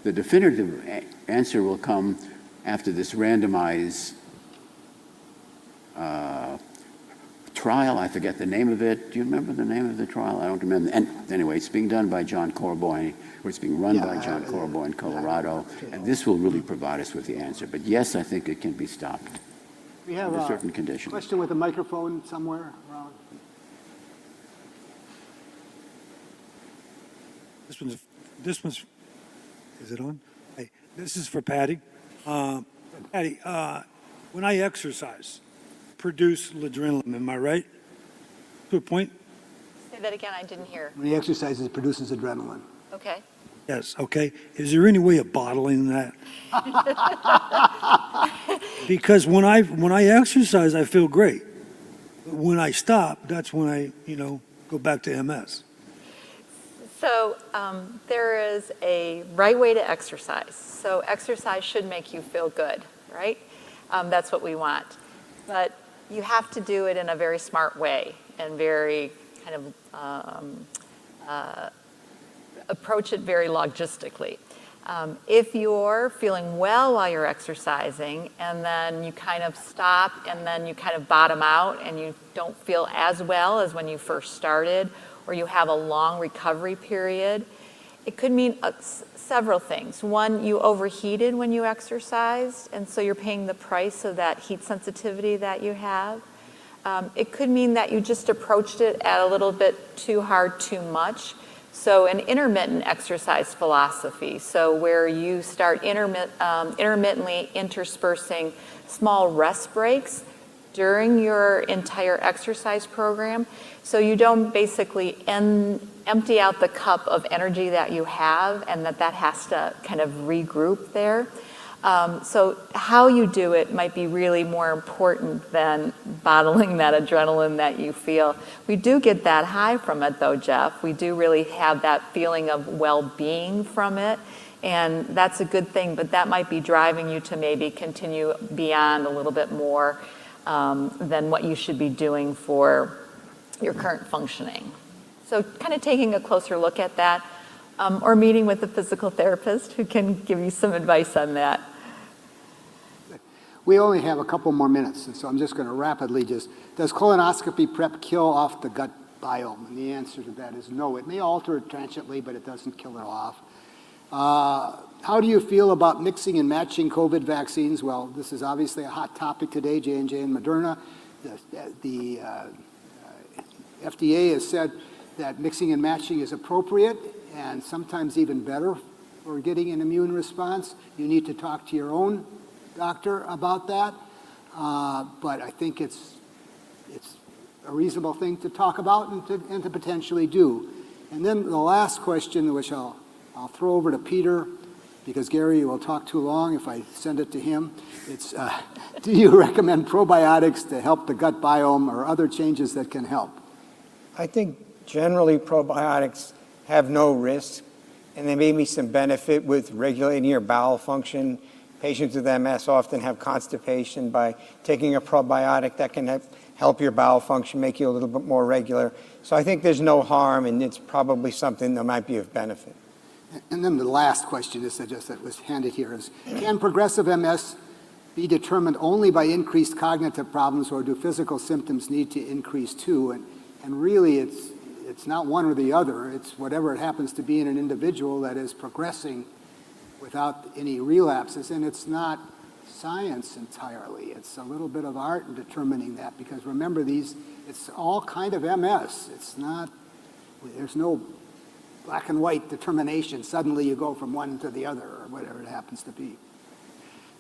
the definitive answer will come after this randomized trial. I forget the name of it. Do you remember the name of the trial? I don't remember. And anyway, it's being done by John Corboy, or it's being run by John Corboy in Colorado, and this will really provide us with the answer. But yes, I think it can be stopped We have under a certain conditions. question with a microphone somewhere around. This one's, is it on? Hey, this is for Patty. Patty, when I exercise, produce adrenaline, am I right? To a point? Say that again, I didn't hear. When he exercises, it produces adrenaline. Okay. Yes, okay. Is there any way of bottling that? Because when I exercise, I feel great. But when I stop, that's when I, go back to MS. So there is a right way to exercise. So exercise should make you feel good, right? That's what we want. But you have to do it in a very smart way and very kind of approach it very logistically. If you're feeling well while you're exercising and then you kind of stop and then you kind of bottom out and you don't feel as well as when you first started, or you have a long recovery period, it could mean several things. One, you overheated when you exercised, and so you're paying the price of that heat sensitivity that you have. It could mean that you just approached it at a little bit too hard, too much. So an intermittent exercise philosophy, so where you start intermittently interspersing small rest breaks during your entire exercise program, so you don't basically empty out the cup of energy that you have and that has to kind of regroup there. So how you do it might be really more important than bottling that adrenaline that you feel. We do get that high from it though, Jeff. We do really have that feeling of well-being from it. And that's a good thing, but that might be driving you to maybe continue beyond a little bit more than what you should be doing for your current functioning. So kind of taking a closer look at that, or meeting with a physical therapist who can give you some advice on that. We only have a couple more minutes, and so I'm just going to rapidly does colonoscopy prep kill off the gut biome? And the answer to that is no. It may alter it transiently, but it doesn't kill it off. How do you feel about mixing and matching COVID vaccines? Well, this is obviously a hot topic today, J&J and Moderna. The FDA has said that mixing and matching is appropriate and sometimes even better for getting an immune response. You need to talk to your own doctor about that, but I think it's a reasonable thing to talk about and to potentially do. And then the last question, which I'll throw over to Peter, because Gary will talk too long if I send it to him. It's, do you recommend probiotics to help the gut biome or other changes that can help? I think generally probiotics have no risk, and there may be some benefit with regulating your bowel function. Patients with MS often have constipation. By taking a probiotic that can help your bowel function, make you a little bit more regular. So I think there's no harm, and it's probably something that might be of benefit. And then the last question is that was handed here is, can progressive MS be determined only by increased cognitive problems, or do physical symptoms need to increase too? And really it's not one or the other. It's whatever it happens to be in an individual that is progressing without any relapses. And it's not science entirely. It's a little bit of art in determining that, because remember, it's all kind of MS. It's not, there's no black and white determination. Suddenly you go from one to the other, or whatever it happens to be.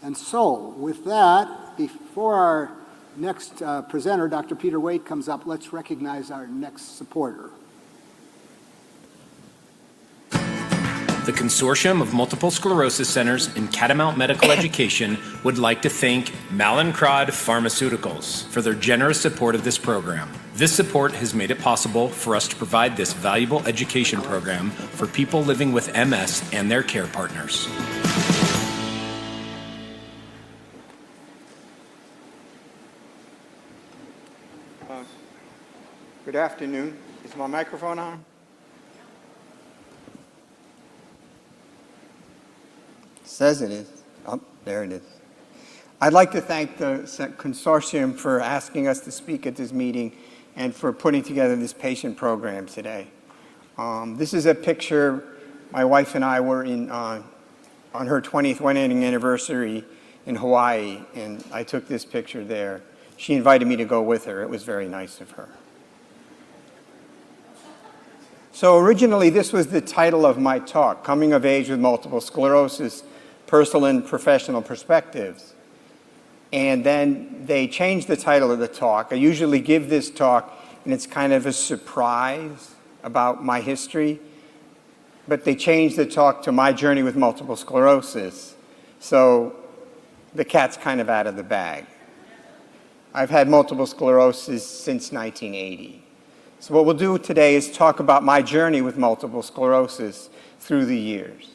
And so with that, before our next presenter, Dr. Peter Waite, comes up, let's recognize our next supporter. The Consortium of Multiple Sclerosis Centers in Catamount Medical Education would like to thank Mallinckrodt Pharmaceuticals for their generous support of this program. This support has made it possible for us to provide this valuable education program for people living with MS and their care partners. Good afternoon. Is my microphone on? Says it is. Oh, there it is. I'd like to thank the consortium for asking us to speak at this meeting and for putting together this patient program today. This is a picture. My wife and I were on her 20th wedding anniversary in Hawaii, and I took this picture there. She invited me to go with her. It was very nice of her. So originally, this was the title of my talk, Coming of Age with Multiple Sclerosis, Personal and Professional Perspectives. And then they changed the title of the talk. I usually give this talk, and it's kind of a surprise about my history. But they changed the talk to My Journey with Multiple Sclerosis. So the cat's kind of out of the bag. I've had multiple sclerosis since 1980. So what we'll do today is talk about my journey with multiple sclerosis through the years.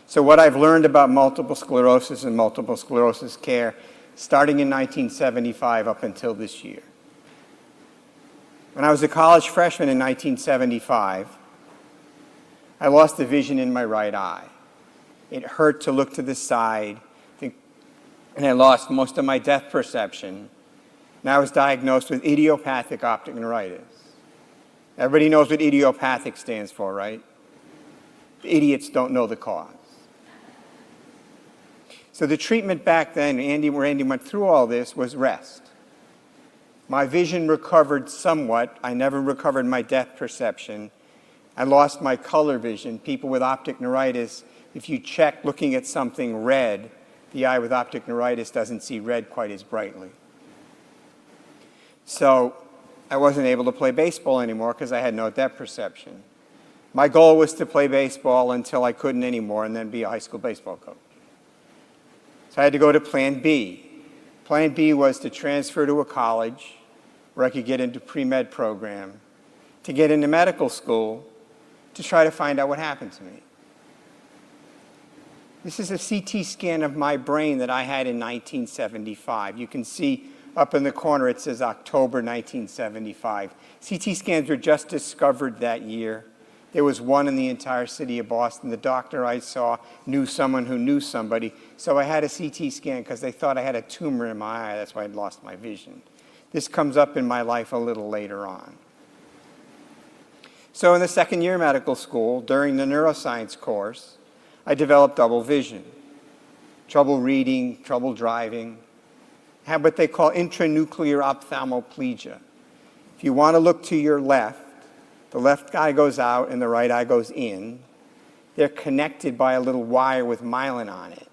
So what I've learned about multiple sclerosis and multiple sclerosis care starting in 1975 up until this year. When I was a college freshman in 1975, I lost the vision in my right eye. It hurt to look to the side, and I lost most of my depth perception. And I was diagnosed with idiopathic optic neuritis. Everybody knows what idiopathic stands for, right? Idiots don't know the cause. So the treatment back then, where Andy went through all this, was rest. My vision recovered somewhat. I never recovered my depth perception. I lost my color vision. People with optic neuritis, if you check looking at something red, the eye with optic neuritis doesn't see red quite as brightly. So I wasn't able to play baseball anymore because I had no depth perception. My goal was to play baseball until I couldn't anymore and then be a high school baseball coach. So I had to go to Plan B. Plan B was to transfer to a college where I could get into pre-med program, to get into medical school, to try to find out what happened to me. This is a CT scan of my brain that I had in 1975. You can see up in the corner it says October 1975. CT scans were just discovered that year. There was one in the entire city of Boston. The doctor I saw knew someone who knew somebody. So I had a CT scan because they thought I had a tumor in my eye. That's why I'd lost my vision. This comes up in my life a little later on. So in the second year of medical school, during the neuroscience course, I developed double vision. Trouble reading, trouble driving. I had what they call intranuclear ophthalmoplegia. If you want to look to your left, the left eye goes out and the right eye goes in. They're connected by a little wire with myelin on it.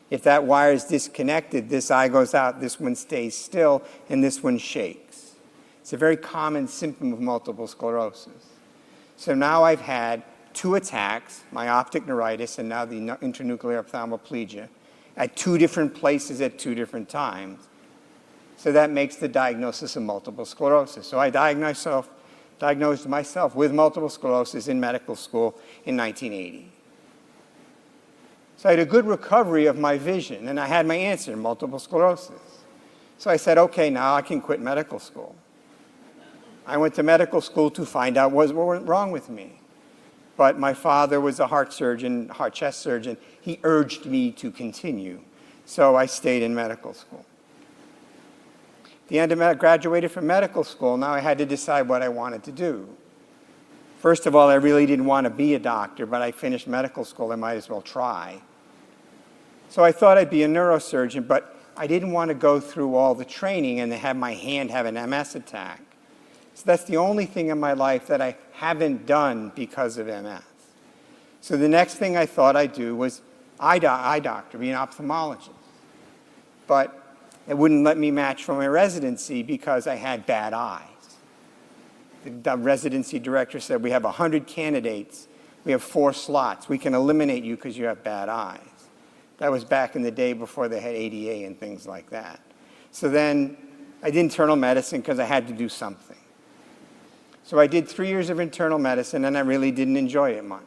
If that wire is disconnected, this eye goes out, this one stays still, and this one shakes. It's a very common symptom of multiple sclerosis. So now I've had 2 attacks, my optic neuritis and now the intranuclear ophthalmoplegia, at 2 different places at 2 different times. So that makes the diagnosis of multiple sclerosis. So I diagnosed myself with multiple sclerosis in medical school in 1980. So I had a good recovery of my vision, and I had my answer, multiple sclerosis. So I said, okay, now I can quit medical school. I went to medical school to find out what went wrong with me. But my father was a heart surgeon, heart chest surgeon. He urged me to continue. So I stayed in medical school. At the end of I graduated from medical school. Now I had to decide what I wanted to do. First of all, I really didn't want to be a doctor, but I finished medical school. I might as well try. So I thought I'd be a neurosurgeon, but I didn't want to go through all the training and have my hand have an MS attack. So that's the only thing in my life that I haven't done because of MS. So the next thing I thought I'd do was eye doctor, be an ophthalmologist. But it wouldn't let me match for my residency because I had bad eyes. The residency director said, we have 100 candidates. We have 4 slots. We can eliminate you because you have bad eyes. That was back in the day before they had ADA and things like that. So then I did internal medicine because I had to do something. So I did 3 years of internal medicine, and I really didn't enjoy it much.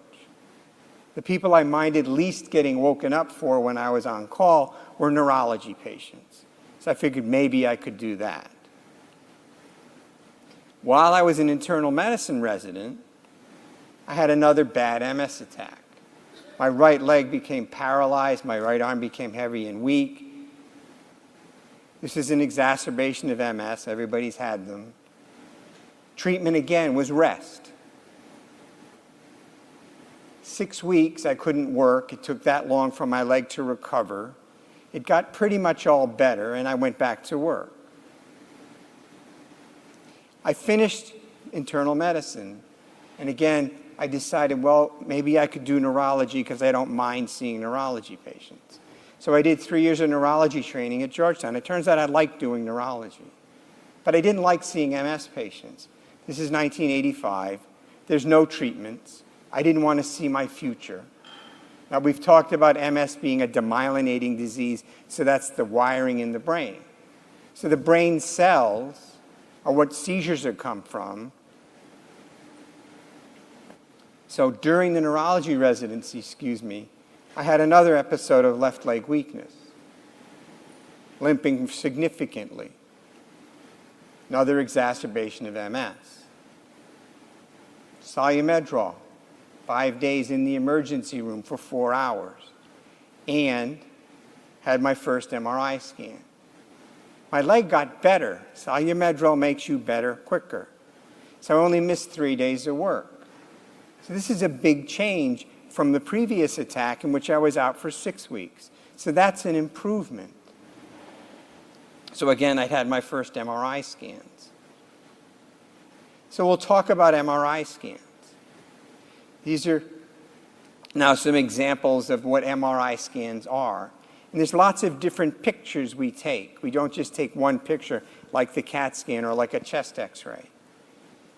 The people I minded least getting woken up for when I was on call were neurology patients. So I figured maybe I could do that. While I was an internal medicine resident, I had another bad MS attack. My right leg became paralyzed, my right arm became heavy and weak. This is an exacerbation of MS, everybody's had them. Treatment again was rest. 6 weeks I couldn't work, it took that long for my leg to recover. It got pretty much all better and I went back to work. I finished internal medicine and again I decided, well, maybe I could do neurology because I don't mind seeing neurology patients. So I did 3 years of neurology training at Georgetown. It turns out I liked doing neurology, but I didn't like seeing MS patients. This is 1985. There's no treatments. I didn't want to see my future. Now, we've talked about MS being a demyelinating disease, so that's the wiring in the brain. So the brain cells are what seizures have come from. So during the neurology residency, I had another episode of left leg weakness, limping significantly. Another exacerbation of MS. Solumedrol, 5 days in the emergency room for 4 hours, and had my first MRI scan. My leg got better. Solumedrol makes you better quicker. So I only missed 3 days of work. So this is a big change from the previous attack in which I was out for 6 weeks. So that's an improvement. So again, I had my first MRI scans. So we'll talk about MRI scans. These are now some examples of what MRI scans are. And there's lots of different pictures we take. We don't just take one picture like the CAT scan or like a chest x-ray.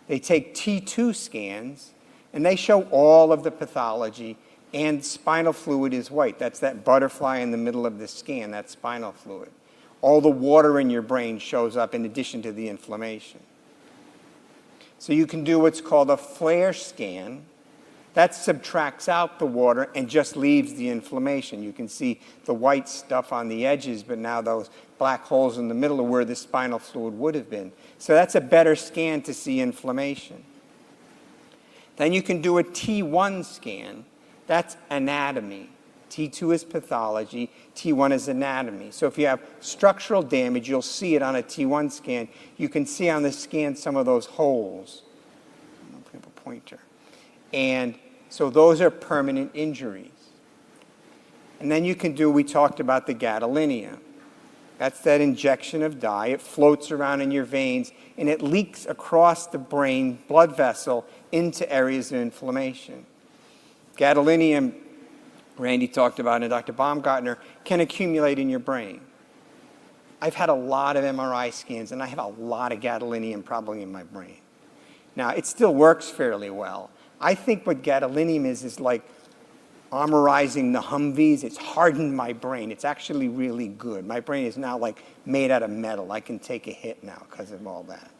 They take T2 scans, and they show all of the pathology, and spinal fluid is white. That's that butterfly in the middle of the scan, that's spinal fluid. All the water in your brain shows up in addition to the inflammation. So you can do what's called a flare scan. That subtracts out the water and just leaves the inflammation. You can see the white stuff on the edges, but now those black holes in the middle are where the spinal fluid would have been. So that's a better scan to see inflammation. Then you can do a T1 scan. That's anatomy. T2 is pathology, T1 is anatomy. So if you have structural damage, you'll see it on a T1 scan. You can see on the scan some of those holes. I'll put a pointer. And so those are permanent injuries. And then you can do, we talked about the gadolinium. That's that injection of dye. It floats around in your veins, and it leaks across the brain blood vessel into areas of inflammation. Gadolinium, Randy talked about, and Dr. Baumgartner, can accumulate in your brain. I've had a lot of MRI scans, and I have a lot of gadolinium probably in my brain. Now, it still works fairly well. I think what gadolinium is like armorizing the Humvees. It's hardened my brain. It's actually really good. My brain is now like made out of metal. I can take a hit now because of all that.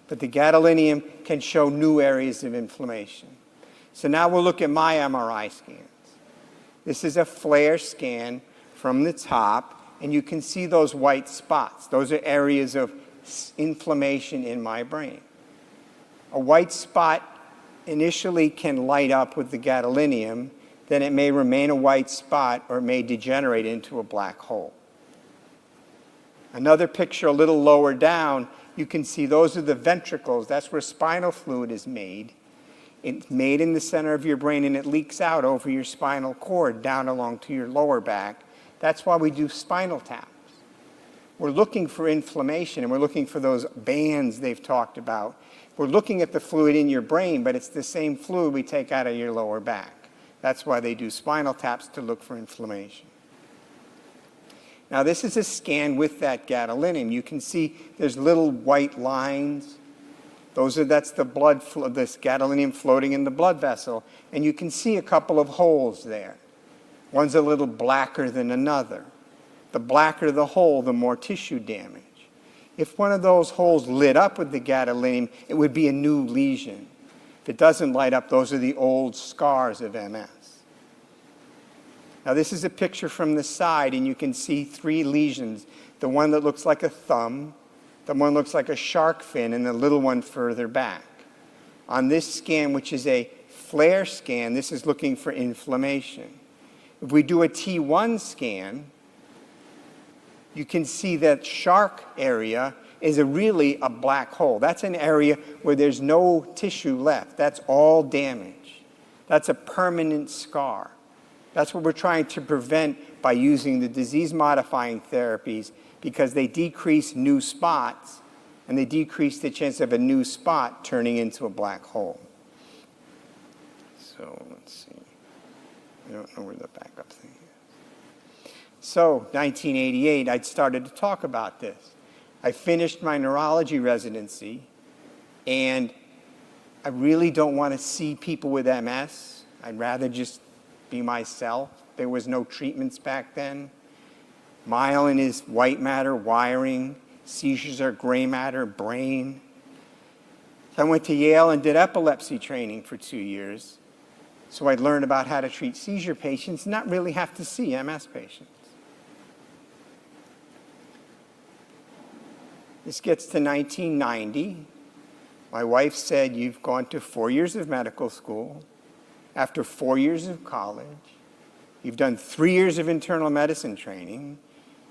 But the gadolinium can show new areas of inflammation. So now we'll look at my MRI scans. This is a flare scan from the top, and you can see those white spots. Those are areas of inflammation in my brain. A white spot initially can light up with the gadolinium, then it may remain a white spot or it may degenerate into a black hole. Another picture a little lower down, you can see those are the ventricles. That's where spinal fluid is made. It's made in the center of your brain, and it leaks out over your spinal cord down along to your lower back. That's why we do spinal taps. We're looking for inflammation, and we're looking for those bands they've talked about. We're looking at the fluid in your brain, but it's the same fluid we take out of your lower back. That's why they do spinal taps, to look for inflammation. Now, this is a scan with that gadolinium. You can see there's little white lines. That's the blood, this gadolinium floating in the blood vessel. And you can see a couple of holes there. One's a little blacker than another. The blacker the hole, the more tissue damage. If one of those holes lit up with the gadolinium, it would be a new lesion. If it doesn't light up, those are the old scars of MS. Now, this is a picture from the side, and you can see 3 lesions. The one that looks like a thumb, the one looks like a shark fin, and the little one further back. On this scan, which is a flare scan, this is looking for inflammation. If we do a T1 scan, you can see that shark area is really a black hole. That's an area where there's no tissue left. That's all damage. That's a permanent scar. That's what we're trying to prevent by using the disease-modifying therapies, because they decrease new spots, and they decrease the chance of a new spot turning into a black hole. So let's see. I don't know where the backup thing is. So 1988, I'd started to talk about this. I finished my neurology residency, and I really don't want to see people with MS. I'd rather just be myself. There was no treatments back then. Myelin is white matter, wiring. Seizures are gray matter, brain. So I went to Yale and did epilepsy training for 2 years. So I learned about how to treat seizure patients, not really have to see MS patients. This gets to 1990. My wife said, "You've gone to 4 years of medical school, after 4 years of college. You've done 3 years of internal medicine training.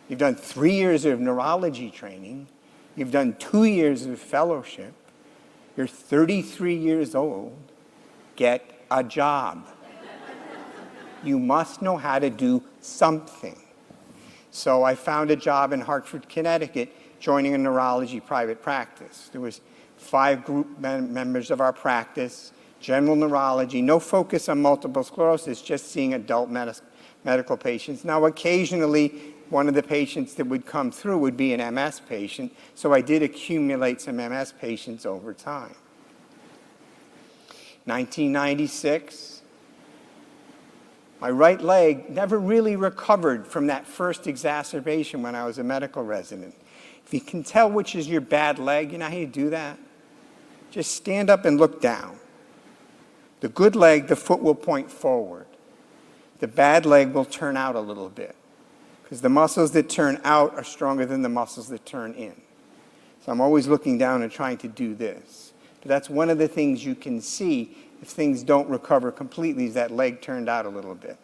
You've done 3 years of neurology training. You've done 2 years of fellowship. You're 33 years old. Get a job. You must know how to do something." So I found a job in Hartford, Connecticut, joining a neurology private practice. There was 5 group members of our practice, general neurology, no focus on multiple sclerosis, just seeing adult medical patients. Now, occasionally, one of the patients that would come through would be an MS patient, so I did accumulate some MS patients over time. 1996, my right leg never really recovered from that first exacerbation when I was a medical resident. If you can tell which is your bad leg, you know how you do that? Just stand up and look down. The good leg, the foot will point forward. The bad leg will turn out a little bit, because the muscles that turn out are stronger than the muscles that turn in. So I'm always looking down and trying to do this. But that's one of the things you can see if things don't recover completely, is that leg turned out a little bit.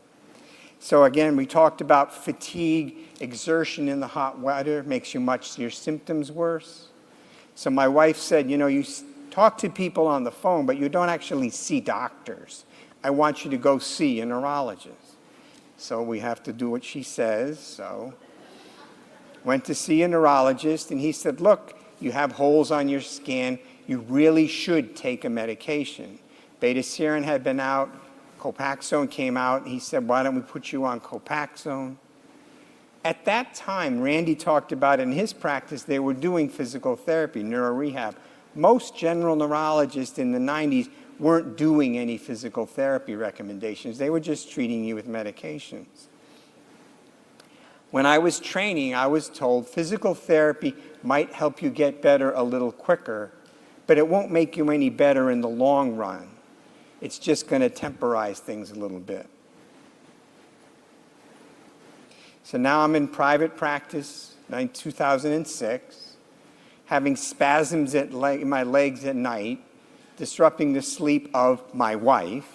So again, we talked about fatigue, exertion in the hot weather makes your symptoms worse. So my wife said, you know, you talk to people on the phone, but you don't actually see doctors. I want you to go see a neurologist. So we have to do what she says. So went to see a neurologist, and he said, look, you have holes on your scan. You really should take a medication. Beta-serin had been out. Copaxone came out. He said, why don't we put you on Copaxone? At that time, Randy talked about in his practice, they were doing physical therapy, neurorehab. Most general neurologists in the 90s weren't doing any physical therapy recommendations. They were just treating you with medications. When I was training, I was told physical therapy might help you get better a little quicker, but it won't make you any better in the long run. It's just going to temporize things a little bit. So now I'm in private practice in 2006, having spasms in my legs at night, disrupting the sleep of my wife.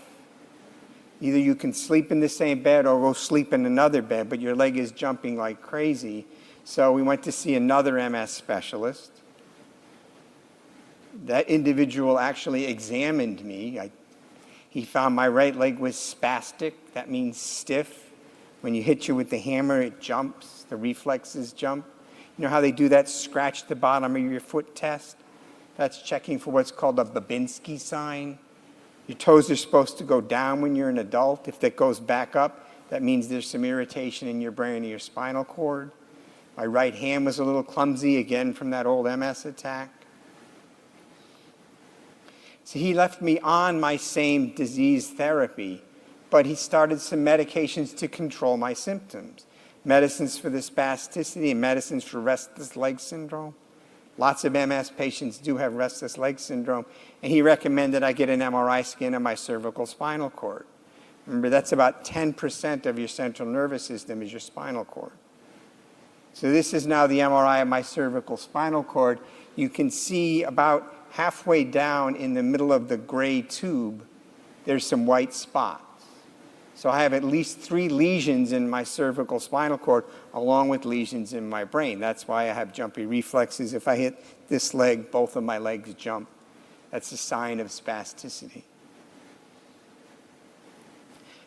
Either you can sleep in the same bed or go sleep in another bed, but your leg is jumping like crazy. So we went to see another MS specialist. That individual actually examined me. He found my right leg was spastic. That means stiff. When you hit you with the hammer, it jumps. The reflexes jump. You know how they do that scratch the bottom of your foot test? That's checking for what's called a Babinski sign. Your toes are supposed to go down when you're an adult. If that goes back up, that means there's some irritation in your brain or your spinal cord. My right hand was a little clumsy, again, from that old MS attack. So he left me on my same disease therapy, but he started some medications to control my symptoms. Medicines for the spasticity and medicines for restless leg syndrome. Lots of MS patients do have restless leg syndrome, and he recommended I get an MRI scan of my cervical spinal cord. Remember, that's about 10% of your central nervous system is your spinal cord. So this is now the MRI of my cervical spinal cord. You can see about halfway down in the middle of the gray tube, there's some white spots. So I have at least 3 lesions in my cervical spinal cord, along with lesions in my brain. That's why I have jumpy reflexes. If I hit this leg, both of my legs jump. That's a sign of spasticity.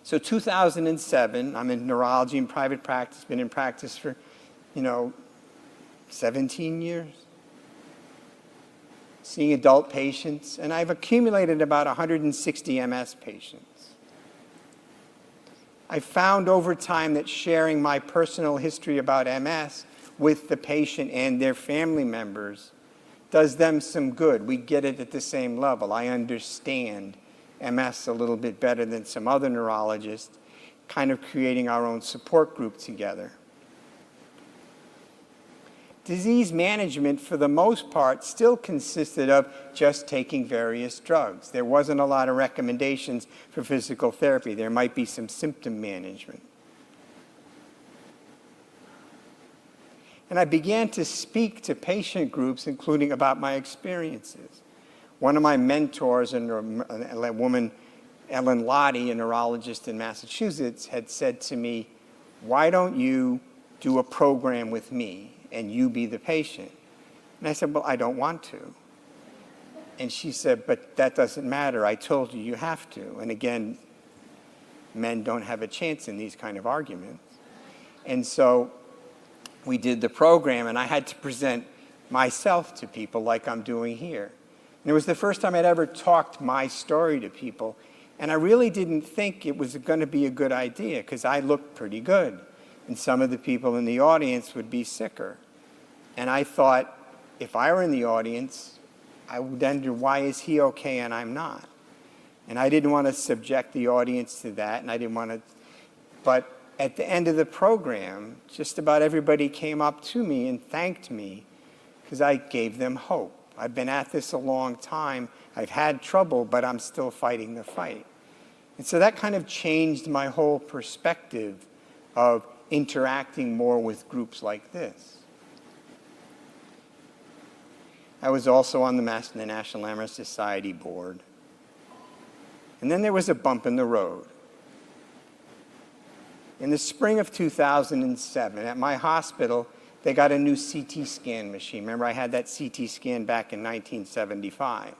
So 2007, I'm in neurology in private practice, been in practice for, 17 years. Seeing adult patients, and I've accumulated about 160 MS patients. I found over time that sharing my personal history about MS with the patient and their family members does them some good. We get it at the same level. I understand MS a little bit better than some other neurologists, kind of creating our own support group together. Disease management, for the most part, still consisted of just taking various drugs. There wasn't a lot of recommendations for physical therapy. There might be some symptom management. And I began to speak to patient groups, including about my experiences. One of my mentors, a woman, Ellen Lottie, a neurologist in Massachusetts, had said to me, why don't you do a program with me and you be the patient? And I said, well, I don't want to. And she said, but that doesn't matter. I told you you have to. And again, men don't have a chance in these kind of arguments. And so we did the program, and I had to present myself to people like I'm doing here. And it was the first time I'd ever talked my story to people, and I really didn't think it was going to be a good idea because I looked pretty good, and some of the people in the audience would be sicker. And I thought, if I were in the audience, I would wonder, why is he okay and I'm not? And I didn't want to subject the audience to that, and I didn't want to, but at the end of the program, just about everybody came up to me and thanked me because I gave them hope. I've been at this a long time. I've had trouble, but I'm still fighting the fight. And so that kind of changed my whole perspective of interacting more with groups like this. I was also on the National MS Society board. And then there was a bump in the road. In the spring of 2007, at my hospital, they got a new CT scan machine. Remember, I had that CT scan back in 1975.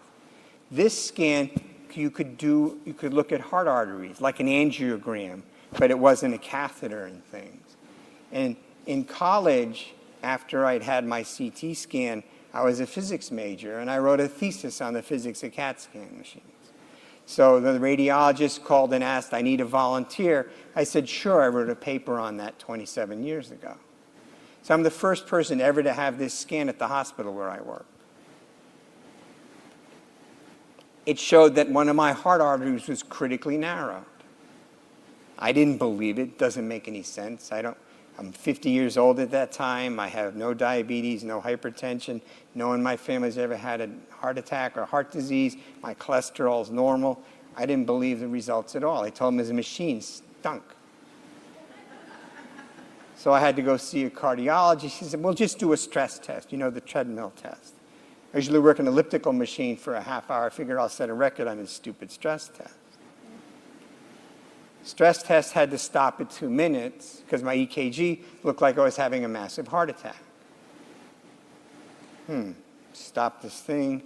This scan, you could look at heart arteries, like an angiogram, but it wasn't a catheter and things. And in college, after I'd had my CT scan, I was a physics major, and I wrote a thesis on the physics of CAT scan machines. So the radiologist called and asked, I need a volunteer. I said, sure. I wrote a paper on that 27 years ago. So I'm the first person ever to have this scan at the hospital where I work. It showed that one of my heart arteries was critically narrowed. I didn't believe it. Doesn't make any sense. I'm 50 years old at that time. I have no diabetes, no hypertension. No one in my family has ever had a heart attack or heart disease. My cholesterol is normal. I didn't believe the results at all. I told him his machine stunk. So I had to go see a cardiologist. He said, well, just do a stress test, you know, the treadmill test. I usually work an elliptical machine for a half hour. I figured I'll set a record on this stupid stress test. Stress test had to stop at 2 minutes because my EKG looked like I was having a massive heart attack. Stop this thing.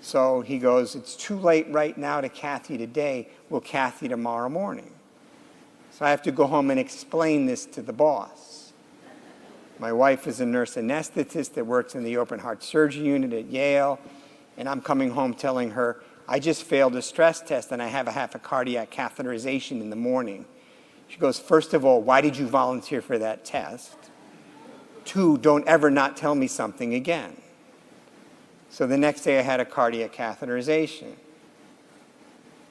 So he goes, it's too late right now to cath you today. We'll cath you tomorrow morning. So I have to go home and explain this to the boss. My wife is a nurse anesthetist that works in the open heart surgery unit at Yale, and I'm coming home telling her, I just failed a stress test and I have a cardiac catheterization in the morning. She goes, first of all, why did you volunteer for that test? 2, don't ever not tell me something again. So the next day I had a cardiac catheterization.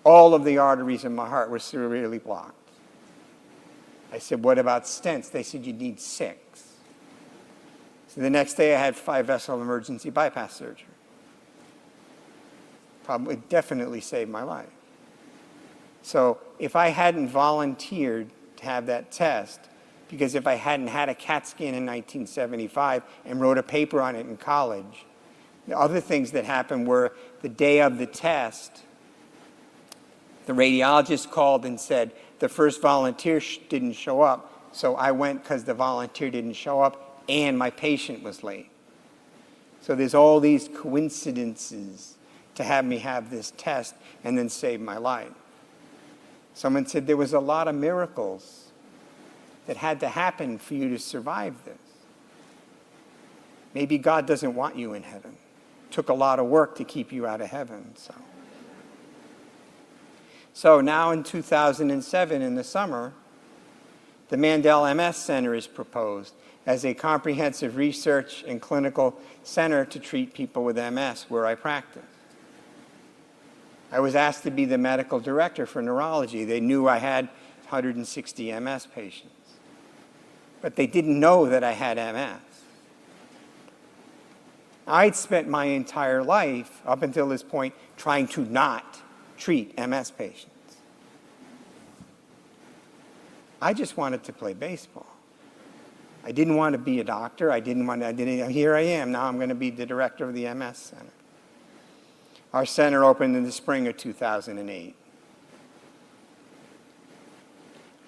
All of the arteries in my heart were severely blocked. I said, what about stents? They said, you need 6. So the next day I had 5-vessel emergency bypass surgery. Probably definitely saved my life. So if I hadn't volunteered to have that test, because if I hadn't had a CAT scan in 1975 and wrote a paper on it in college, the other things that happened were the day of the test, the radiologist called and said, the first volunteer didn't show up, so I went because the volunteer didn't show up and my patient was late. So there's all these coincidences to have me have this test and then save my life. Someone said there was a lot of miracles that had to happen for you to survive this. Maybe God doesn't want you in heaven. It took a lot of work to keep you out of heaven. So now in 2007, in the summer, the Mandel MS Center is proposed as a comprehensive research and clinical center to treat people with MS where I practice. I was asked to be the medical director for neurology. They knew I had 160 MS patients, but they didn't know that I had MS. I'd spent my entire life, up until this point, trying to not treat MS patients. I just wanted to play baseball. I didn't want to be a doctor. Here I am. Now I'm going to be the director of the MS Center. Our center opened in the spring of 2008.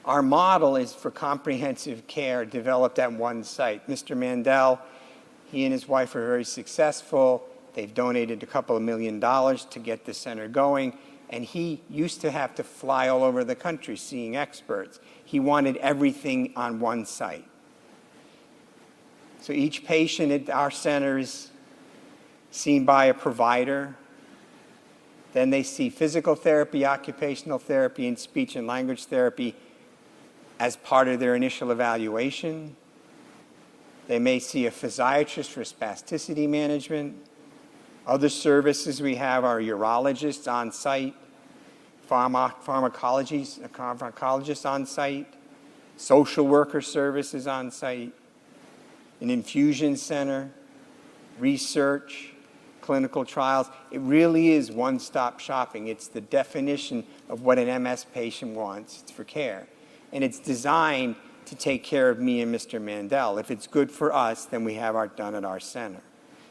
Our model is for comprehensive care developed at one site. Mr. Mandel, he and his wife are very successful. They've donated a couple of $1 million to get the center going. And he used to have to fly all over the country seeing experts. He wanted everything on one site. So each patient at our center is seen by a provider. Then they see physical therapy, occupational therapy, and speech and language therapy as part of their initial evaluation. They may see a physiatrist for spasticity management. Other services we have are urologists on site, pharmacologists on site, social worker services on site, an infusion center, research, clinical trials. It really is one-stop shopping. It's the definition of what an MS patient wants for care. And it's designed to take care of me and Mr. Mandel. If it's good for us, then we have it done at our center.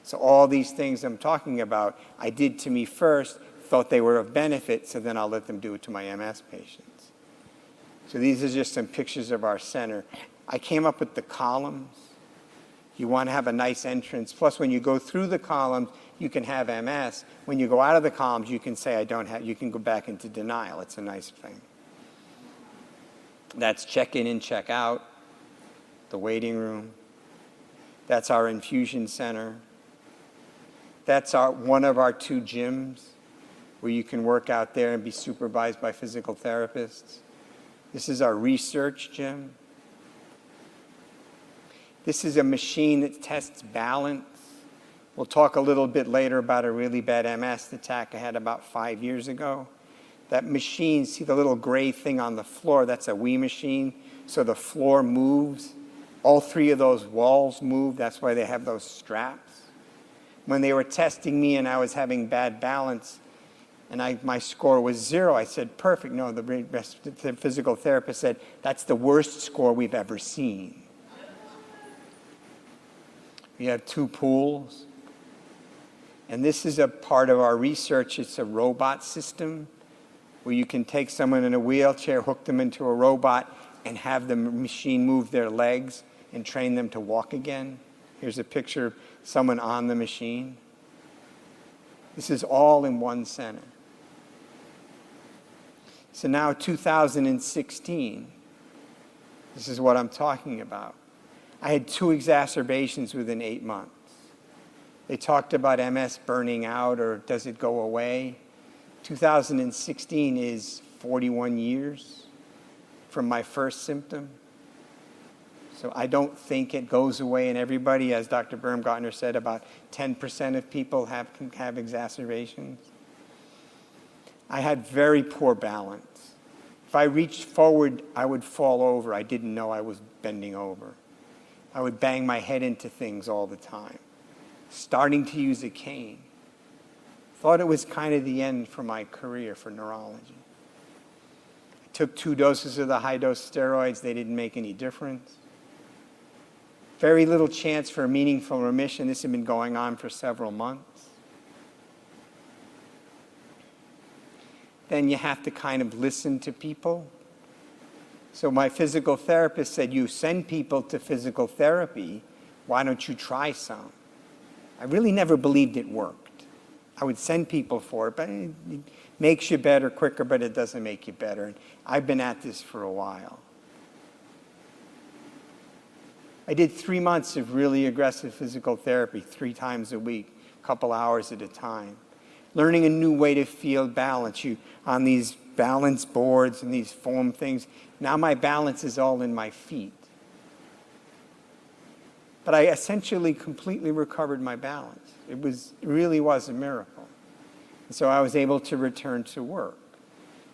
So all these things I'm talking about, I did to me first, thought they were of benefit, so then I'll let them do it to my MS patients. So these are just some pictures of our center. I came up with the columns. You want to have a nice entrance. Plus, when you go through the columns, you can have MS. When you go out of the columns, you can say, I don't have, you can go back into denial. It's a nice thing. That's check-in and check-out, the waiting room. That's our infusion center. That's one of our 2 gyms where you can work out there and be supervised by physical therapists. This is our research gym. This is a machine that tests balance. We'll talk a little bit later about a really bad MS attack I had about 5 years ago. That machine, see the little gray thing on the floor, that's a Wii machine. So the floor moves. All 3 of those walls move. That's why they have those straps. When they were testing me and I was having bad balance and my score was 0, I said, perfect. No, the physical therapist said, that's the worst score we've ever seen. We have 2 pools. And this is a part of our research. It's a robot system where you can take someone in a wheelchair, hook them into a robot, and have the machine move their legs and train them to walk again. Here's a picture of someone on the machine. This is all in one center. So now 2016, this is what I'm talking about. I had 2 exacerbations within 8 months. They talked about MS burning out or does it go away? 2016 is 41 years from my first symptom. So I don't think it goes away in everybody. As Dr. Baumgartner said, about 10% of people can have exacerbations. I had very poor balance. If I reached forward, I would fall over. I didn't know I was bending over. I would bang my head into things all the time. Starting to use a cane. Thought it was kind of the end for my career for neurology. I took 2 doses of the high-dose steroids. They didn't make any difference. Very little chance for a meaningful remission. This had been going on for several months. Then you have to kind of listen to people. So my physical therapist said, you send people to physical therapy. Why don't you try some? I really never believed it worked. I would send people for it, but it makes you better quicker, but it doesn't make you better. And I've been at this for a while. I did 3 months of really aggressive physical therapy, 3 times a week, a couple hours at a time. Learning a new way to feel balance. On these balance boards and these foam things, now my balance is all in my feet. But I essentially completely recovered my balance. It really was a miracle. And so I was able to return to work.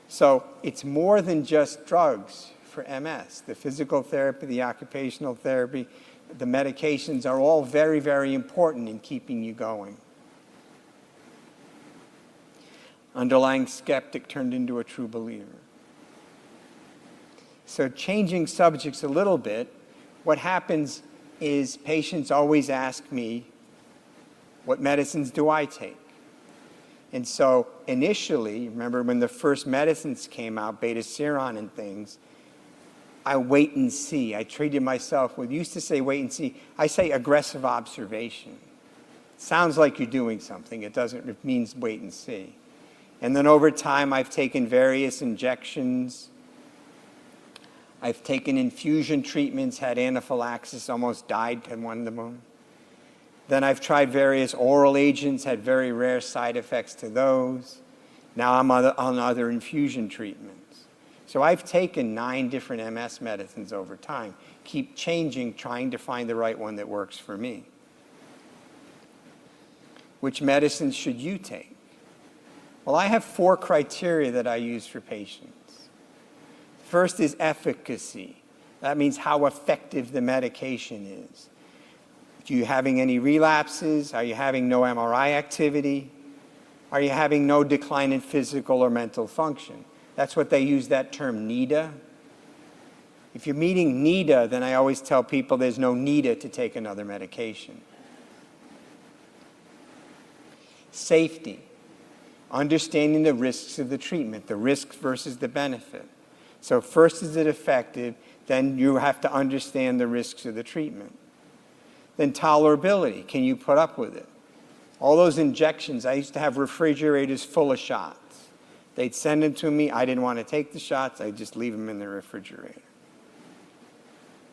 So it's more than just drugs for MS. The physical therapy, the occupational therapy, the medications are all very, very important in keeping you going. Underlying skeptic turned into a true believer. So changing subjects a little bit, what happens is patients always ask me, what medicines do I take? And so initially, remember when the first medicines came out, beta-seron and things, I wait and see. I treated myself with, used to say wait and see, I say aggressive observation. Sounds like you're doing something. It doesn't, it means wait and see. And then over time, I've taken various injections. I've taken infusion treatments, had anaphylaxis, almost died in one of them. Then I've tried various oral agents, had very rare side effects to those. Now I'm on other infusion treatments. So I've taken 9 different MS medicines over time, keep changing, trying to find the right one that works for me. Which medicines should you take? Well, I have 4 criteria that I use for patients. First is efficacy. That means how effective the medication is. Are you having any relapses? Are you having no MRI activity? Are you having no decline in physical or mental function? That's what they use that term, NEDA. If you're meeting NEDA, then I always tell people there's no NEDA to take another medication. Safety. Understanding the risks of the treatment, the risks versus the benefit. So first, is it effective? Then you have to understand the risks of the treatment. Then tolerability. Can you put up with it? All those injections, I used to have refrigerators full of shots. They'd send them to me. I didn't want to take the shots. I'd just leave them in the refrigerator.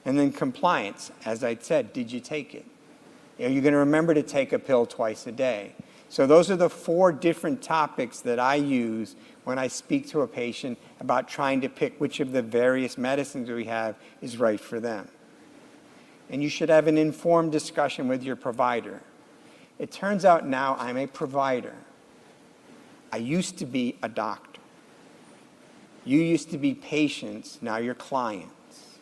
And then compliance. As I said, did you take it? Are you going to remember to take a pill twice a day? So those are the 4 different topics that I use when I speak to a patient about trying to pick which of the various medicines we have is right for them. And you should have an informed discussion with your provider. It turns out now I'm a provider. I used to be a doctor. You used to be patients, now you're clients.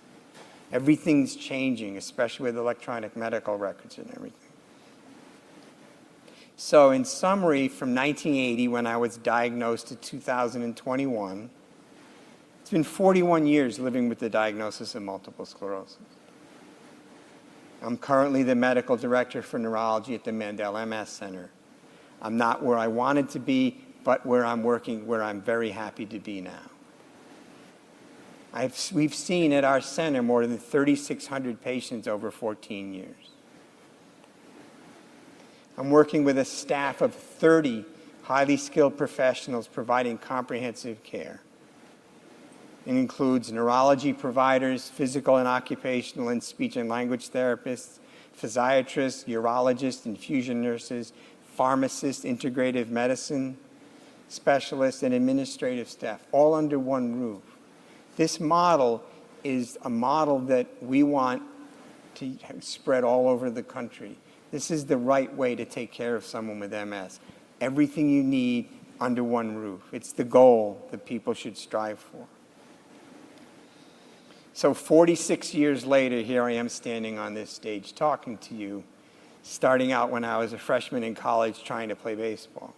Everything's changing, especially with electronic medical records and everything. So in summary, from 1980, when I was diagnosed, to 2021, it's been 41 years living with the diagnosis of multiple sclerosis. I'm currently the medical director for neurology at the Mandel MS Center. I'm not where I wanted to be, but where I'm working, where I'm very happy to be now. We've seen at our center more than 3,600 patients over 14 years. I'm working with a staff of 30 highly skilled professionals providing comprehensive care. It includes neurology providers, physical and occupational and speech and language therapists, physiatrists, urologists, infusion nurses, pharmacists, integrative medicine specialists, and administrative staff, all under one roof. This model is a model that we want to spread all over the country. This is the right way to take care of someone with MS. Everything you need under one roof. It's the goal that people should strive for. So 46 years later, here I am standing on this stage talking to you, starting out when I was a freshman in college trying to play baseball.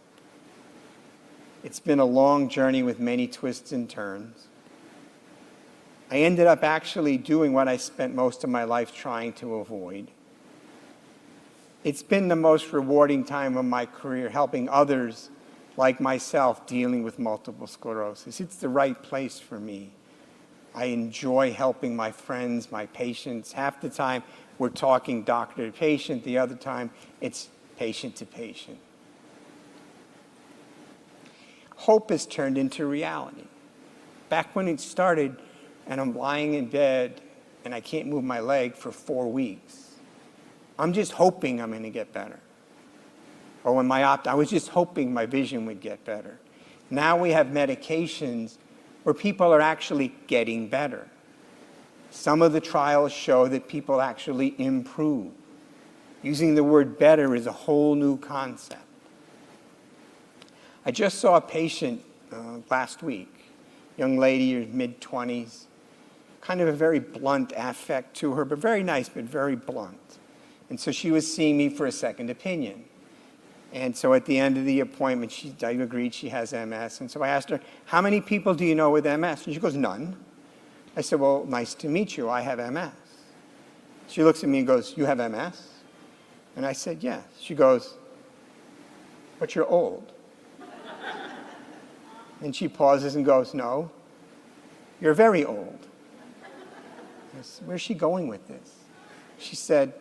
It's been a long journey with many twists and turns. I ended up actually doing what I spent most of my life trying to avoid. It's been the most rewarding time of my career, helping others like myself dealing with multiple sclerosis. It's the right place for me. I enjoy helping my friends, my patients. Half the time we're talking doctor to patient, the other time it's patient to patient. Hope has turned into reality. Back when it started, and I'm lying in bed and I can't move my leg for 4 weeks, I'm just hoping I'm going to get better. Or when I was just hoping my vision would get better. Now we have medications where people are actually getting better. Some of the trials show that people actually improve. Using the word better is a whole new concept. I just saw a patient last week, young lady, mid-20s, kind of a very blunt affect to her, but very nice, but very blunt. And so she was seeing me for a second opinion. And so at the end of the appointment, I agreed she has MS. And so I asked her, how many people do you know with MS? And she goes, none. I said, well, nice to meet you. I have MS. She looks at me and goes, you have MS? And I said, yes. She goes, but you're old. And she pauses and goes, no, you're very old. I said, where's she going with this? She said,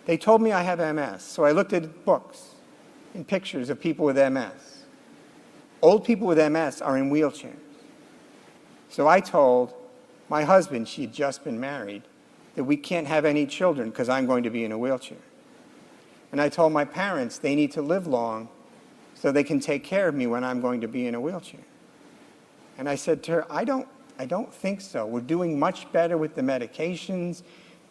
they told me I have MS, so I looked at books and pictures of people with MS. Old people with MS are in wheelchairs. So I told my husband, she had just been married, that we can't have any children because I'm going to be in a wheelchair. And I told my parents they need to live long so they can take care of me when I'm going to be in a wheelchair. And I said to her, I don't think so. We're doing much better with the medications.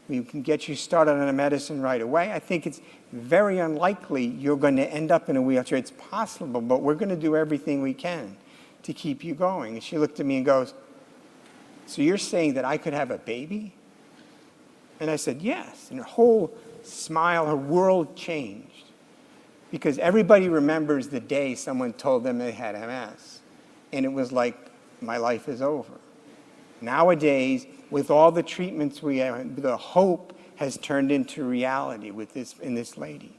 We can get you started on a medicine right away. I think it's very unlikely you're going to end up in a wheelchair. It's possible, but we're going to do everything we can to keep you going. And she looked at me and goes, so you're saying that I could have a baby? And I said, yes. And her whole smile, her world changed. Because everybody remembers the day someone told them they had MS. And it was like, my life is over. Nowadays, with all the treatments we have, the hope has turned into reality with this lady.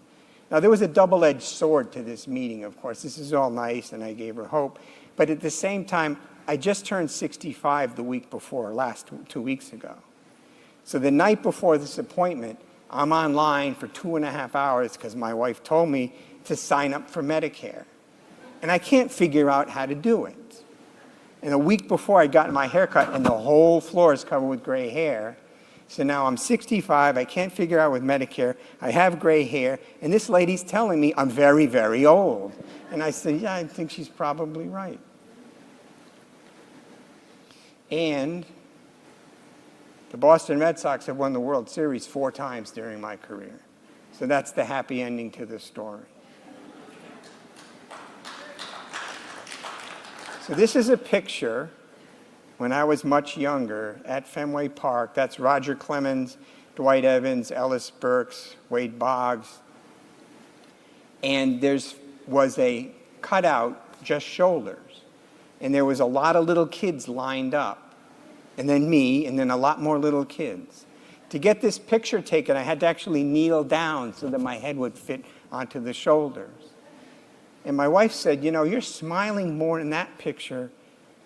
Now, there was a double-edged sword to this meeting, of course. This is all nice, and I gave her hope. But at the same time, I just turned 65 the week before, last 2 weeks ago. So the night before this appointment, I'm online for 2.5 hours because my wife told me to sign up for Medicare. And I can't figure out how to do it. And a week before, I got my hair cut, and the whole floor is covered with gray hair. So now I'm 65, I can't figure out with Medicare, I have gray hair, and this lady's telling me I'm very, very old. And I said, yeah, I think she's probably right. And the Boston Red Sox have won the World Series 4 times during my career. So that's the happy ending to the story. So this is a picture when I was much younger at Fenway Park. That's Roger Clemens, Dwight Evans, Ellis Burks, Wade Boggs. And there was a cutout, just shoulders. And there was a lot of little kids lined up. And then me, and then a lot more little kids. To get this picture taken, I had to actually kneel down so that my head would fit onto the shoulders. And my wife said, you know, you're smiling more in that picture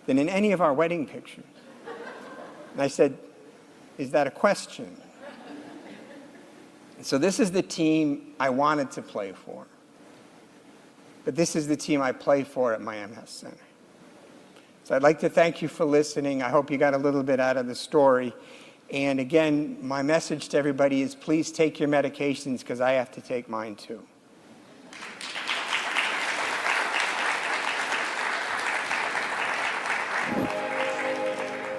than in any of our wedding pictures. And I said, is that a question? And so this is the team I wanted to play for. But this is the team I play for at my MS Center. So I'd like to thank you for listening. I hope you got a little bit out of the story. And again, my message to everybody is please take your medications because I have to take mine too.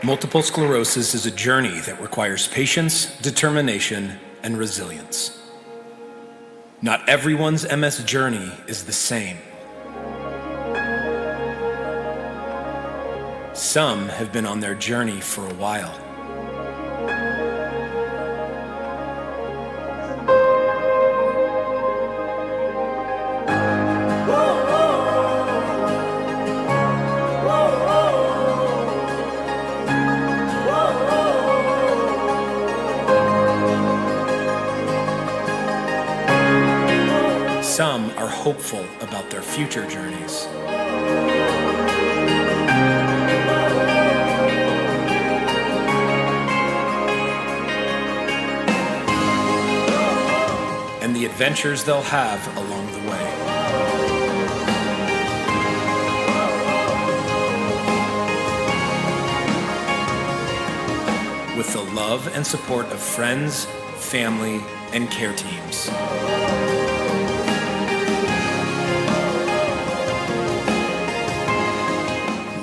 Multiple sclerosis is a journey that requires patience, determination, and resilience. Not everyone's MS journey is the same. Some have been on their journey for a while. Some are hopeful about their future journeys. And the adventures they'll have along the way. With the love and support of friends, family, and care teams.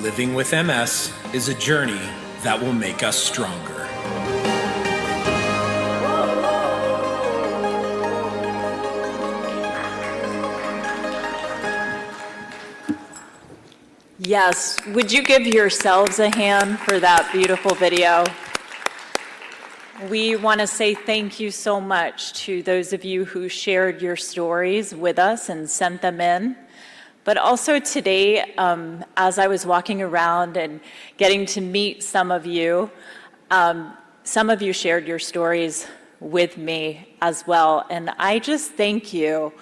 Living with MS is a journey that will make us stronger. Yes, would you give yourselves a hand for that beautiful video? We want to say thank you so much to those of you who shared your stories with us and sent them in. But also today, as I was walking around and getting to meet some of you shared your stories with me as well. And I just thank you.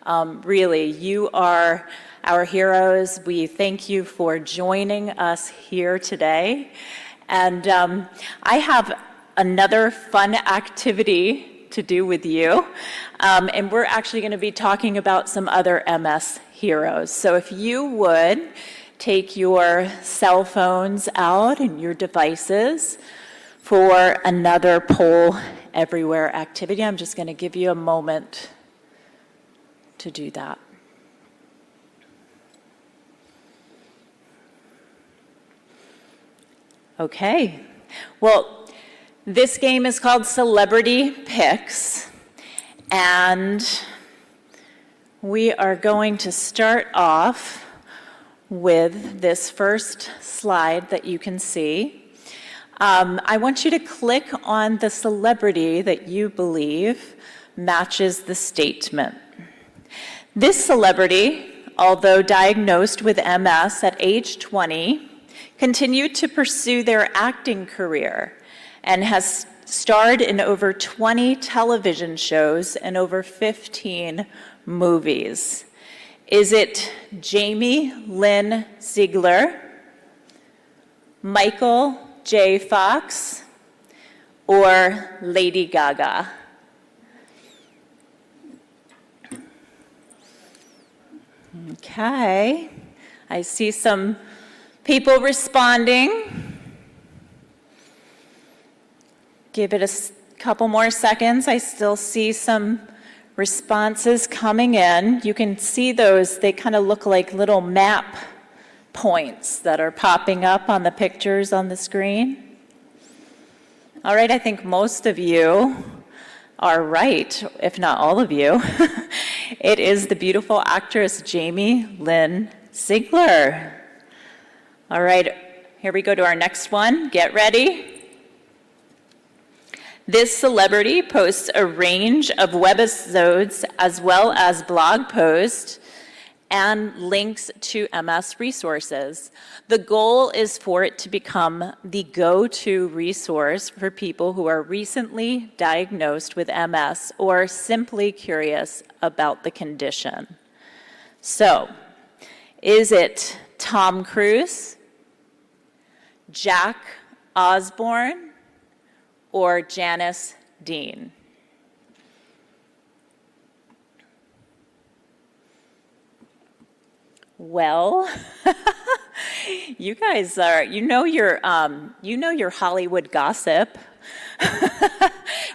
Really, you are our heroes. We thank you for joining us here today. And I have another fun activity to do with you. And we're actually going to be talking about some other MS heroes. So if you would take your cell phones out and your devices for another Poll Everywhere activity. I'm just going to give you a moment to do that. Okay. Well, this game is called Celebrity Picks, and we are going to start off with this first slide that you can see. I want you to click on the celebrity that you believe matches the statement. This celebrity, although diagnosed with MS at age 20, continued to pursue their acting career and has starred in over 20 television shows and over 15 movies. Is it Jamie Lynn Sigler, Michael J. Fox, or Lady Gaga? Okay, I see some people responding. Give it a couple more seconds. I still see some responses coming in. You can see those, they kind of look like little map points that are popping up on the pictures on the screen. All right, I think most of you are right, if not all of you. It is the beautiful actress Jamie Lynn Sigler. All right, here we go to our next one. Get ready. This celebrity posts a range of webisodes as well as blog posts and links to MS resources. The goal is for it to become the go-to resource for people who are recently diagnosed with MS or simply curious about the condition. So, is it Tom Cruise, Jack Osborne, or Janice Dean? Well, you guys are, you know your Hollywood gossip.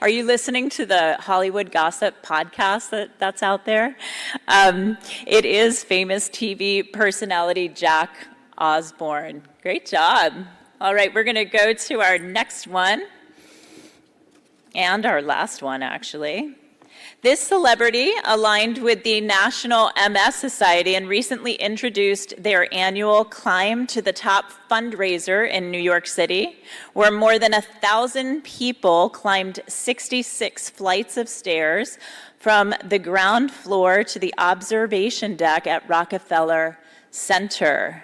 Are you listening to the Hollywood Gossip podcast that's out there? It is famous TV personality Jack Osborne. Great job. All right, we're going to go to our next one, and our last one, actually. This celebrity aligned with the National MS Society and recently introduced their annual Climb to the Top fundraiser in New York City, where more than 1,000 people climbed 66 flights of stairs from the ground floor to the observation deck at Rockefeller Center.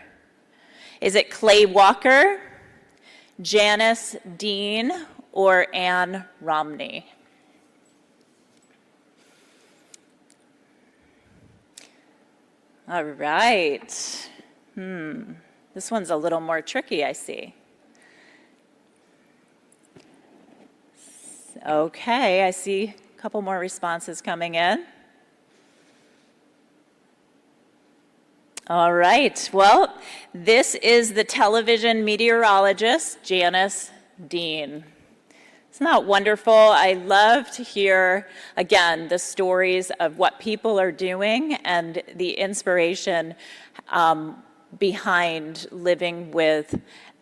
Is it Clay Walker, Janice Dean, or Anne Romney? All right. This one's a little more tricky, I see. Okay, I see a couple more responses coming in. All right, well, this is the television meteorologist, Janice Dean. Isn't that wonderful? I love to hear, again, the stories of what people are doing and the inspiration behind living with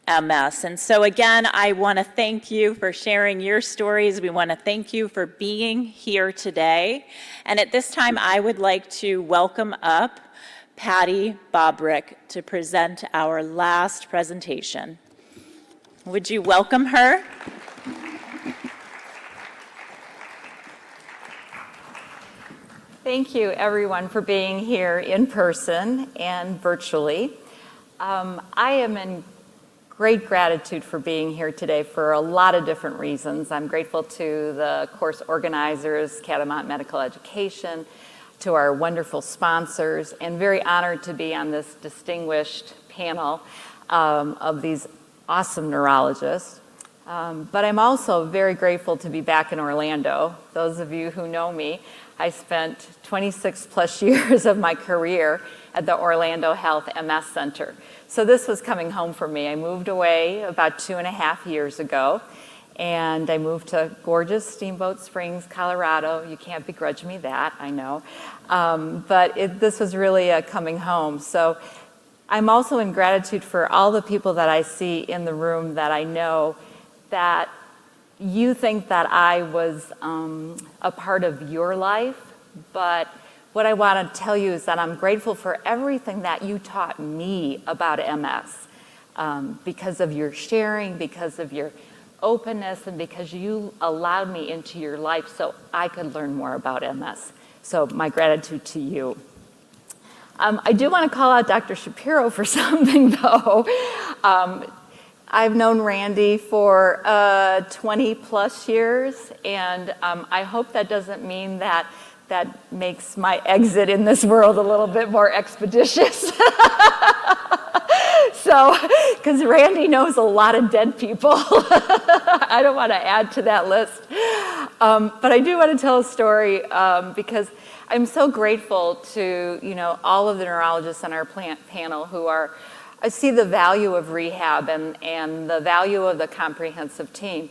MS. And so again, I want to thank you for sharing your stories. We want to thank you for being here today. And at this time, I would like to welcome up Patty Bobrick to present our last presentation. Would you welcome her? Thank you, everyone, for being here in person and virtually. I am in great gratitude for being here today for a lot of different reasons. I'm grateful to the course organizers, Catamount Medical Education, to our wonderful sponsors, and very honored to be on this distinguished panel of these awesome neurologists. But I'm also very grateful to be back in Orlando. Those of you who know me, I spent 26 plus years of my career at the Orlando Health MS Center. So this was coming home for me. I moved away about 2.5 years ago, and I moved to gorgeous Steamboat Springs, Colorado. You can't begrudge me that, I know. But this was really a coming home. So I'm also in gratitude for all the people that I see in the room that I know that you think that I was a part of your life, but what I want to tell you is that I'm grateful for everything that you taught me about MS, because of your sharing, because of your openness, and because you allowed me into your life so I could learn more about MS. So my gratitude to you. I do want to call out Dr. Shapiro for something, though. I've known Randy for 20 plus years, and I hope that doesn't mean that makes my exit in this world a little bit more expeditious. So, because Randy knows a lot of dead people. I don't want to add to that list. But I do want to tell a story because I'm so grateful to, all of the neurologists on our panel who I see the value of rehab and the value of the comprehensive team.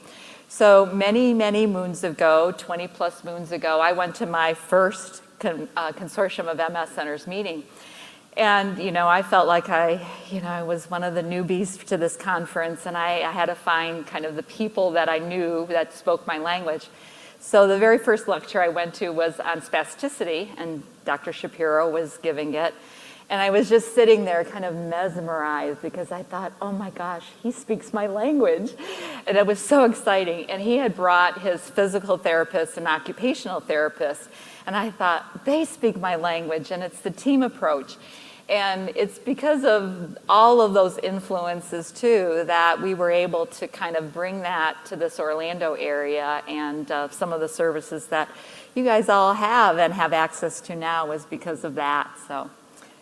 So many, many moons ago, 20 plus moons ago, I went to my first Consortium of MS Centers meeting. And, I felt like I was one of the newbies to this conference, and I had to find kind of the people that I knew that spoke my language. So the very first lecture I went to was on spasticity, and Dr. Shapiro was giving it. And I was just sitting there kind of mesmerized because I thought, oh my gosh, he speaks my language. And it was so exciting. And he had brought his physical therapists and occupational therapists. And I thought, they speak my language, and it's the team approach. And it's because of all of those influences, too, that we were able to kind of bring that to this Orlando area. And some of the services that you guys all have and have access to now was because of that. So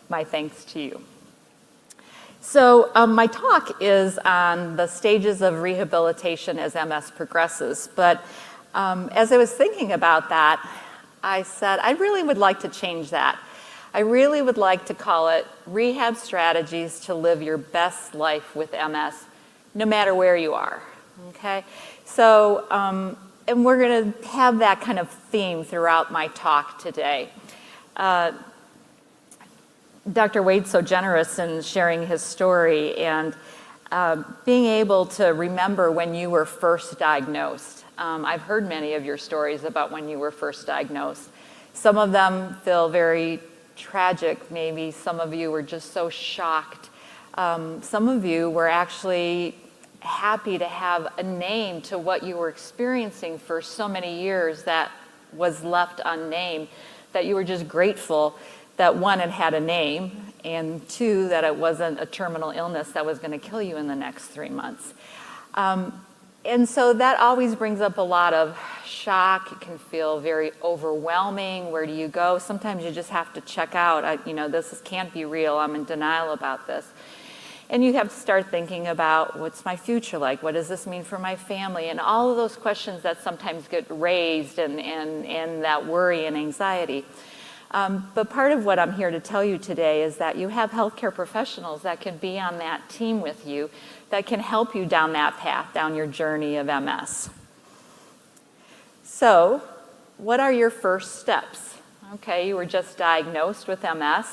my thanks to you. So my talk is on the stages of rehabilitation as MS progresses. But as I was thinking about that, I said, I really would like to change that. I really would like to call it Rehab Strategies to Live Your Best Life with MS, no matter where you are, okay? So, and we're gonna have that kind of theme throughout my talk today. Dr. Wade's so generous in sharing his story and being able to remember when you were first diagnosed. I've heard many of your stories about when you were first diagnosed. Some of them feel very tragic. Maybe some of you were just so shocked. Some of you were actually happy to have a name to what you were experiencing for so many years that was left unnamed, that you were just grateful that one, it had a name, and two, that it wasn't a terminal illness that was going to kill you in the next 3 months. And so that always brings up a lot of shock. It can feel very overwhelming. Where do you go? Sometimes you just have to check out. This can't be real. I'm in denial about this. And you have to start thinking about, what's my future like? What does this mean for my family? And all of those questions that sometimes get raised and that worry and anxiety. But part of what I'm here to tell you today is that you have healthcare professionals that can be on that team with you, that can help you down that path, down your journey of MS. So, what are your first steps? Okay, you were just diagnosed with MS.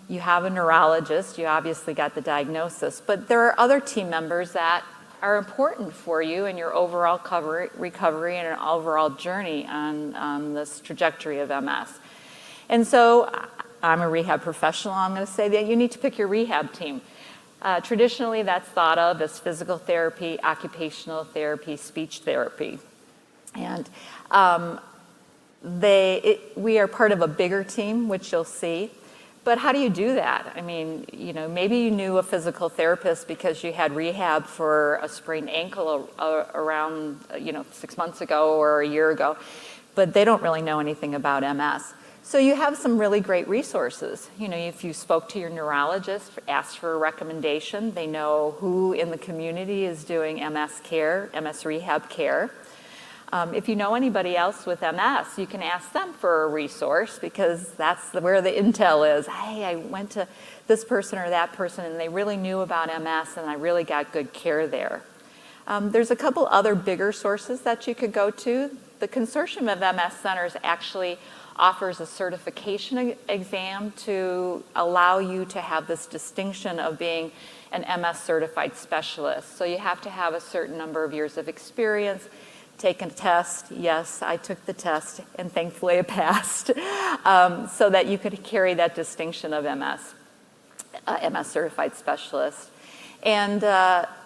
You have a neurologist, you obviously got the diagnosis, but there are other team members that are important for you in your overall recovery and an overall journey on this trajectory of MS. And so I'm a rehab professional. I'm going to say that you need to pick your rehab team. Traditionally, that's thought of as physical therapy, occupational therapy, speech therapy. And we are part of a bigger team, which you'll see. But how do you do that? I mean, maybe you knew a physical therapist because you had rehab for a sprained ankle around, 6 months ago or a year ago, but they don't really know anything about MS. So you have some really great resources. If you spoke to your neurologist, asked for a recommendation, they know who in the community is doing MS care, MS rehab care. If you know anybody else with MS, you can ask them for a resource, because that's where the intel is. Hey, I went to this person or that person and they really knew about MS and I really got good care there. There's a couple other bigger sources that you could go to. The Consortium of MS Centers actually offers a certification exam to allow you to have this distinction of being an MS certified specialist. So you have to have a certain number of years of experience, take a test. Yes, I took the test and thankfully I passed, so that you could carry that distinction of MS certified specialist. And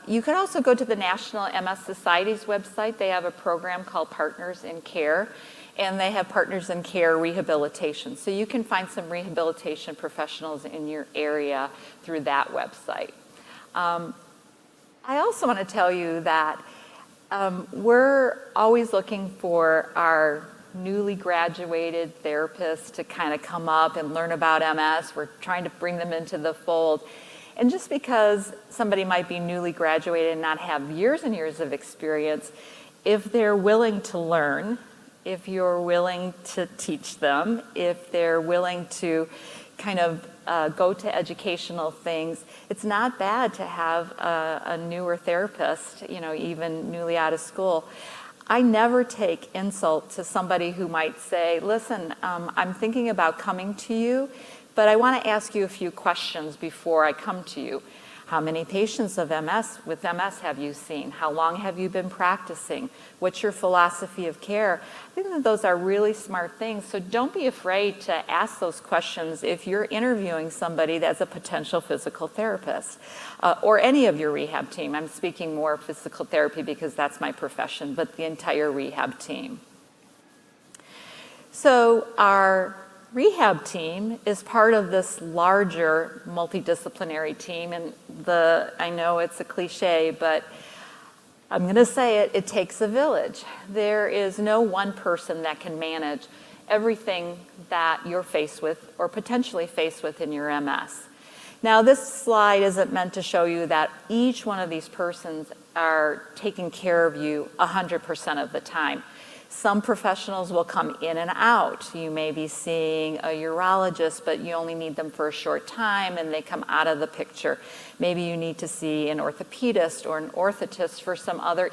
you could also go to the National MS Society's website. They have a program called Partners in Care, and they have Partners in Care rehabilitation. So you can find some rehabilitation professionals in your area through that website. I also want to tell you that we're always looking for our newly graduated therapists to kind of come up and learn about MS. We're trying to bring them into the fold. And just because somebody might be newly graduated and not have years and years of experience, if they're willing to learn, if you're willing to teach them, if they're willing to kind of go to educational things, it's not bad to have a newer therapist, even newly out of school. I never take insult to somebody who might say, listen, I'm thinking about coming to you, but I want to ask you a few questions before I come to you. How many patients with MS have you seen? How long have you been practicing? What's your philosophy of care? I think that those are really smart things. So don't be afraid to ask those questions if you're interviewing somebody that's a potential physical therapist, or any of your rehab team. I'm speaking more physical therapy because that's my profession, but the entire rehab team. So our rehab team is part of this larger multidisciplinary team, and I know it's a cliche, but I'm going to say it, it takes a village. There is no one person that can manage everything that you're faced with or potentially faced with in your MS. Now, this slide isn't meant to show you that each one of these persons are taking care of you 100% of the time. Some professionals will come in and out. You may be seeing a urologist, but you only need them for a short time and they come out of the picture. Maybe you need to see an orthopedist or an orthotist for some other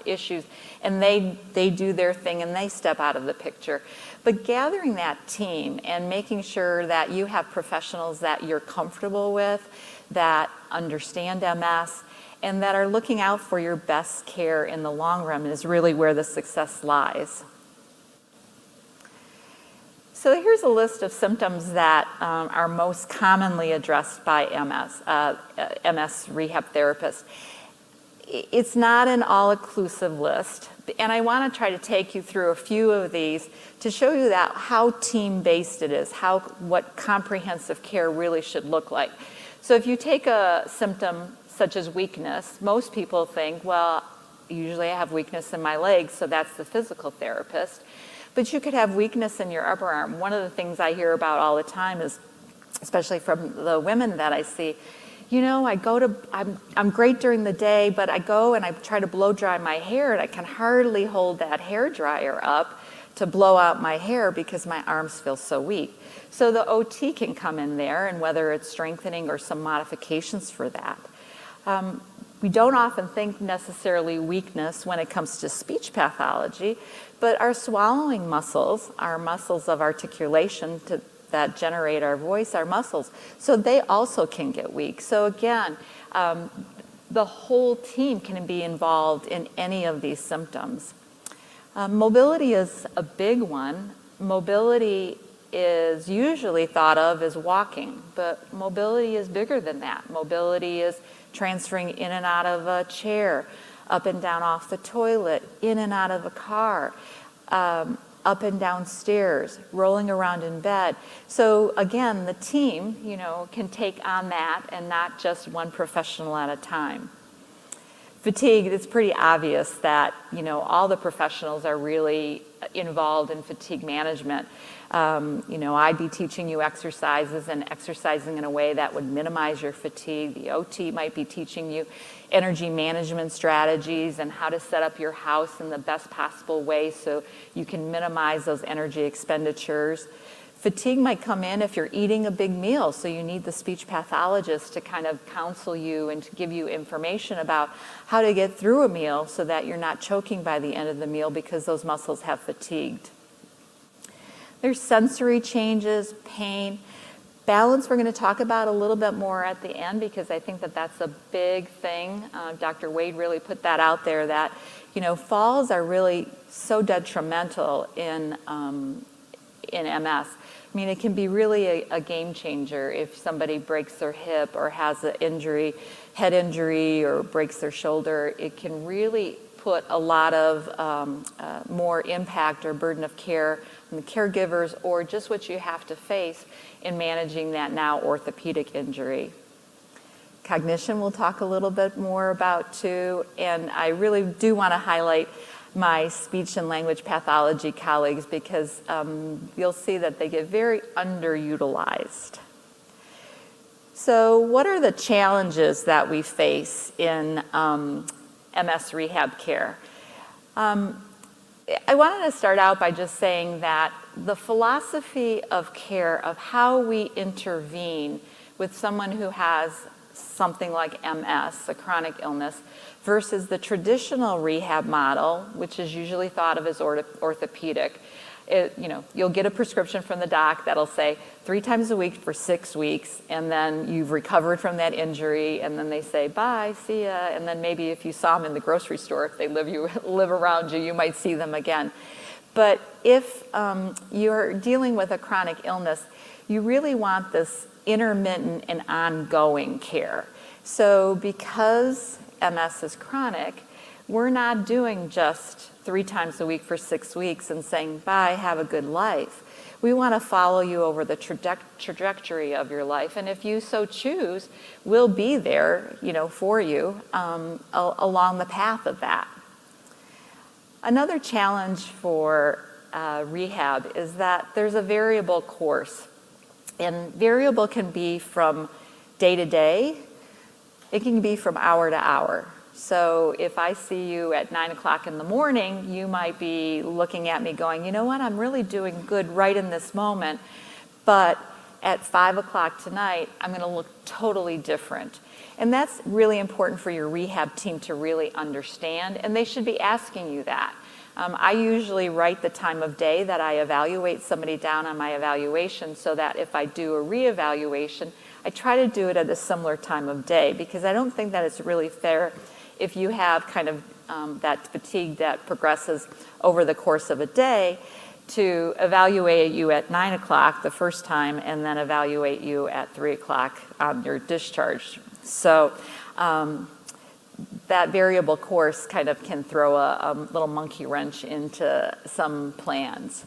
issues, and they do their thing and they step out of the picture. But gathering that team and making sure that you have professionals that you're comfortable with, that understand MS, and that are looking out for your best care in the long run is really where the success lies. So here's a list of symptoms that are most commonly addressed by MS rehab therapists. It's not an all-inclusive list, and I want to try to take you through a few of these to show you that how team-based it is, what comprehensive care really should look like. So if you take a symptom such as weakness, most people think, well, usually I have weakness in my legs, so that's the physical therapist. But you could have weakness in your upper arm. One of the things I hear about all the time is, especially from the women that I see, I'm great during the day, but I go and I try to blow dry my hair and I can hardly hold that hair dryer up to blow out my hair because my arms feel so weak. So the OT can come in there, and whether it's strengthening or some modifications for that. We don't often think necessarily weakness when it comes to speech pathology, but our swallowing muscles, our muscles of articulation that generate our voice, our muscles, so they also can get weak. So again, the whole team can be involved in any of these symptoms. Mobility is a big one. Mobility is usually thought of as walking, but mobility is bigger than that. Mobility is transferring in and out of a chair, up and down off the toilet, in and out of a car, up and down stairs, rolling around in bed. So again, the team, can take on that and not just one professional at a time. Fatigue, it's pretty obvious that, all the professionals are really involved in fatigue management. I'd be teaching you exercises and exercising in a way that would minimize your fatigue. The OT might be teaching you energy management strategies and how to set up your house in the best possible way so you can minimize those energy expenditures. Fatigue might come in if you're eating a big meal, so you need the speech pathologist to kind of counsel you and to give you information about how to get through a meal so that you're not choking by the end of the meal because those muscles have fatigued. There's sensory changes, pain. Balance we're going to talk about a little bit more at the end because I think that that's a big thing. Dr. Wade really put that out there that, falls are really so detrimental in MS. I mean, it can be really a game changer if somebody breaks their hip or has an injury, head injury, or breaks their shoulder. It can really put a lot of more impact or burden of care on the caregivers or just what you have to face in managing that now orthopedic injury. Cognition we'll talk a little bit more about too, and I really do want to highlight my speech and language pathology colleagues because you'll see that they get very underutilized. So what are the challenges that we face in MS rehab care? I wanted to start out by just saying that the philosophy of care of how we intervene with someone who has something like MS, a chronic illness, versus the traditional rehab model, which is usually thought of as orthopedic. You'll get a prescription from the doc that'll say 3 times a week for 6 weeks, and then you've recovered from that injury, and then they say, bye, see ya, and then maybe if you saw them in the grocery store, if they live around you, you might see them again. But if you're dealing with a chronic illness, you really want this intermittent and ongoing care. So because MS is chronic, we're not doing just 3 times a week for 6 weeks and saying, bye, have a good life. We want to follow you over the trajectory of your life. And if you so choose, we'll be there, for you along the path of that. Another challenge for rehab is that there's a variable course. And variable can be from day to day. It can be from hour to hour. So if I see you at 9 o'clock in the morning, you might be looking at me going, you know what, I'm really doing good right in this moment, but at 5 o'clock tonight, I'm going to look totally different. And that's really important for your rehab team to really understand, and they should be asking you that. I usually write the time of day that I evaluate somebody down on my evaluation so that if I do a reevaluation, I try to do it at a similar time of day because I don't think that it's really fair if you have kind of that fatigue that progresses over the course of a day to evaluate you at 9 o'clock the first time and then evaluate you at 3 o'clock on your discharge. So that variable course kind of can throw a little monkey wrench into some plans.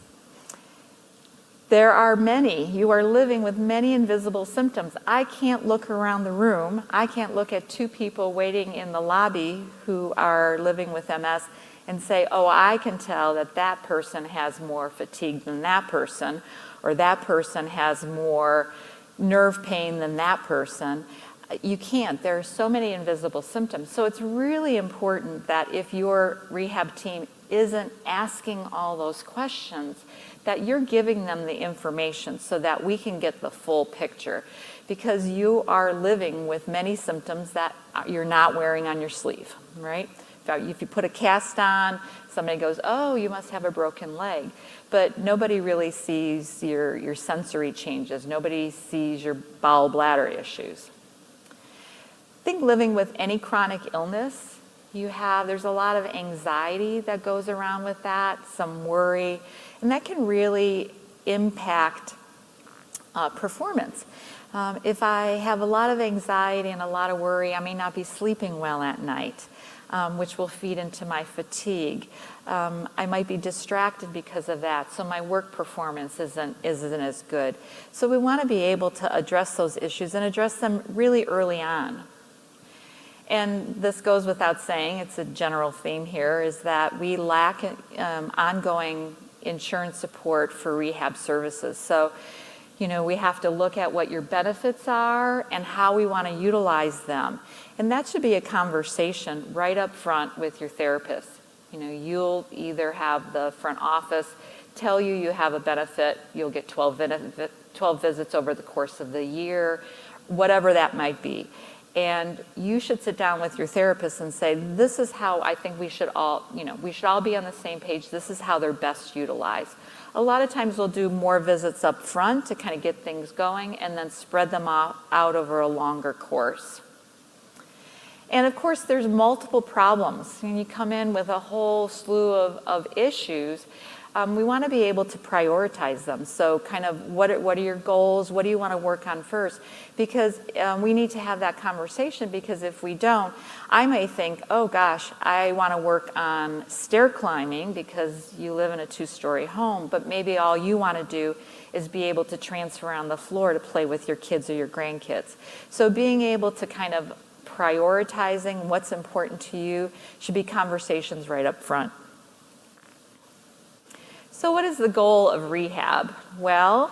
There are you are living with many invisible symptoms. I can't look around the room. I can't look at 2 people waiting in the lobby who are living with MS and say, oh, I can tell that that person has more fatigue than that person, or that person has more nerve pain than that person. You can't. There are so many invisible symptoms. So it's really important that if your rehab team isn't asking all those questions, that you're giving them the information so that we can get the full picture. Because you are living with many symptoms that you're not wearing on your sleeve, right? If you put a cast on, somebody goes, oh, you must have a broken leg. But nobody really sees your sensory changes. Nobody sees your bowel bladder issues. I think living with any chronic illness, there's a lot of anxiety that goes around with that, some worry, and that can really impact performance. If I have a lot of anxiety and a lot of worry, I may not be sleeping well at night, which will feed into my fatigue. I might be distracted because of that, so my work performance isn't as good. So we want to be able to address those issues and address them really early on. And this goes without saying, it's a general theme here, is that we lack ongoing insurance support for rehab services. So, you know, we have to look at what your benefits are and how we want to utilize them. And that should be a conversation right up front with your therapist. You know, you'll either have the front office tell you you have a benefit, you'll get 12 visits over the course of the year, whatever that might be. And you should sit down with your therapist and say, this is how I think we should all, you know, we should all be on the same page. This is how they're best utilized. A lot of times we'll do more visits up front to kind of get things going and then spread them out over a longer course. And of course, there's multiple problems. When you come in with a whole slew of issues, we want to be able to prioritize them. So kind of what are your goals? What do you want to work on first? Because we need to have that conversation, because if we don't, I may think, oh gosh, I want to work on stair climbing because you live in a 2-story home, but maybe all you want to do is be able to transfer around the floor to play with your kids or your grandkids. So being able to kind of prioritizing what's important to you should be conversations right up front. So what is the goal of rehab? Well,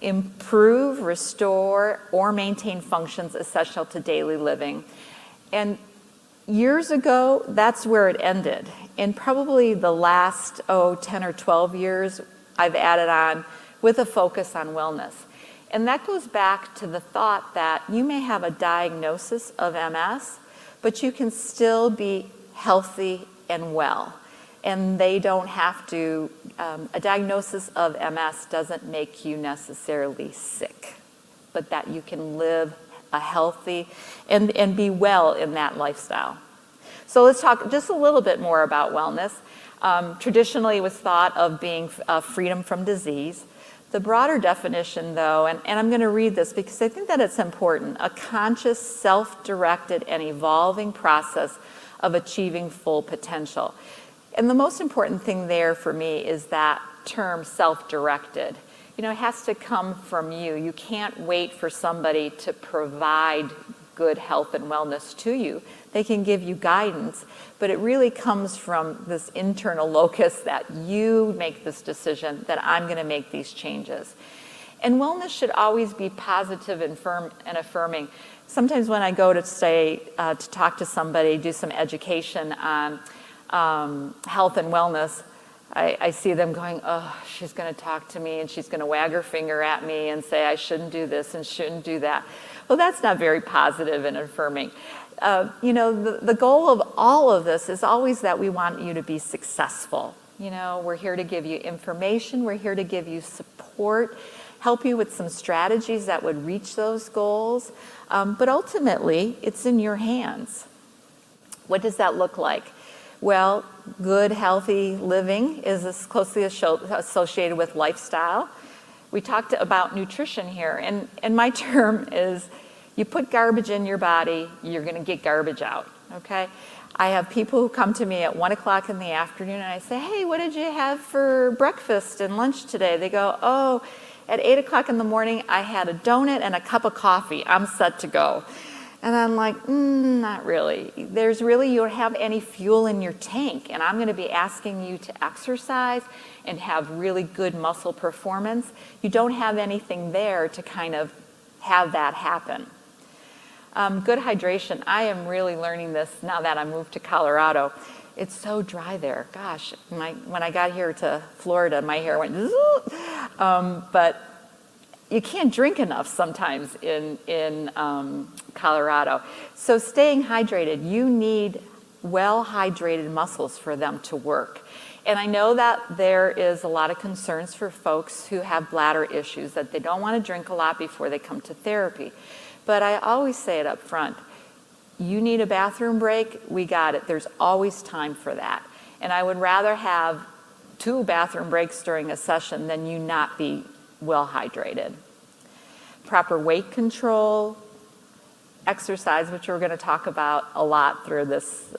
improve, restore, or maintain functions essential to daily living. And years ago, that's where it ended. In probably the last, 10 or 12 years, I've added on with a focus on wellness. And that goes back to the thought that you may have a diagnosis of MS, but you can still be healthy and well. And they don't have to, a diagnosis of MS doesn't make you necessarily sick, but that you can live a healthy and be well in that lifestyle. So let's talk just a little bit more about wellness. Traditionally, it was thought of being freedom from disease. The broader definition, though, and I'm going to read this because I think that it's important, a conscious, self-directed, and evolving process of achieving full potential. And the most important thing there for me is that term self-directed. You know, it has to come from you. You can't wait for somebody to provide good health and wellness to you. They can give you guidance, but it really comes from this internal locus that you make this decision that I'm going to make these changes. And wellness should always be positive and firm and affirming. Sometimes when I go to to talk to somebody, do some education on health and wellness, I see them going, oh, she's going to talk to me and she's going to wag her finger at me and say I shouldn't do this and shouldn't do that. Well, that's not very positive and affirming. You know, the goal of all of this is always that we want you to be successful. You know, we're here to give you information, we're here to give you support, help you with some strategies that would reach those goals. But ultimately, it's in your hands. What does that look like? Well, good, healthy living is as closely associated with lifestyle. We talked about nutrition here, and my term is you put garbage in your body, you're going to get garbage out, okay? I have people who come to me at 1 o'clock in the afternoon, and I say, hey, what did you have for breakfast and lunch today? They go, oh, at 8 o'clock in the morning, I had a donut and a cup of coffee. I'm set to go. And I'm like, not really. You don't have any fuel in your tank, and I'm going to be asking you to exercise and have really good muscle performance. You don't have anything there to kind of have that happen. Good hydration. I am really learning this now that I moved to Colorado. It's so dry there. Gosh, when I got here to Florida, my hair went zzz. But you can't drink enough sometimes in Colorado. So staying hydrated, you need well-hydrated muscles for them to work. And I know that there is a lot of concerns for folks who have bladder issues, that they don't want to drink a lot before they come to therapy. But I always say it up front, you need a bathroom break, we got it. There's always time for that. And I would rather have 2 bathroom breaks during a session than you not be well hydrated. Proper weight control, exercise, which we're going to talk about a lot through this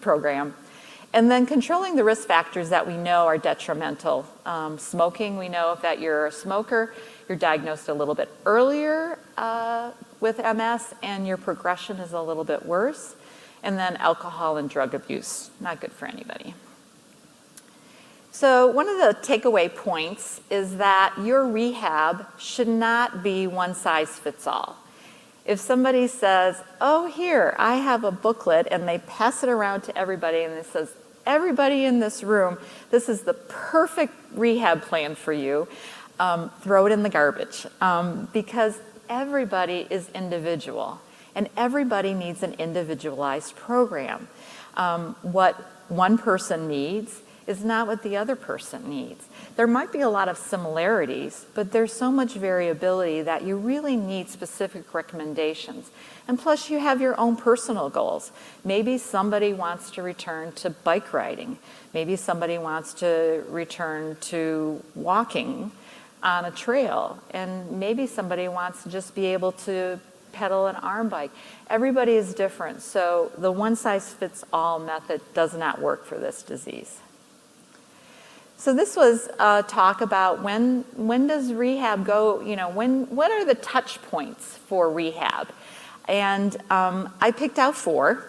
program. And then controlling the risk factors that we know are detrimental. Smoking, we know if that you're a smoker, you're diagnosed a little bit earlier with MS and your progression is a little bit worse. And then alcohol and drug abuse, not good for anybody. So one of the takeaway points is that your rehab should not be one size fits all. If somebody says, oh, here, I have a booklet, and they pass it around to everybody, and it says, everybody in this room, this is the perfect rehab plan for you, throw it in the garbage. Because everybody is individual, and everybody needs an individualized program. What one person needs is not what the other person needs. There might be a lot of similarities, but there's so much variability that you really need specific recommendations. And plus you have your own personal goals. Maybe somebody wants to return to bike riding. Maybe somebody wants to return to walking on a trail. And maybe somebody wants to just be able to pedal an arm bike. Everybody is different, so the one-size-fits-all method does not work for this disease. So this was a talk about when does rehab go, what are the touch points for rehab? And I picked out 4.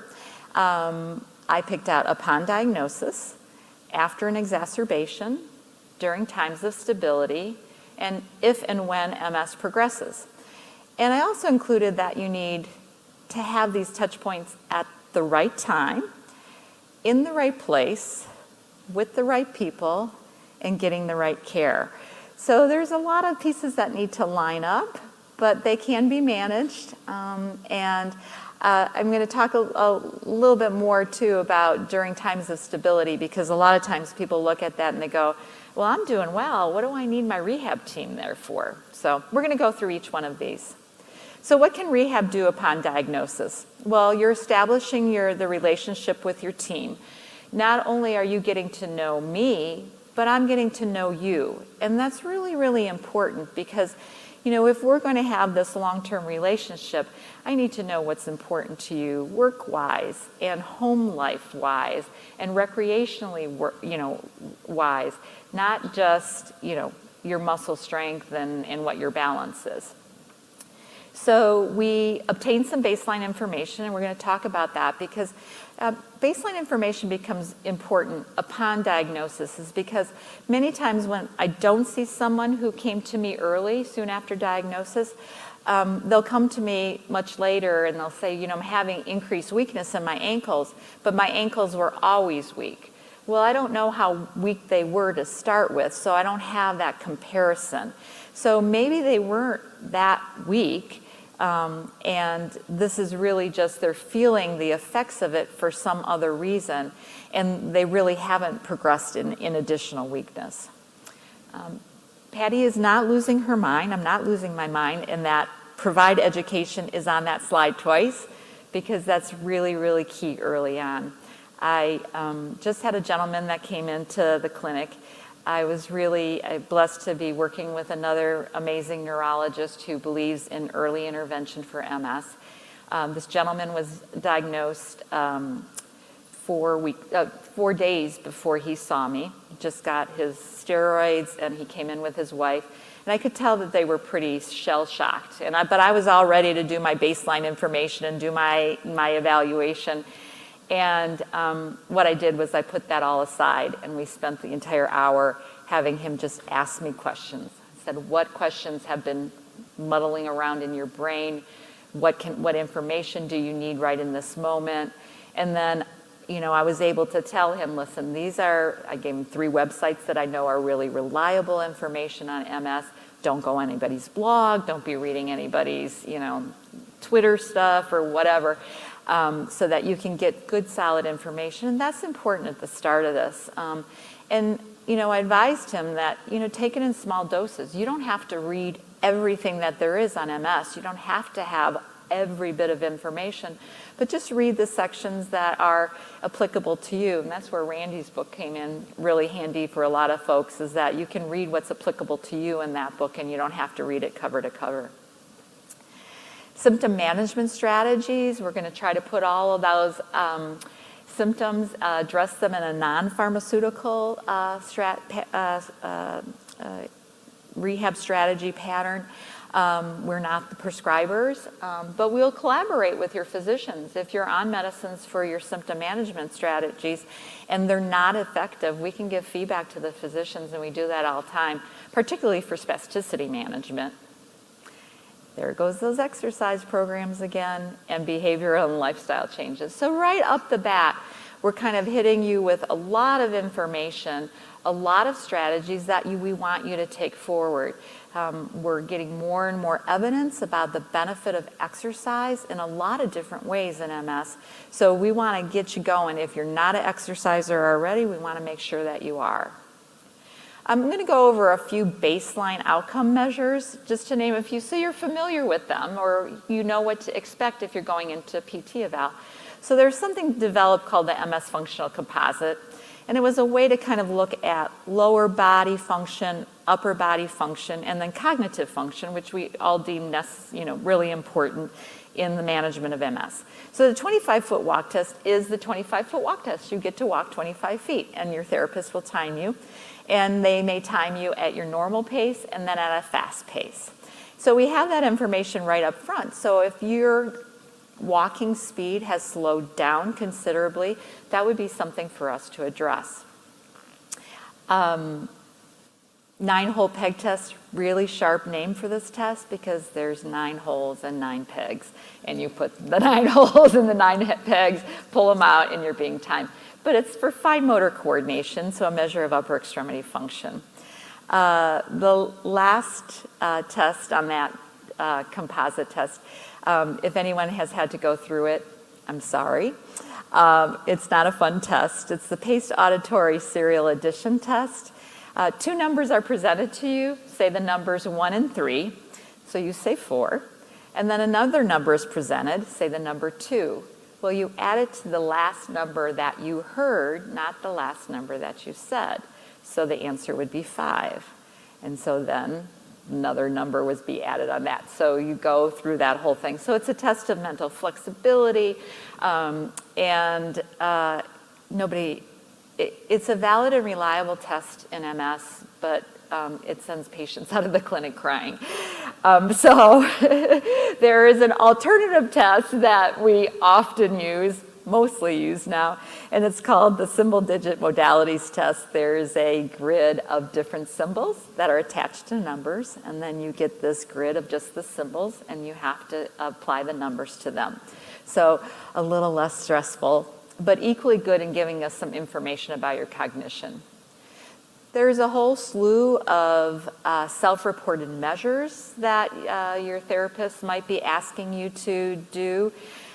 I picked out upon diagnosis, after an exacerbation, during times of stability, and if and when MS progresses. And I also included that you need to have these touch points at the right time, in the right place, with the right people, and getting the right care. So there's a lot of pieces that need to line up, but they can be managed. I'm going to talk a little bit more too about during times of stability, because a lot of times people look at that and they go, well, I'm doing well. What do I need my rehab team there for? So we're going to go through each one of these. So what can rehab do upon diagnosis? Well, you're establishing the relationship with your team. Not only are you getting to know me, but I'm getting to know you. And that's really, really important because, if we're going to have this long-term relationship, I need to know what's important to you work-wise and home life-wise and recreationally, wise, not just, your muscle strength and what your balance is. So we obtained some baseline information, and we're going to talk about that because baseline information becomes important upon diagnosis, is because many times when I don't see someone who came to me early, soon after diagnosis, they'll come to me much later and they'll say, I'm having increased weakness in my ankles, but my ankles were always weak. Well, I don't know how weak they were to start with, so I don't have that comparison. So maybe they weren't that weak, and this is really just they're feeling the effects of it for some other reason, and they really haven't progressed in additional weakness. Patty is not losing her mind. I'm not losing my mind, and that provide education is on that slide twice because that's really, really key early on. I just had a gentleman that came into the clinic. I was really blessed to be working with another amazing neurologist who believes in early intervention for MS. This gentleman was diagnosed 4 days before he saw me. He just got his steroids and he came in with his wife. And I could tell that they were pretty shell-shocked. But I was all ready to do my baseline information and do my evaluation. And what I did was I put that all aside, and we spent the entire hour having him just ask me questions. I said, what questions have been muddling around in your brain? What information do you need right in this moment? And then, I was able to tell him, listen, I gave him 3 websites that I know are really reliable information on MS. Don't go on anybody's blog. Don't be reading anybody's, Twitter stuff or whatever. So that you can get good, solid information. And that's important at the start of this. I advised him that, take it in small doses. You don't have to read everything that there is on MS. You don't have to have every bit of information, but just read the sections that are applicable to you. And that's where Randy's book came in really handy for a lot of folks, is that you can read what's applicable to you in that book and you don't have to read it cover to cover. Symptom management strategies, we're going to try to put all of those symptoms, address them in a non-pharmaceutical rehab strategy pattern. We're not the prescribers, but we'll collaborate with your physicians. If you're on medicines for your symptom management strategies and they're not effective, we can give feedback to the physicians, and we do that all the time, particularly for spasticity management. There goes those exercise programs again, and behavioral and lifestyle changes. So right up the bat, we're kind of hitting you with a lot of information, a lot of strategies that we want you to take forward. We're getting more and more evidence about the benefit of exercise in a lot of different ways in MS. So we want to get you going. If you're not an exerciser already, we want to make sure that you are. I'm going to go over a few baseline outcome measures, just to name a few, so you're familiar with them or you know what to expect if you're going into PT eval. So there's something developed called the MS Functional Composite, and it was a way to kind of look at lower body function, upper body function, and then cognitive function, which we all deem really important in the management of MS. So the 25-foot walk test is the 25-foot walk test. You get to walk 25 feet, and your therapist will time you. And they may time you at your normal pace and then at a fast pace. So we have that information right up front. So if your walking speed has slowed down considerably, that would be something for us to address. 9-hole peg test, really sharp name for this test because there's 9 holes and 9 pegs. And you put the 9 holes and the 9 pegs, pull them out, and you're being timed. But it's for fine motor coordination, so a measure of upper extremity function. The last test on that composite test, if anyone has had to go through it, I'm sorry. It's not a fun test. It's the paced auditory serial addition test. 2 numbers are presented to you, say the numbers 1 and 3, so you say 4. And then another number is presented, say the number 2. Well, you add it to the last number that you heard, not the last number that you said. So the answer would be 5. And so then another number would be added on that. So you go through that whole thing. So it's a test of mental flexibility, it's a valid and reliable test in MS, but it sends patients out of the clinic crying. So there is an alternative test that we often use, mostly use now, and it's called the symbol digit modalities test. There's a grid of different symbols that are attached to numbers, and then you get this grid of just the symbols, and you have to apply the numbers to them. So a little less stressful, but equally good in giving us some information about your cognition. There's a whole slew of self-reported measures that your therapist might be asking you to do.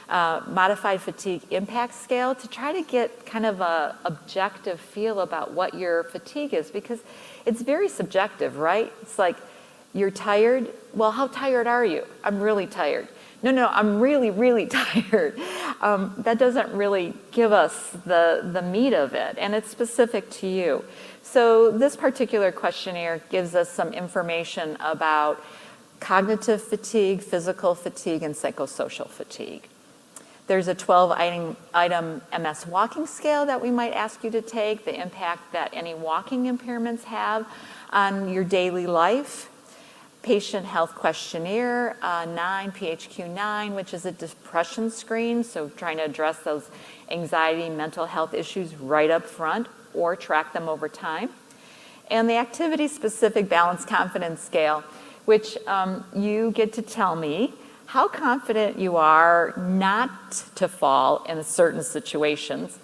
Modified fatigue impact scale to try to get kind of a objective feel about what your fatigue is, because it's very subjective, right? It's like, you're tired? Well, how tired are you? I'm really tired. No, I'm really, really tired. That doesn't really give us the meat of it, and it's specific to you. So this particular questionnaire gives us some information about cognitive fatigue, physical fatigue, and psychosocial fatigue. There's a 12-item MS walking scale that we might ask you to take, the impact that any walking impairments have on your daily life. Patient health questionnaire, 9, PHQ-9, which is a depression screen, so trying to address those anxiety, mental health issues right up front or track them over time. And the activity-specific balanced confidence scale, which you get to tell me how confident you are not to fall in certain situations.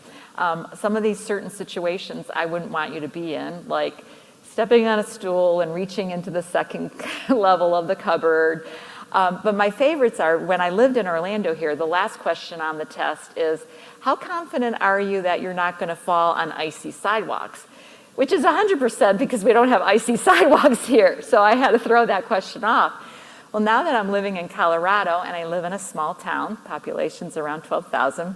Some of these certain situations I wouldn't want you to be in, like stepping on a stool and reaching into the second level of the cupboard. But my favorites are, when I lived in Orlando here, the last question on the test is, how confident are you that you're not going to fall on icy sidewalks? Which is 100% because we don't have icy sidewalks here. So I had to throw that question off. Well, now that I'm living in Colorado and I live in a small town, population's around 12,000,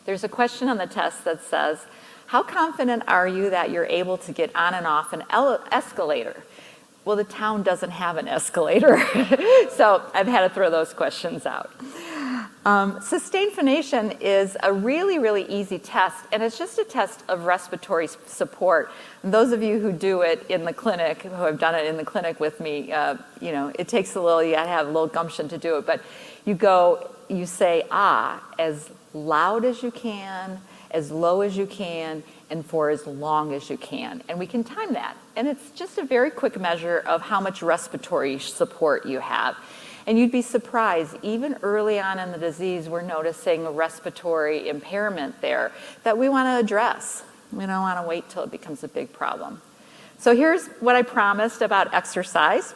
there's a question on the test that says, how confident are you that you're able to get on and off an escalator? Well, the town doesn't have an escalator. So I've had to throw those questions out. Sustained phonation is a really, really easy test, and it's just a test of respiratory support. And those of you who do it in the clinic, who have done it in the clinic with me, you know, it takes a little, you gotta have a little gumption to do it, but you say ah as loud as you can, as low as you can, and for as long as you can. And we can time that. And it's just a very quick measure of how much respiratory support you have. And you'd be surprised, even early on in the disease, we're noticing a respiratory impairment there that we want to address. We don't want to wait till it becomes a big problem. So here's what I promised about exercise.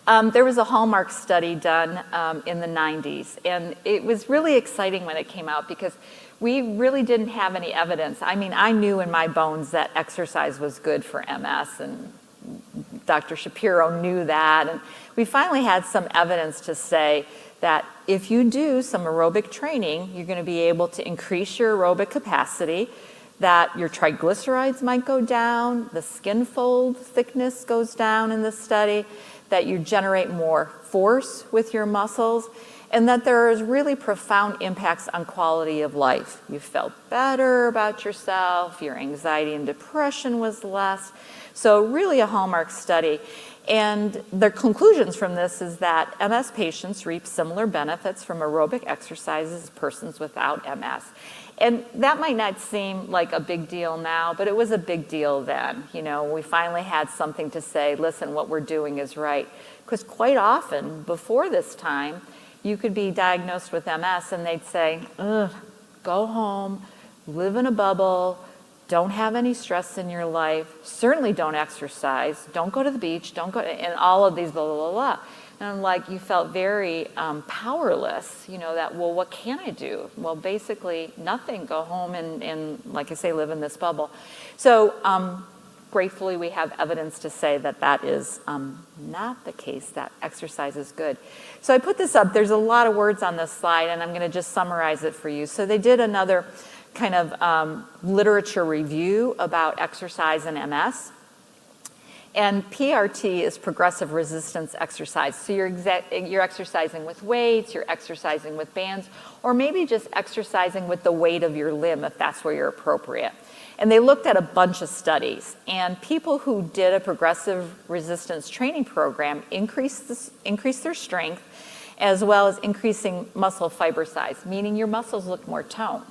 There was a Hallmark study done in the 90s, and it was really exciting when it came out because we really didn't have any evidence. I mean, I knew in my bones that exercise was good for MS, and Dr. Shapiro knew that, and we finally had some evidence to say that if you do some aerobic training, you're going to be able to increase your aerobic capacity, that your triglycerides might go down, the skin fold thickness goes down in the study, that you generate more force with your muscles, and that there is really profound impacts on quality of life. You felt better about yourself, your anxiety and depression was less. So really a Hallmark study. And the conclusions from this is that MS patients reap similar benefits from aerobic exercises as persons without MS. And that might not seem like a big deal now, but it was a big deal then. You know, we finally had something to say, listen, what we're doing is right. Because quite often, before this time, you could be diagnosed with MS and they'd say, ugh, go home, live in a bubble, don't have any stress in your life, certainly don't exercise, don't go to the beach, don't go, and all of these blah, blah, blah, blah. And like you felt very powerless, you know, that, well, what can I do? Well, basically nothing, go home and like I say, live in this bubble. So gratefully we have evidence to say that that is not the case, that exercise is good. So I put this up, there's a lot of words on this slide and I'm gonna just summarize it for you. So they did another kind of literature review about exercise in MS. And PRT is progressive resistance exercise. So you're exercising with weights, you're exercising with bands, or maybe just exercising with the weight of your limb if that's where you're appropriate. And they looked at a bunch of studies, and people who did a progressive resistance training program increased their strength as well as increasing muscle fiber size, meaning your muscles looked more toned.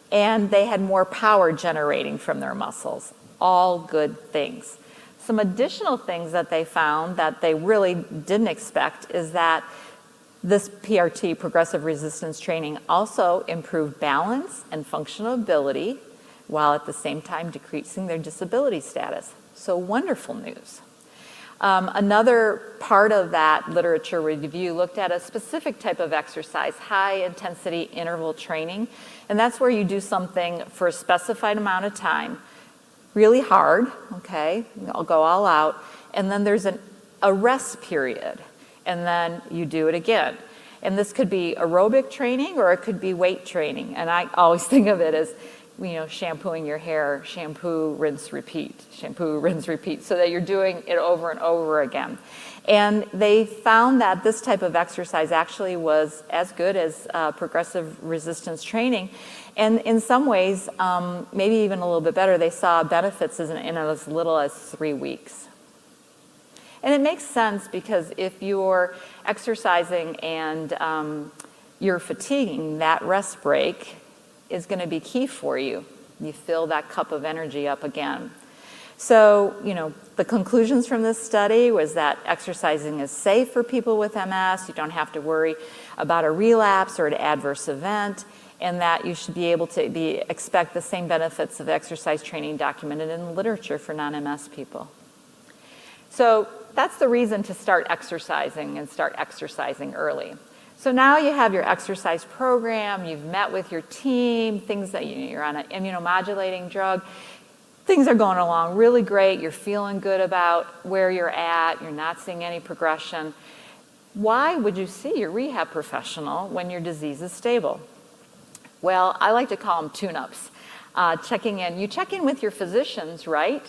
And they had more power generating from their muscles. All good things. Some additional things that they found that they really didn't expect is that this PRT, progressive resistance training, also improved balance and functional ability while at the same time decreasing their disability status. So wonderful news. Another part of that literature review looked at a specific type of exercise, high intensity interval training, and that's where you do something for a specified amount of time, really hard, okay, I'll go all out, and then there's a rest period, and then you do it again. And this could be aerobic training or it could be weight training, and I always think of it as, you know, shampooing your hair, shampoo, rinse, repeat, shampoo, rinse, repeat, so that you're doing it over and over again. And they found that this type of exercise actually was as good as progressive resistance training. And in some ways, maybe even a little bit better, they saw benefits in as little as 3 weeks. And it makes sense because if you're exercising and you're fatiguing, that rest break is going to be key for you. You fill that cup of energy up again. So, you know, the conclusions from this study was that exercising is safe for people with MS. You don't have to worry about a relapse or an adverse event, and that you should be able to expect the same benefits of exercise training documented in the literature for non-MS people. So that's the reason to start exercising and start exercising early. So now you have your exercise program, you've met with your team, things that you're on an immunomodulating drug, things are going along really great, you're feeling good about where you're at, you're not seeing any progression. Why would you see your rehab professional when your disease is stable? Well, I like to call them tune-ups. Checking in. You check in with your physicians, right?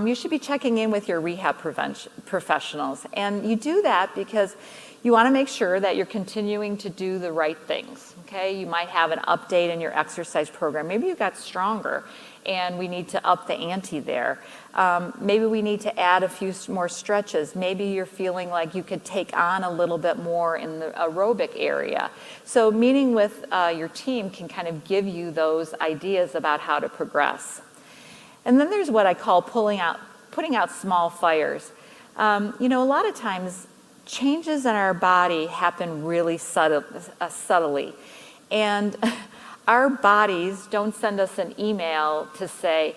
You should be checking in with your rehab professionals. And you do that because You want to make sure that you're continuing to do the right things, okay? You might have an update in your exercise program. Maybe you got stronger and we need to up the ante there. Maybe we need to add a few more stretches. Maybe you're feeling like you could take on a little bit more in the aerobic area. So meeting with your team can kind of give you those ideas about how to progress. And then there's what I call putting out small fires. You know, a lot of times changes in our body happen really subtly. And our bodies don't send us an email to say,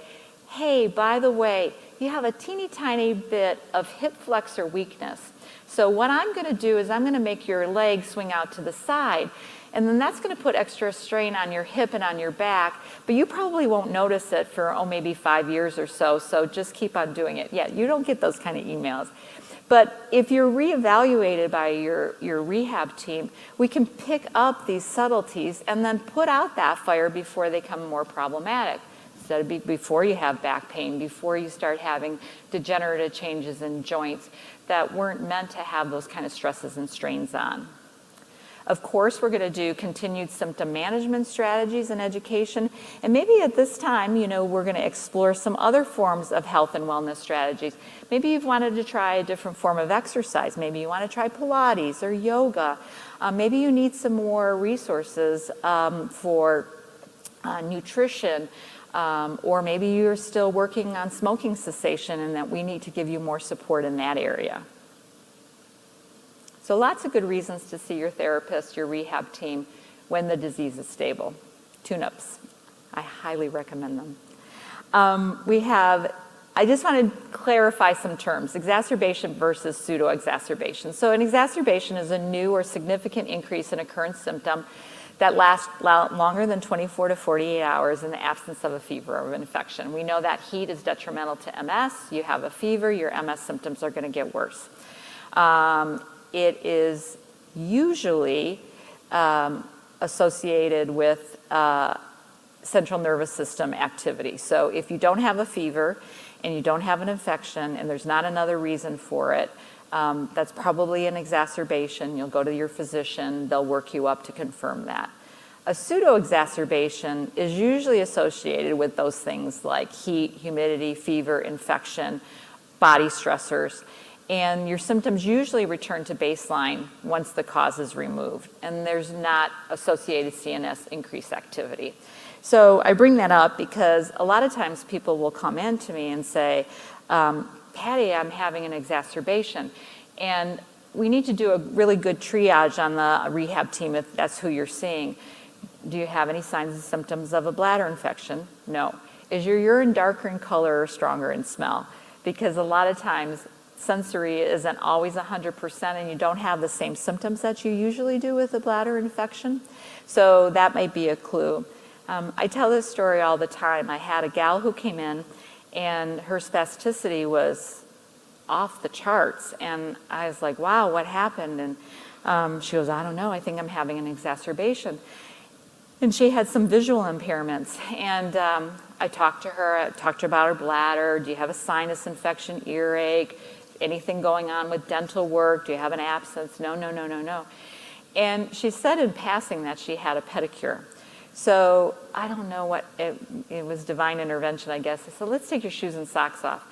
hey, by the way, you have a teeny tiny bit of hip flexor weakness. So what I'm going to do is I'm going to make your leg swing out to the side. And then that's going to put extra strain on your hip and on your back. But you probably won't notice it for, maybe 5 years or so. So just keep on doing it. Yeah, you don't get those kind of emails. But if you're reevaluated by your rehab team, we can pick up these subtleties and then put out that fire before they become more problematic. Instead of before you have back pain, before you start having degenerative changes in joints that weren't meant to have those kind of stresses and strains on. Of course, we're going to do continued symptom management strategies and education. And maybe at this time, you know, we're going to explore some other forms of health and wellness strategies. Maybe you've wanted to try a different form of exercise. Maybe you want to try Pilates or yoga. Maybe you need some more resources for nutrition. Or maybe you're still working on smoking cessation and that we need to give you more support in that area. So lots of good reasons to see your therapist, your rehab team, when the disease is stable. Tune-ups. I highly recommend them. I just want to clarify some terms, exacerbation versus pseudo-exacerbation. So an exacerbation is a new or significant increase in a current symptom that lasts longer than 24 to 48 hours in the absence of a fever or an infection. We know that heat is detrimental to MS. You have a fever, your MS symptoms are going to get worse. It is usually associated with central nervous system activity. So if you don't have a fever and you don't have an infection and there's not another reason for it, that's probably an exacerbation. You'll go to your physician, they'll work you up to confirm that. A pseudo-exacerbation is usually associated with those things like heat, humidity, fever, infection, body stressors. And your symptoms usually return to baseline once the cause is removed. And there's not associated CNS increased activity. So I bring that up because a lot of times people will come in to me and say, Patty, I'm having an exacerbation. And we need to do a really good triage on the rehab team if that's who you're seeing. Do you have any signs and symptoms of a bladder infection? No. Is your urine darker in color or stronger in smell? Because a lot of times sensory isn't always 100% and you don't have the same symptoms that you usually do with a bladder infection. So that might be a clue. I tell this story all the time. I had a gal who came in and her spasticity was off the charts. And I was like, wow, what happened? And she goes, I don't know, I think I'm having an exacerbation. And she had some visual impairments. And I talked to her about her bladder. Do you have a sinus infection, earache? Anything going on with dental work? Do you have an abscess? No. And she said in passing that she had a pedicure. So I don't know what, it was divine intervention, I guess. I said, let's take your shoes and socks off.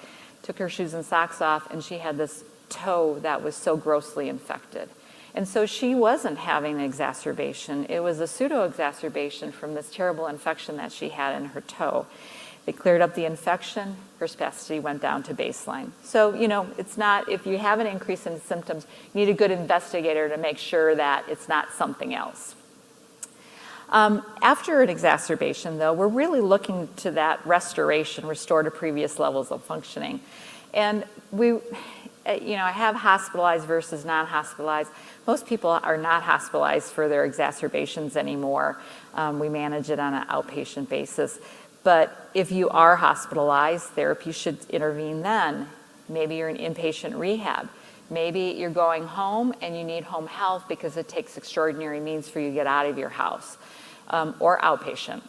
Took her shoes and socks off, and she had this toe that was so grossly infected. And so she wasn't having an exacerbation. It was a pseudo-exacerbation from this terrible infection that she had in her toe. They cleared up the infection, her spasticity went down to baseline. So, you know, it's not, if you have an increase in symptoms, you need a good investigator to make sure that it's not something else. After an exacerbation, though, we're really looking to that restoration, restore to previous levels of functioning. And I have hospitalized versus non-hospitalized. Most people are not hospitalized for their exacerbations anymore. We manage it on an outpatient basis. But if you are hospitalized, therapy should intervene then. Maybe you're in inpatient rehab. Maybe you're going home and you need home health because it takes extraordinary means for you to get out of your house, or outpatient.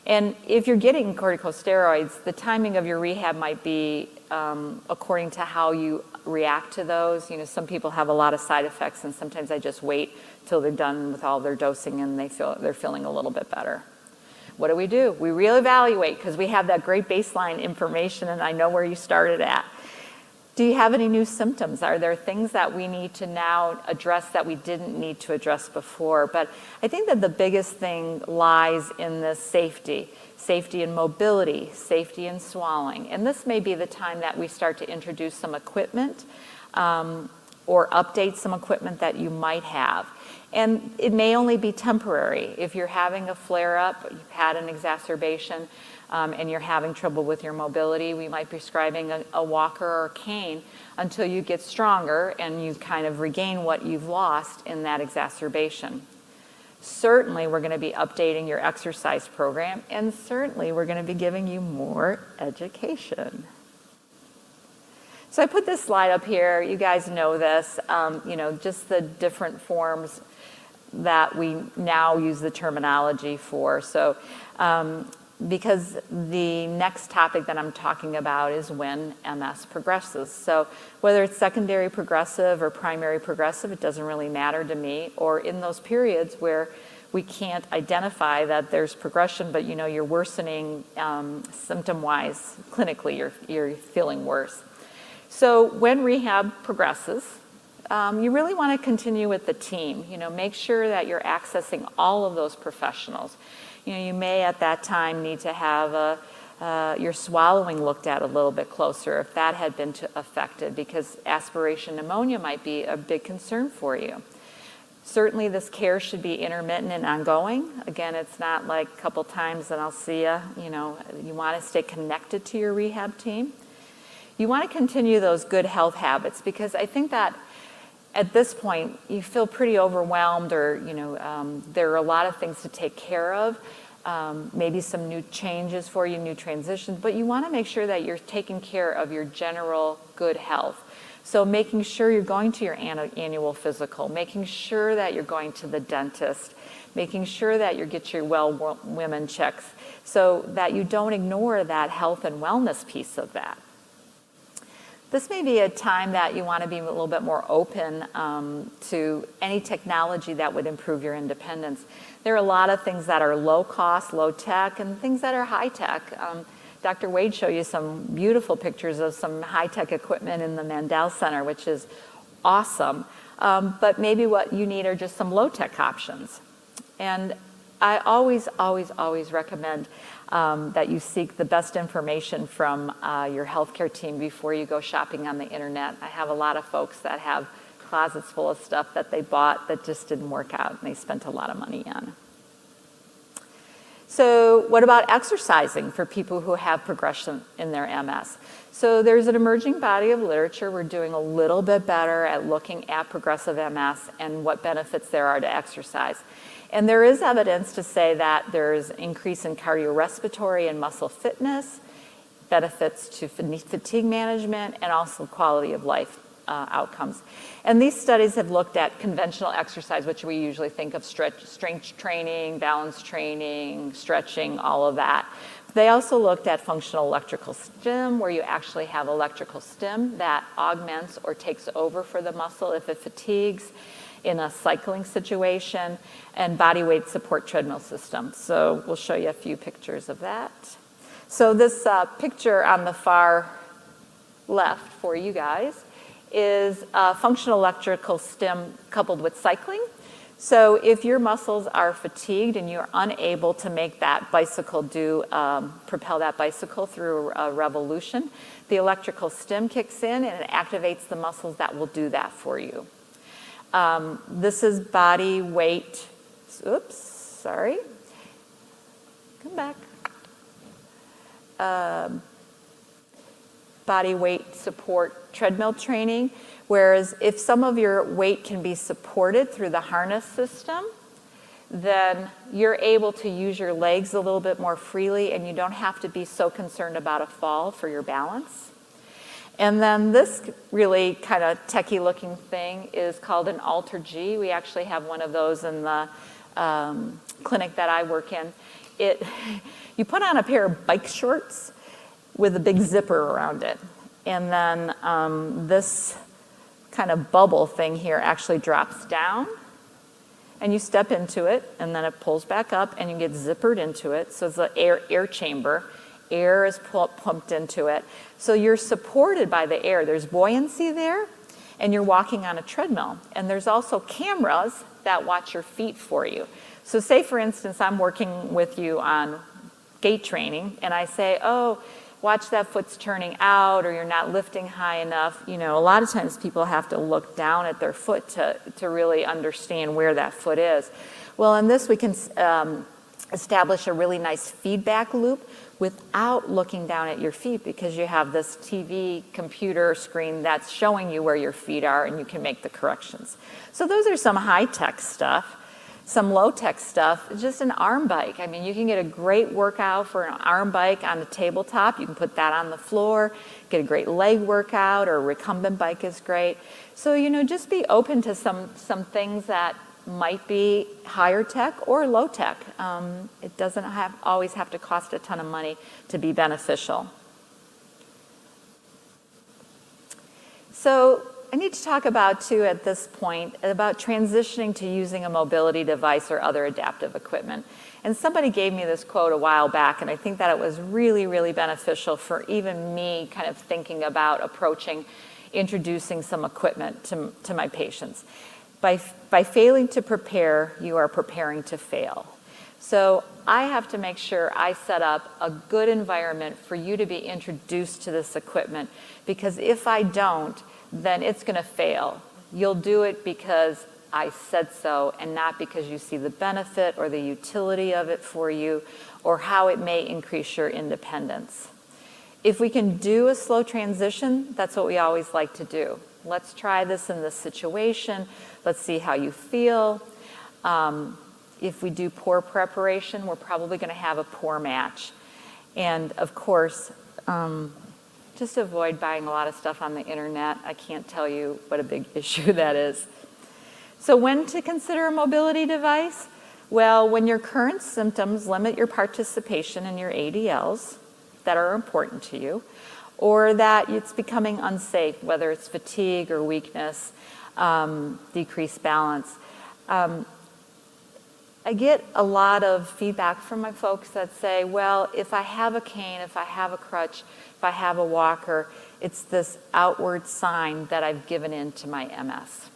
And if you're getting corticosteroids, the timing of your rehab might be according to how you react to those. You know, some people have a lot of side effects, and sometimes I just wait till they're done with all their dosing and they're feeling a little bit better. What do? We reevaluate because we have that great baseline information and I know where you started at. Do you have any new symptoms? Are there things that we need to now address that we didn't need to address before? But I think that the biggest thing lies in this safety in mobility, safety in swallowing. And this may be the time that we start to introduce some equipment or update some equipment that you might have. And it may only be temporary. If you're having a flare-up, you've had an exacerbation, and you're having trouble with your mobility, we might be prescribing a walker or a cane until you get stronger and you kind of regain what you've lost in that exacerbation. Certainly, we're going to be updating your exercise program, and certainly we're going to be giving you more education. So I put this slide up here. You guys know this, just the different forms that we now use the terminology for. So because the next topic that I'm talking about is when MS progresses. So whether it's secondary progressive or primary progressive, it doesn't really matter to me, or in those periods where we can't identify that there's progression, but you're worsening symptom-wise, clinically, you're feeling worse. So when rehab progresses, you really want to continue with the team. Make sure that you're accessing all of those professionals. You may at that time need to have your swallowing looked at a little bit closer if that had been affected, because aspiration pneumonia might be a big concern for you. Certainly this care should be intermittent and ongoing. Again, it's not like a couple times and I'll see you. You want to stay connected to your rehab team. You want to continue those good health habits, because I think that at this point you feel pretty overwhelmed, or there are a lot of things to take care of, maybe some new changes for you, new transitions, but you want to make sure that you're taking care of your general good health. So making sure you're going to your annual physical, making sure that you're going to the dentist, making sure that you get your well women checks, so that you don't ignore that health and wellness piece of that. This may be a time that you want to be a little bit more open to any technology that would improve your independence. There are a lot of things that are low cost, low tech, and things that are high tech. Dr. Wade showed you some beautiful pictures of some high-tech equipment in the Mandel Center, which is awesome. But maybe what you need are just some low-tech options. And I always, always, always recommend that you seek the best information from your healthcare team before you go shopping on the internet. I have a lot of folks that have closets full of stuff that they bought that just didn't work out and they spent a lot of money on. So what about exercising for people who have progression in their MS? So there's an emerging body of literature. We're doing a little bit better at looking at progressive MS and what benefits there are to exercise. And there is evidence to say that there's increase in cardiorespiratory and muscle fitness, benefits to fatigue management, and also quality of life outcomes. And these studies have looked at conventional exercise, which we usually think of strength training, balance training, stretching, all of that. They also looked at functional electrical stim, where you actually have electrical stim that augments or takes over for the muscle if it fatigues in a cycling situation, and body weight support treadmill system. So we'll show you a few pictures of that. So this picture on the far left for you guys is functional electrical stim coupled with cycling. So if your muscles are fatigued and you're unable to make that bicycle propel that bicycle through a revolution, the electrical stim kicks in and it activates the muscles that will do that for you. This is body weight, oops, sorry, come back. Body weight support treadmill training, whereas if some of your weight can be supported through the harness system, then you're able to use your legs a little bit more freely and you don't have to be so concerned about a fall for your balance. And then this really kind of techie looking thing is called an Alter G. We actually have one of those in the clinic that I work in. You put on a pair of bike shorts with a big zipper around it. And then this kind of bubble thing here actually drops down, and you step into it, and then it pulls back up, and you get zippered into it. So it's an air chamber. Air is pumped into it. So you're supported by the air. There's buoyancy there, and you're walking on a treadmill. And there's also cameras that watch your feet for you. So say, for instance, I'm working with you on gait training, and I say, oh, watch that foot's turning out, or you're not lifting high enough. You know, a lot of times people have to look down at their foot to really understand where that foot is. Well, in this, we can establish a really nice feedback loop without looking down at your feet, because you have this TV computer screen that's showing you where your feet are, and you can make the corrections. So those are some high-tech stuff. Some low-tech stuff, just an arm bike. I mean, you can get a great workout for an arm bike on the tabletop. You can put that on the floor, get a great leg workout, or a recumbent bike is great. So, you know, just be open to some things that might be higher tech or low tech. It doesn't always have to cost a ton of money to be beneficial. So, I need to talk about, too, at this point, about transitioning to using a mobility device or other adaptive equipment. And somebody gave me this quote a while back, and I think that it was really, really beneficial for even me kind of thinking about introducing some equipment to my patients. By failing to prepare, you are preparing to fail. So I have to make sure I set up a good environment for you to be introduced to this equipment, because if I don't, then it's going to fail. You'll do it because I said so, and not because you see the benefit or the utility of it for you, or how it may increase your independence. If we can do a slow transition, that's what we always like to do. Let's try this in this situation. Let's see how you feel. If we do poor preparation, we're probably going to have a poor match. And of course, just avoid buying a lot of stuff on the internet. I can't tell you what a big issue that is. So when to consider a mobility device? Well, when your current symptoms limit your participation in your ADLs that are important to you, or that it's becoming unsafe, whether it's fatigue or weakness, decreased balance. I get a lot of feedback from my folks that say, well, if I have a cane, if I have a crutch, if I have a walker, it's this outward sign that I've given in to my MS.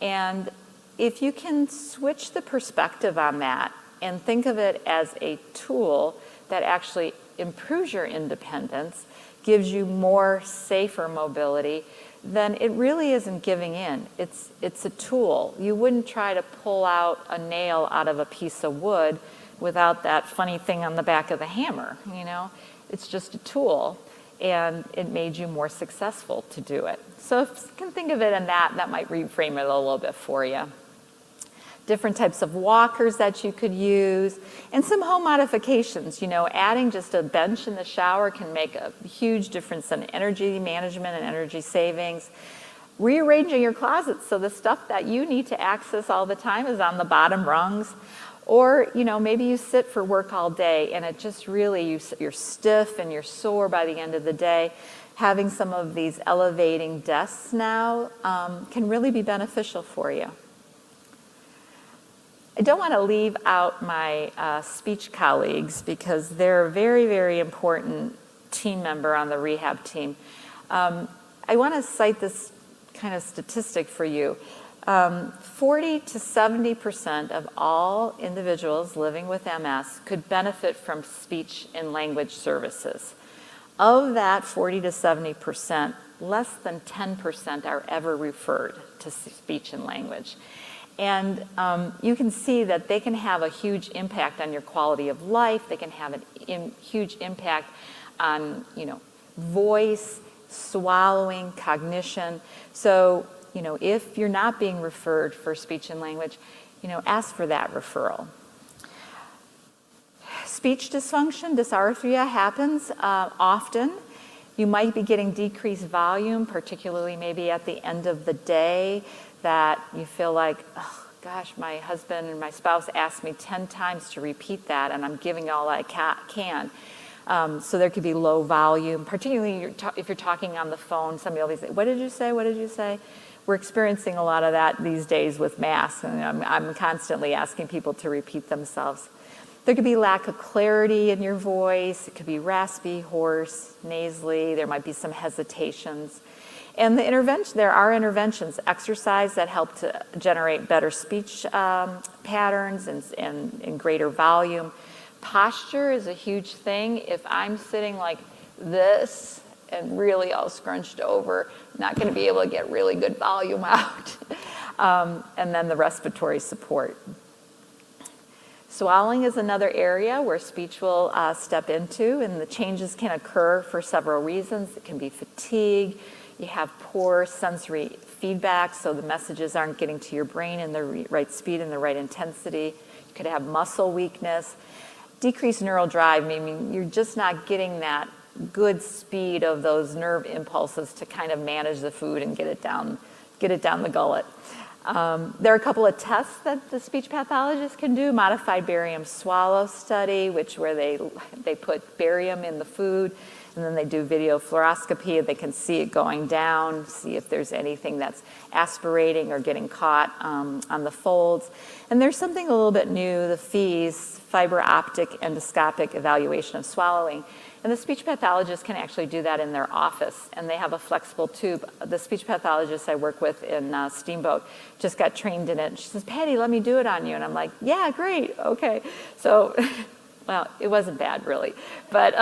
And if you can switch the perspective on that and think of it as a tool that actually improves your independence, gives you more safer mobility, then it really isn't giving in. It's a tool. You wouldn't try to pull out a nail out of a piece of wood without that funny thing on the back of the hammer, you know? It's just a tool, and it made you more successful to do it. So if you can think of it in that might reframe it a little bit for you. Different types of walkers that you could use, and some home modifications. You know, adding just a bench in the shower can make a huge difference in energy management and energy savings. Rearranging your closet so the stuff that you need to access all the time is on the bottom rungs. Or, you know, maybe you sit for work all day and it just really, you're stiff and you're sore by the end of the day. Having some of these elevating desks now can really be beneficial for you. I don't want to leave out my speech colleagues because they're a very, very important team member on the rehab team. I want to cite this kind of statistic for you. 40 to 70% of all individuals living with MS could benefit from speech and language services. Of that 40 to 70%, less than 10% are ever referred to speech and language. And you can see that they can have a huge impact on your quality of life. They can have a huge impact on, you know, voice, swallowing, cognition. So, you know, if you're not being referred for speech and language, you know, ask for that referral. Speech dysfunction, dysarthria happens often. You might be getting decreased volume, particularly maybe at the end of the day, that you feel like, oh, gosh, my husband and my spouse asked me 10 times to repeat that, and I'm giving all I can. So there could be low volume, particularly if you're talking on the phone, somebody will be saying, what did you say, what did you say? We're experiencing a lot of that these days with masks, and I'm constantly asking people to repeat themselves. There could be lack of clarity in your voice. It could be raspy, hoarse, nasally. There might be some hesitations. And there are interventions, exercise that help to generate better speech patterns and greater volume. Posture is a huge thing. If I'm sitting like this and really all scrunched over, not going to be able to get really good volume out. And then the respiratory support. Swallowing is another area where speech will step into, and the changes can occur for several reasons. It can be fatigue. You have poor sensory feedback, so the messages aren't getting to your brain in the right speed and the right intensity. You could have muscle weakness. Decreased neural drive, meaning you're just not getting that good speed of those nerve impulses to kind of manage the food and get it down the gullet. There are a couple of tests that the speech pathologist can do. Modified barium swallow study, where they put barium in the food, and then they do video fluoroscopy. They can see it going down, see if there's anything that's aspirating or getting caught on the folds. And there's something a little bit new, the FEES, fiber optic endoscopic evaluation of swallowing. And the speech pathologist can actually do that in their office, and they have a flexible tube. The speech pathologist I work with in Steamboat just got trained in it. And she says, Patty, let me do it on you. And I'm like, yeah, great, okay. So, well, it wasn't bad really, but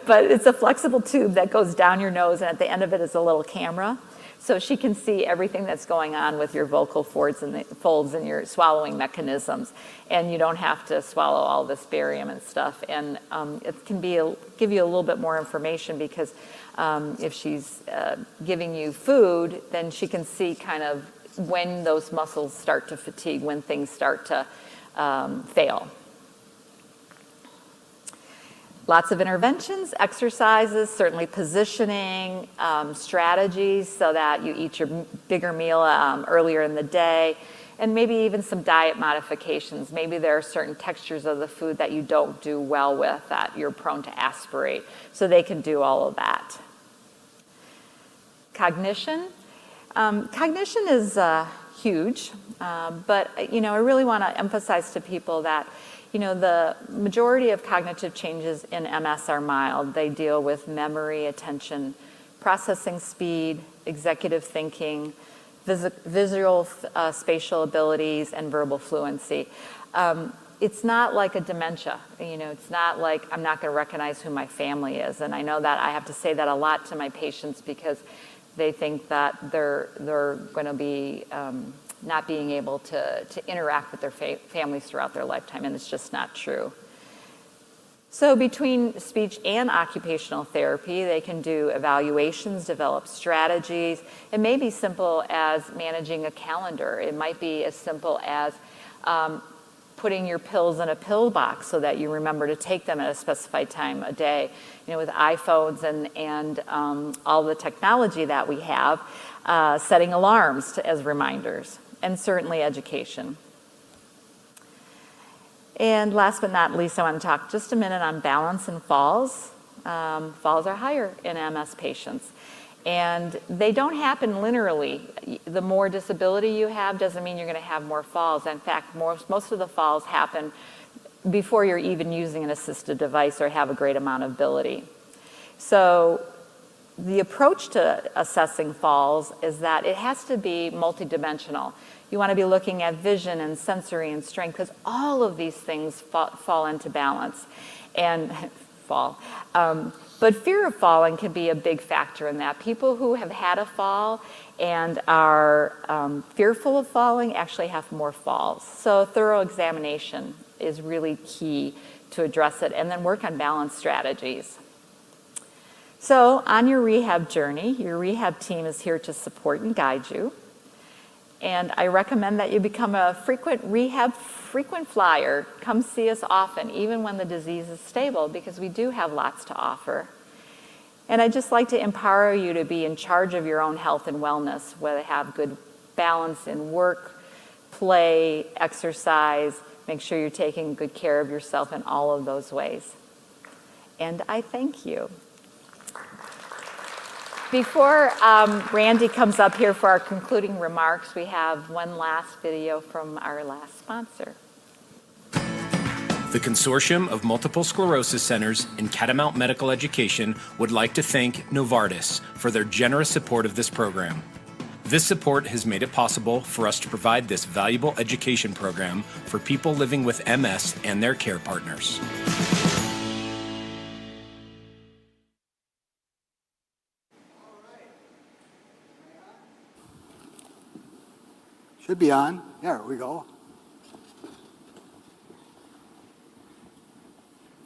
it's a flexible tube that goes down your nose, and at the end of it is a little camera. So she can see everything that's going on with your vocal folds and your swallowing mechanisms. And you don't have to swallow all this barium and stuff. And it can give you a little bit more information, because if she's giving you food, then she can see kind of when those muscles start to fatigue, when things start to fail. Lots of interventions, exercises, certainly positioning, strategies so that you eat your bigger meal earlier in the day, and maybe even some diet modifications. Maybe there are certain textures of the food that you don't do well with, that you're prone to aspirate, so they can do all of that. Cognition. Cognition is huge, but I really want to emphasize to people that the majority of cognitive changes in MS are mild. They deal with memory, attention, processing speed, executive thinking, visual spatial abilities, and verbal fluency. It's not like a dementia. It's not like I'm not going to recognize who my family is. And I know that I have to say that a lot to my patients, because they think that they're going to be not being able to interact with their families throughout their lifetime, and it's just not true. So between speech and occupational therapy, they can do evaluations, develop strategies. It may be simple as managing a calendar. It might be as simple as putting your pills in a pill box so that you remember to take them at a specified time a day. With iPhones and all the technology that we have, setting alarms as reminders. And certainly education. And last but not least, I want to talk just a minute on balance and falls. Falls are higher in MS patients. And they don't happen linearly. The more disability you have doesn't mean you're going to have more falls. In fact, most of the falls happen before you're even using an assistive device or have a great amount of ability. So the approach to assessing falls is that it has to be multidimensional. You want to be looking at vision and sensory and strength, because all of these things fall into balance and fall. But fear of falling can be a big factor in that. People who have had a fall and are fearful of falling actually have more falls. So thorough examination is really key to address it, and then work on balance strategies. So on your rehab journey, your rehab team is here to support and guide you. And I recommend that you become a frequent flyer. Come see us often, even when the disease is stable, because we do have lots to offer. And I'd just like to empower you to be in charge of your own health and wellness, where they have good balance in work, play, exercise. Make sure you're taking good care of yourself in all of those ways. and I thank you. Before Randy comes up here for our concluding remarks, we have one last video from our last sponsor. The Consortium of Multiple Sclerosis Centers in Catamount Medical Education would like to thank Novartis for their generous support of this program. This support has made it possible for us to provide this valuable education program for people living with MS and their care partners. Should be on. There we go.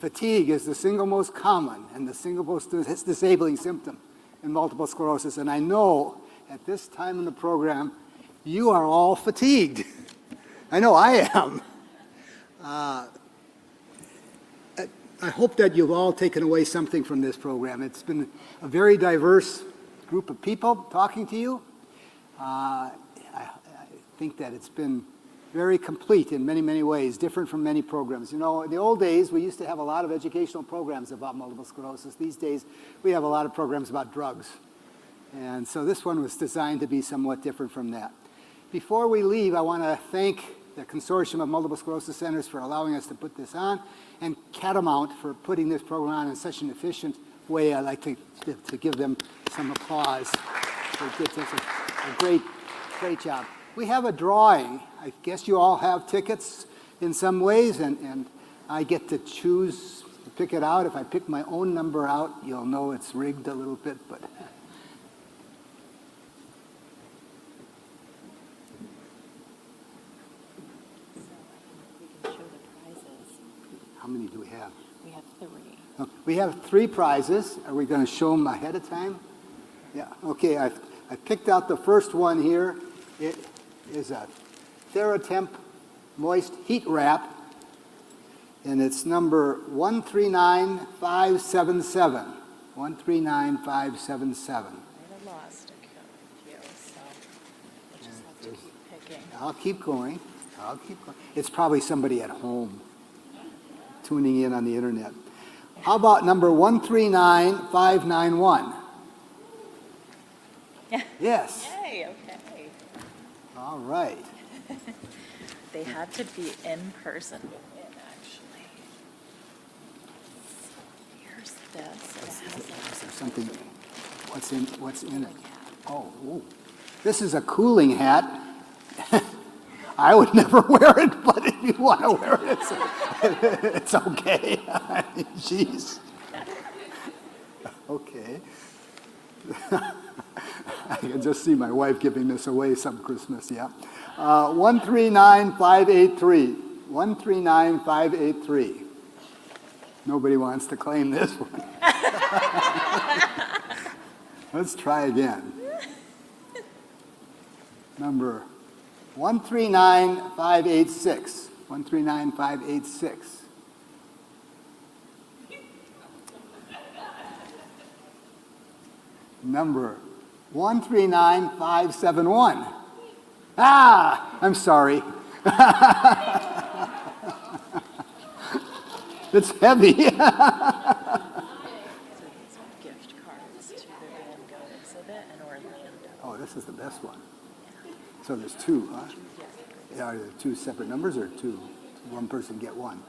Fatigue is the single most common and the single most disabling symptom in multiple sclerosis. And I know at this time in the program, you are all fatigued. I know I am. I hope that you've all taken away something from this program. It's been a very diverse group of people talking to you. I think that it's been very complete in many, many ways, different from many programs. You know, in the old days, we used to have a lot of educational programs about multiple sclerosis. These days, we have a lot of programs about drugs. And so this one was designed to be somewhat different from that. Before we leave, I want to thank the Consortium of Multiple Sclerosis Centers for allowing us to put this on, and Catamount for putting this program on in such an efficient way. I'd like to give them some applause. They did such a great job. We have a drawing. I guess you all have tickets in some ways, and I get to choose to pick it out. If I pick my own number out, you'll know it's rigged a little bit, but how many do we have? We have 3. We have 3 prizes. Are we going to show them ahead of time? Yeah. Okay. I picked out the first one here. It is a TheraTemp Moist Heat Wrap, and it's number 139577. 139577. I've lost a few, so we'll just have to keep picking. I'll keep going. It's probably somebody at home tuning in on the internet. How about number 139591? Yes. Yay, okay. All right. They had to be in person to win, actually. Here's this. Is there something? What's in it? Oh, ooh. This is a cooling hat. I would never wear it, but if you want to wear it, it's okay. Jeez. Okay. I can just see my wife giving this away some Christmas, yeah. 139583. 139583. Nobody wants to claim this one. Let's try again. Number 139586. 139586. Number 139571. Ah, I'm sorry. It's heavy. Gift cards to the Van Gogh exhibit in Orlando. Oh, this is the best one. So there's 2, huh? Yeah, are there 2 separate numbers or 2? One person get one?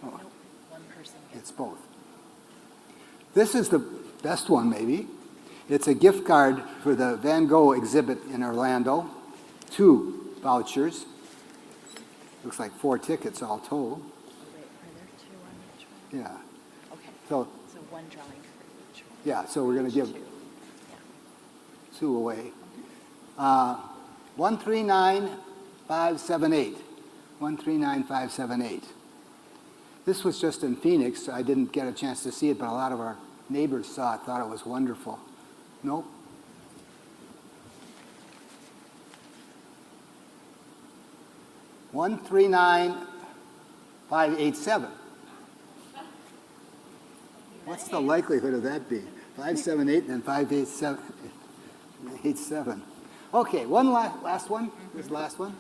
Nope, one person It's both. This is the best one, maybe. It's a gift card for the Van Gogh exhibit in Orlando. 2 vouchers. Looks like 4 tickets all told. Wait, are there 2 on each one? Yeah. Okay, So, so one drawing for each one. yeah, so we're going to give 2 away. 139578. 139578. This was just in Phoenix. So I didn't get a chance to see it, but a lot of our neighbors saw it, thought it was wonderful. Nope. $139,587. What's the likelihood of that being? 578 and then 587. Okay, one last one. This is the last one.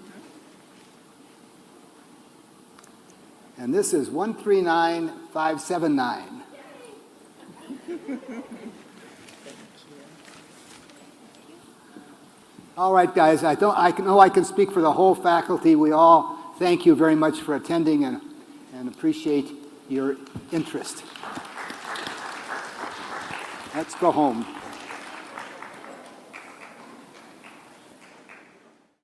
And this is 139579. All right, guys, I know I can speak for the whole faculty. We all thank you very much for attending and appreciate your interest. Let's go home.